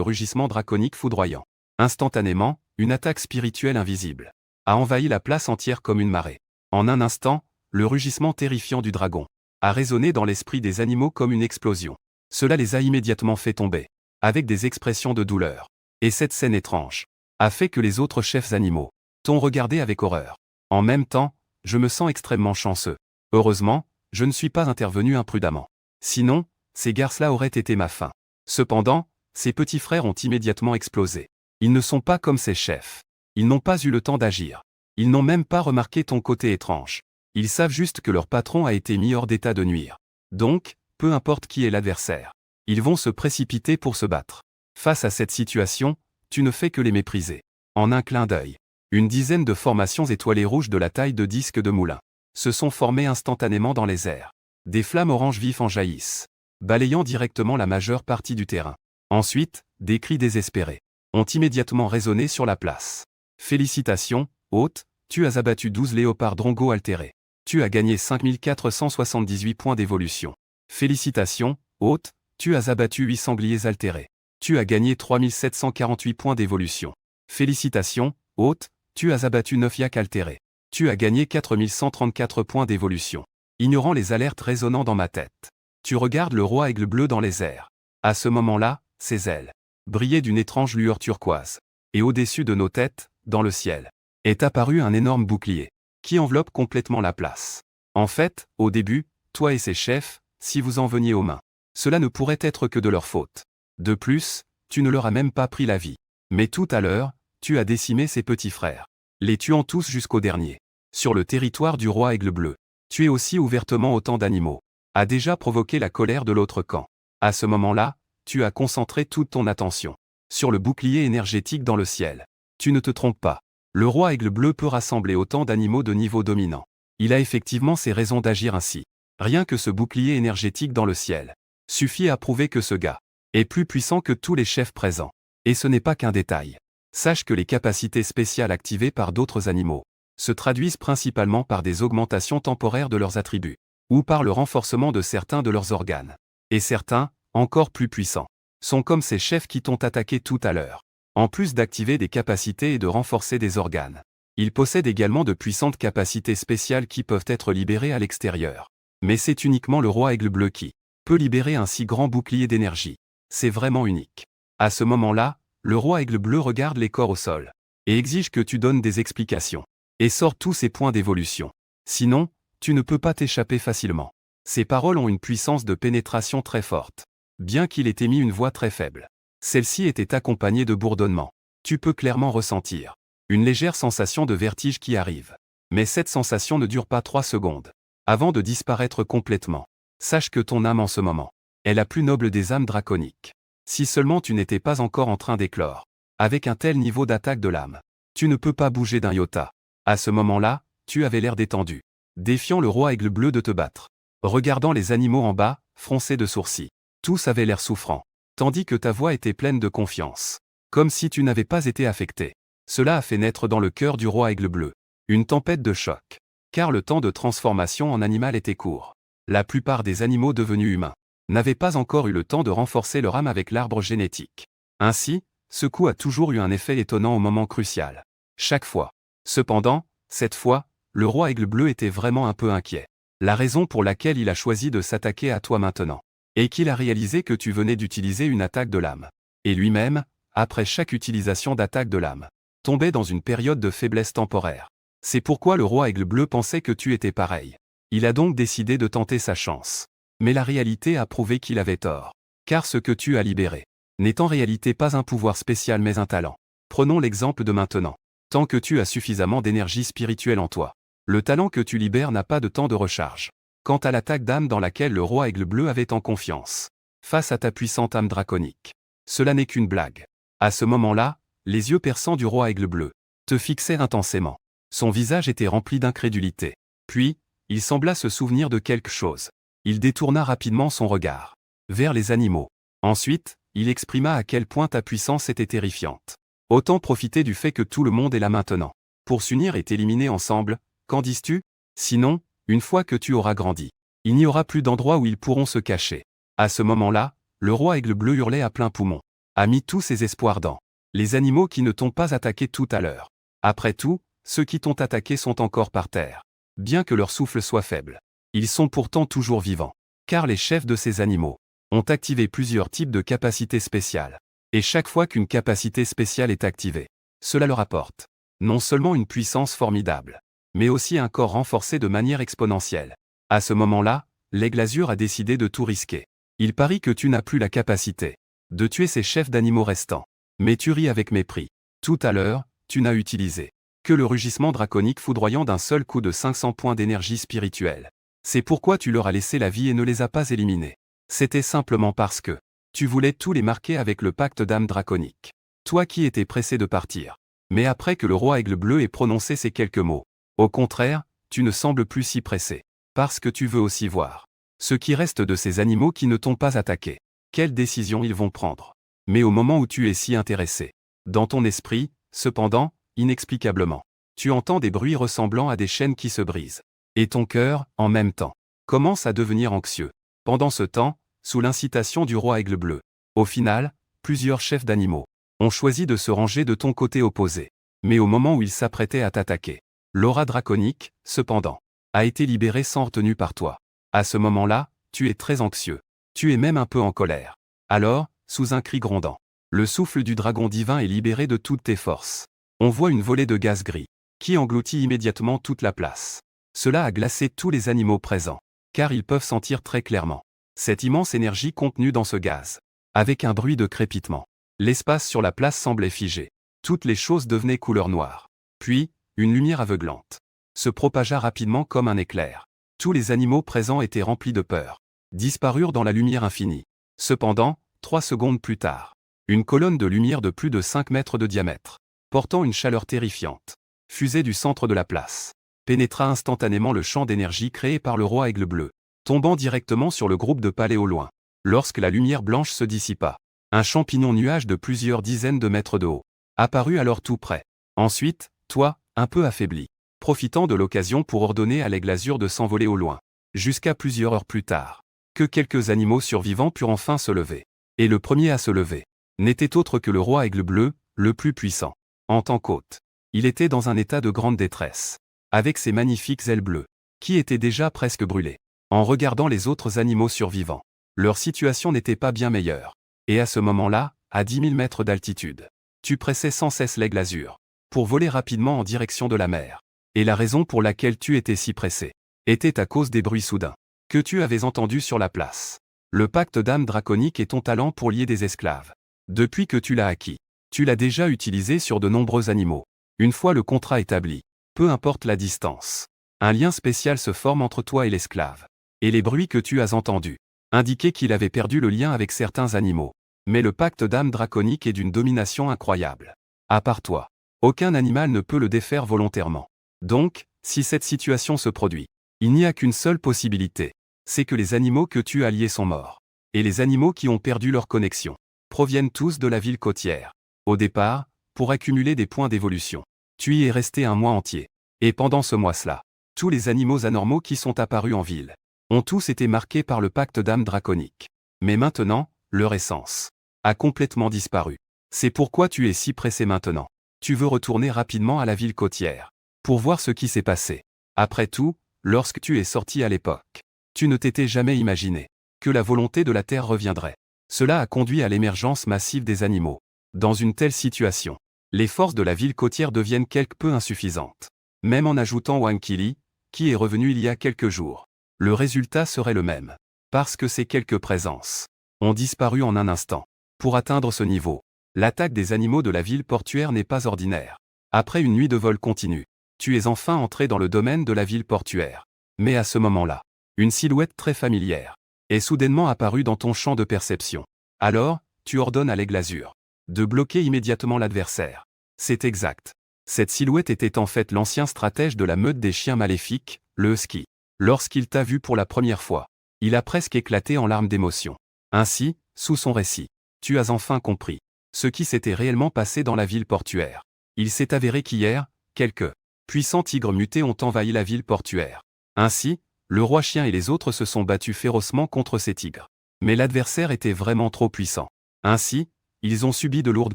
Speaker 1: rugissement draconique foudroyant. Instantanément, une attaque spirituelle invisible a envahi la place entière comme une marée. En un instant, le rugissement terrifiant du dragon a résonné dans l'esprit des animaux comme une explosion. Cela les a immédiatement fait tomber, avec des expressions de douleur. Et cette scène étrange a fait que les autres chefs animaux t'ont regardé avec horreur. En même temps, je me sens extrêmement chanceux. Heureusement, je ne suis pas intervenu imprudemment. Sinon, ces garces-là auraient été ma fin. Cependant, ses petits frères ont immédiatement explosé. Ils ne sont pas comme ses chefs. Ils n'ont pas eu le temps d'agir. Ils n'ont même pas remarqué ton côté étrange. Ils savent juste que leur patron a été mis hors d'état de nuire. Donc, peu importe qui est l'adversaire, ils vont se précipiter pour se battre. Face à cette situation, tu ne fais que les mépriser. En un clin d'œil, une dizaine de formations étoilées rouges de la taille de disques de moulin se sont formées instantanément dans les airs. Des flammes orange vif en jaillissent, balayant directement la majeure partie du terrain. Ensuite, des cris désespérés ont immédiatement résonné sur la place. Félicitations, hôte, tu as abattu 12 léopards drongo altérés. Tu as gagné 5478 points d'évolution. Félicitations, hôte, tu as abattu 8 sangliers altérés. Tu as gagné 3748 points d'évolution. Félicitations, hôte, tu as abattu 9 yaks altérés. Tu as gagné 4134 points d'évolution. Ignorant les alertes résonnant dans ma tête, tu regardes le roi aigle bleu dans les airs. À ce moment-là, ses ailes brillaient d'une étrange lueur turquoise. Et au-dessus de nos têtes, dans le ciel, est apparu un énorme bouclier qui enveloppe complètement la place. En fait, au début, toi et ses chefs, si vous en veniez aux mains, cela ne pourrait être que de leur faute. De plus, tu ne leur as même pas pris la vie. Mais tout à l'heure, tu as décimé ses petits frères, les tuant tous jusqu'au dernier. Sur le territoire du roi aigle bleu, tuer aussi ouvertement autant d'animaux a déjà provoqué la colère de l'autre camp. À ce moment-là, tu as concentré toute ton attention sur le bouclier énergétique dans le ciel. Tu ne te trompes pas. Le roi aigle bleu peut rassembler autant d'animaux de niveau dominant. Il a effectivement ses raisons d'agir ainsi. Rien que ce bouclier énergétique dans le ciel suffit à prouver que ce gars est plus puissant que tous les chefs présents. Et ce n'est pas qu'un détail. Sache que les capacités spéciales activées par d'autres animaux se traduisent principalement par des augmentations temporaires de leurs attributs, ou par le renforcement de certains de leurs organes. Et certains, encore plus puissants, sont comme ces chefs qui t'ont attaqué tout à l'heure. En plus d'activer des capacités et de renforcer des organes, ils possèdent également de puissantes capacités spéciales qui peuvent être libérées à l'extérieur. Mais c'est uniquement le roi aigle bleu qui peut libérer un si grand bouclier d'énergie. C'est vraiment unique. À ce moment-là, le roi aigle bleu regarde les corps au sol et exige que tu donnes des explications et sors tous ses points d'évolution. Sinon, tu ne peux pas t'échapper facilement. Ces paroles ont une puissance de pénétration très forte. Bien qu'il ait émis une voix très faible, celle-ci était accompagnée de bourdonnements. Tu peux clairement ressentir une légère sensation de vertige qui arrive. Mais cette sensation ne dure pas 3 secondes avant de disparaître complètement. Sache que ton âme en ce moment est la plus noble des âmes draconiques. Si seulement tu n'étais pas encore en train d'éclore. Avec un tel niveau d'attaque de l'âme, tu ne peux pas bouger d'un iota. À ce moment-là, tu avais l'air détendu, défiant le roi aigle bleu de te battre. Regardant les animaux en bas, froncés de sourcils. Tous avaient l'air souffrants. tandis que ta voix était pleine de confiance. Comme si tu n'avais pas été affecté. Cela a fait naître dans le cœur du roi Aigle Bleu une tempête de choc. Car le temps de transformation en animal était court. La plupart des animaux devenus humains n'avaient pas encore eu le temps de renforcer leur âme avec l'arbre génétique. Ainsi, ce coup a toujours eu un effet étonnant au moment crucial. Chaque fois. Cependant, cette fois, le roi Aigle Bleu était vraiment un peu inquiet. La raison pour laquelle il a choisi de s'attaquer à toi maintenant est qu'il a réalisé que tu venais d'utiliser une attaque de l'âme. Et lui-même, après chaque utilisation d'attaque de l'âme, tombait dans une période de faiblesse temporaire. C'est pourquoi le roi Aigle Bleu pensait que tu étais pareil. Il a donc décidé de tenter sa chance. Mais la réalité a prouvé qu'il avait tort. Car ce que tu as libéré n'est en réalité pas un pouvoir spécial mais un talent. Prenons l'exemple de maintenant. Tant que tu as suffisamment d'énergie spirituelle en toi, le talent que tu libères n'a pas de temps de recharge. Quant à l'attaque d'âme dans laquelle le roi Aigle Bleu avait en confiance, face à ta puissante âme draconique, cela n'est qu'une blague. À ce moment-là, les yeux perçants du roi Aigle Bleu te fixaient intensément. Son visage était rempli d'incrédulité. Puis, il sembla se souvenir de quelque chose. Il détourna rapidement son regard vers les animaux. Ensuite, il exprima à quel point ta puissance était terrifiante. Autant profiter du fait que tout le monde est là maintenant. Pour s'unir et t'éliminer ensemble, qu'en dis-tu? Sinon, une fois que tu auras grandi, il n'y aura plus d'endroit où ils pourront se cacher. À ce moment-là, le roi Aigle Bleu hurlait à plein poumon. A mis tous ses espoirs dans les animaux qui ne t'ont pas attaqué tout à l'heure. Après tout, ceux qui t'ont attaqué sont encore par terre. Bien que leur souffle soit faible, ils sont pourtant toujours vivants. Car les chefs de ces animaux ont activé plusieurs types de capacités spéciales. Et chaque fois qu'une capacité spéciale est activée, cela leur apporte non seulement une puissance formidable, mais aussi un corps renforcé de manière exponentielle. À ce moment-là, l'Aigle Azur a décidé de tout risquer. Il parie que tu n'as plus la capacité de tuer ces chefs d'animaux restants. Mais tu ris avec mépris. Tout à l'heure, tu n'as utilisé que le rugissement draconique foudroyant d'un seul coup de 500 points d'énergie spirituelle. C'est pourquoi tu leur as laissé la vie et ne les as pas éliminés. C'était simplement parce que tu voulais tous les marquer avec le pacte d'âme draconique. Toi qui étais pressé de partir. Mais après que le roi Aigle Bleu ait prononcé ces quelques mots, au contraire, tu ne sembles plus si pressé. Parce que tu veux aussi voir ce qui reste de ces animaux qui ne t'ont pas attaqué. Quelles décisions ils vont prendre. Mais au moment où tu es si intéressé, dans ton esprit, cependant, inexplicablement, tu entends des bruits ressemblant à des chaînes qui se brisent. Et ton cœur, en même temps, commence à devenir anxieux. Pendant ce temps, sous l'incitation du roi Aigle Bleu, au final, plusieurs chefs d'animaux ont choisi de se ranger de ton côté opposé. Mais au moment où ils s'apprêtaient à t'attaquer, l'aura draconique, cependant, a été libérée sans retenue par toi. À ce moment-là, tu es très anxieux. Tu es même un peu en colère. Alors, sous un cri grondant, le souffle du dragon divin est libéré de toutes tes forces. On voit une volée de gaz gris, qui engloutit immédiatement toute la place. Cela a glacé tous les animaux présents, car ils peuvent sentir très clairement cette immense énergie contenue dans ce gaz. Avec un bruit de crépitement, l'espace sur la place semblait figé. Toutes les choses devenaient couleur noire. Puis, une lumière aveuglante se propagea rapidement comme un éclair. Tous les animaux présents étaient remplis de peur, disparurent dans la lumière infinie. Cependant, 3 secondes plus tard, une colonne de lumière de plus de 5 mètres de diamètre, portant une chaleur terrifiante, fusée du centre de la place, pénétra instantanément le champ d'énergie créé par le roi Aigle Bleu, tombant directement sur le groupe de palais au loin. Lorsque la lumière blanche se dissipa, un champignon nuage de plusieurs dizaines de mètres de haut apparut alors tout près. Ensuite, toi, un peu affaibli, profitant de l'occasion pour ordonner à l'Aigle Azur de s'envoler au loin, jusqu'à plusieurs heures plus tard, que quelques animaux survivants purent enfin se lever. Et le premier à se lever n'était autre que le roi Aigle Bleu, le plus puissant. En tant qu'hôte, il était dans un état de grande détresse, avec ses magnifiques ailes bleues, qui étaient déjà presque brûlées. En regardant les autres animaux survivants, leur situation n'était pas bien meilleure. Et à ce moment-là, à 10 000 mètres d'altitude, tu pressais sans cesse l'Aigle Azur pour voler rapidement en direction de la mer. Et la raison pour laquelle tu étais si pressé était à cause des bruits soudains que tu avais entendus sur la place. Le pacte d'âme draconique est ton talent pour lier des esclaves. Depuis que tu l'as acquis, tu l'as déjà utilisé sur de nombreux animaux. Une fois le contrat établi, peu importe la distance, un lien spécial se forme entre toi et l'esclave. Et les bruits que tu as entendus indiquaient qu'il avait perdu le lien avec certains animaux. Mais le pacte d'âme draconique est d'une domination incroyable. À part toi, aucun animal ne peut le défaire volontairement. Donc, si cette situation se produit, il n'y a qu'une seule possibilité, c'est que les animaux que tu as liés sont morts. Et les animaux qui ont perdu leur connexion proviennent tous de la ville côtière. Au départ, pour accumuler des points d'évolution. Tu y es resté un mois entier. Et pendant ce mois-là, tous les animaux anormaux qui sont apparus en ville ont tous été marqués par le pacte d'âme draconique. Mais maintenant, leur essence a complètement disparu. C'est pourquoi tu es si pressé maintenant. Tu veux retourner rapidement à la ville côtière pour voir ce qui s'est passé. Après tout, lorsque tu es sorti à l'époque, tu ne t'étais jamais imaginé que la volonté de la Terre reviendrait. Cela a conduit à l'émergence massive des animaux. Dans une telle situation, les forces de la ville côtière deviennent quelque peu insuffisantes. Même en ajoutant Wankili, qui est revenu il y a quelques jours, le résultat serait le même. Parce que ces quelques présences ont disparu en un instant. Pour atteindre ce niveau, l'attaque des animaux de la ville portuaire n'est pas ordinaire. Après une nuit de vol continu, tu es enfin entré dans le domaine de la ville portuaire. Mais à ce moment-là, une silhouette très familière est soudainement apparue dans ton champ de perception. Alors, tu ordonnes à l'aiglazure de bloquer immédiatement l'adversaire. C'est exact. Cette silhouette était en fait l'ancien stratège de la meute des chiens maléfiques, le husky. Lorsqu'il t'a vu pour la première fois, il a presque éclaté en larmes d'émotion. Ainsi, sous son récit, tu as enfin compris ce qui s'était réellement passé dans la ville portuaire. Il s'est avéré qu'hier, quelques puissants tigres mutés ont envahi la ville portuaire. Ainsi, le roi chien et les autres se sont battus férocement contre ces tigres. Mais l'adversaire était vraiment trop puissant. Ainsi, ils ont subi de lourdes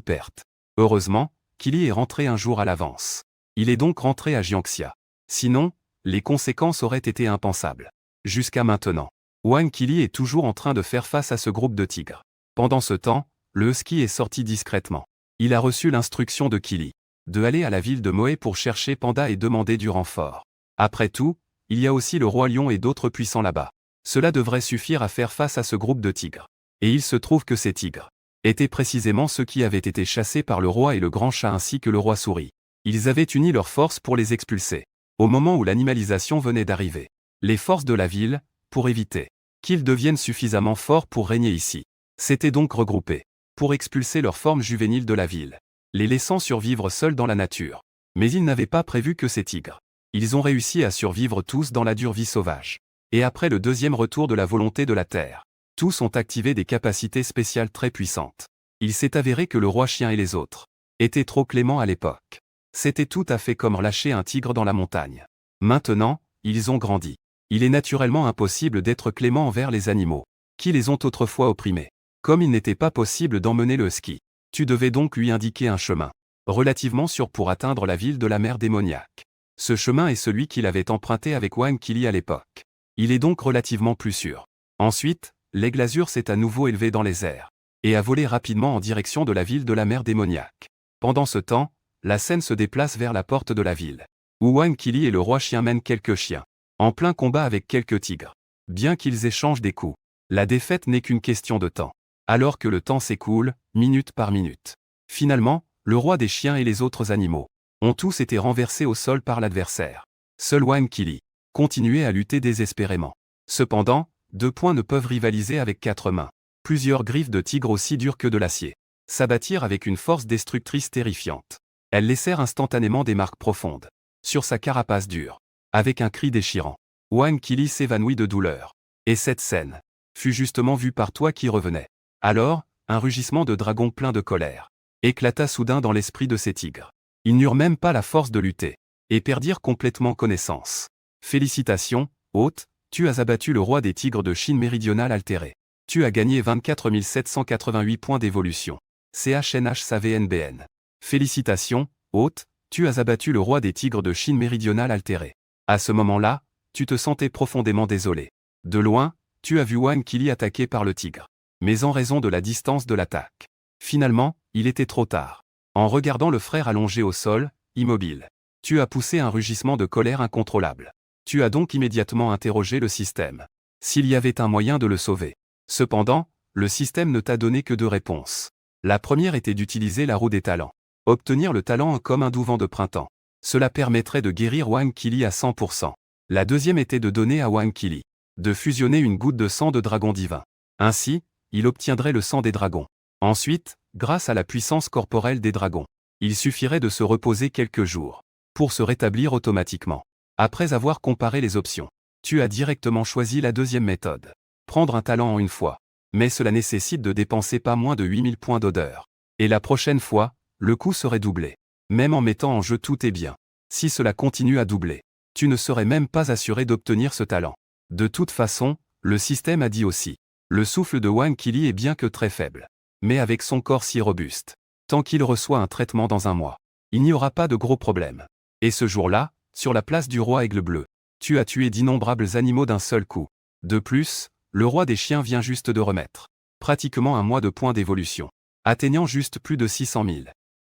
Speaker 1: pertes. Heureusement, Kili est rentré un jour à l'avance. Il est donc rentré à Jiangxia. Sinon, les conséquences auraient été impensables. Jusqu'à maintenant, Wang Kili est toujours en train de faire face à ce groupe de tigres. Pendant ce temps, le husky est sorti discrètement. Il a reçu l'instruction de Kili de aller à la ville de Moé pour chercher Panda et demander du renfort. Après tout, il y a aussi le roi lion et d'autres puissants là-bas. Cela devrait suffire à faire face à ce groupe de tigres. Et il se trouve que ces tigres étaient précisément ceux qui avaient été chassés par le roi et le grand chat ainsi que le roi souris. Ils avaient uni leurs forces pour les expulser. Au moment où l'animalisation venait d'arriver, les forces de la ville, pour éviter qu'ils deviennent suffisamment forts pour régner ici, s'étaient donc regroupés pour expulser leurs formes juvéniles de la ville, les laissant survivre seuls dans la nature. Mais ils n'avaient pas prévu que ces tigres. Ils ont réussi à survivre tous dans la dure vie sauvage. Et après le deuxième retour de la volonté de la Terre, tous ont activé des capacités spéciales très puissantes. Il s'est avéré que le roi chien et les autres étaient trop cléments à l'époque. C'était tout à fait comme lâcher un tigre dans la montagne. Maintenant, ils ont grandi. Il est naturellement impossible d'être clément envers les animaux, qui les ont autrefois opprimés. Comme il n'était pas possible d'emmener le husky, tu devais donc lui indiquer un chemin relativement sûr pour atteindre la ville de la mer démoniaque. Ce chemin est celui qu'il avait emprunté avec Wang Kili à l'époque. Il est donc relativement plus sûr. Ensuite, l'aiglazure s'est à nouveau élevée dans les airs et a volé rapidement en direction de la ville de la mer démoniaque. Pendant ce temps, la scène se déplace vers la porte de la ville, où Wang Kili et le roi chien mènent quelques chiens, en plein combat avec quelques tigres. Bien qu'ils échangent des coups, la défaite n'est qu'une question de temps. Alors que le temps s'écoule, minute par minute. Finalement, le roi des chiens et les autres animaux ont tous été renversés au sol par l'adversaire. Seul Wang Kili continuait à lutter désespérément. Cependant, 2 poings ne peuvent rivaliser avec 4 mains. Plusieurs griffes de tigre aussi dures que de l'acier s'abattirent avec une force destructrice terrifiante. Elles laissèrent instantanément des marques profondes sur sa carapace dure. Avec un cri déchirant, Wang Kili s'évanouit de douleur. Et cette scène fut justement vue par toi qui revenais. Alors, un rugissement de dragon plein de colère éclata soudain dans l'esprit de ces tigres. Ils n'eurent même pas la force de lutter et perdirent complètement connaissance. Félicitations, hôte, tu as abattu le roi des tigres de Chine méridionale altéré. Tu as gagné 24 788 points d'évolution. CHNH-SAVNBN. Félicitations, hôte, tu as abattu le roi des tigres de Chine méridionale altéré. À ce moment-là, tu te sentais profondément désolé. De loin, tu as vu Wang Kili attaqué par le tigre. Mais en raison de la distance de l'attaque, finalement, il était trop tard. En regardant le frère allongé au sol, immobile, tu as poussé un rugissement de colère incontrôlable. Tu as donc immédiatement interrogé le système s'il y avait un moyen de le sauver. Cependant, le système ne t'a donné que 2 réponses. La première était d'utiliser la roue des talents. Obtenir le talent comme un douvent de printemps. Cela permettrait de guérir Wang Kili à 100%. La deuxième était de donner à Wang Kili de fusionner une goutte de sang de dragon divin. Ainsi, il obtiendrait le sang des dragons. Ensuite, grâce à la puissance corporelle des dragons, il suffirait de se reposer quelques jours pour se rétablir automatiquement. Après avoir comparé les options, tu as directement choisi la deuxième méthode. Prendre un talent en une fois. Mais cela nécessite de dépenser pas moins de 8000 points d'odeur. Et la prochaine fois, le coût serait doublé. Même en mettant en jeu tous tes biens. Si cela continue à doubler, tu ne serais même pas assuré d'obtenir ce talent. De toute façon, le système a dit aussi. Le souffle de Wang Qili est bien que très faible. Mais avec son corps si robuste, tant qu'il reçoit un traitement dans un mois, il n'y aura pas de gros problèmes. Et ce jour-là, sur la place du roi Aigle Bleu, tu as tué d'innombrables animaux d'un seul coup. De plus, le roi des chiens vient juste de remettre pratiquement un mois de points d'évolution, atteignant juste plus de 600 000.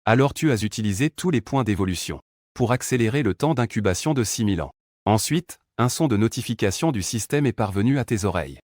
Speaker 1: Alors tu as utilisé tous les points d'évolution pour accélérer le temps d'incubation de 6000 ans. Ensuite, un son de notification du système est parvenu à tes oreilles.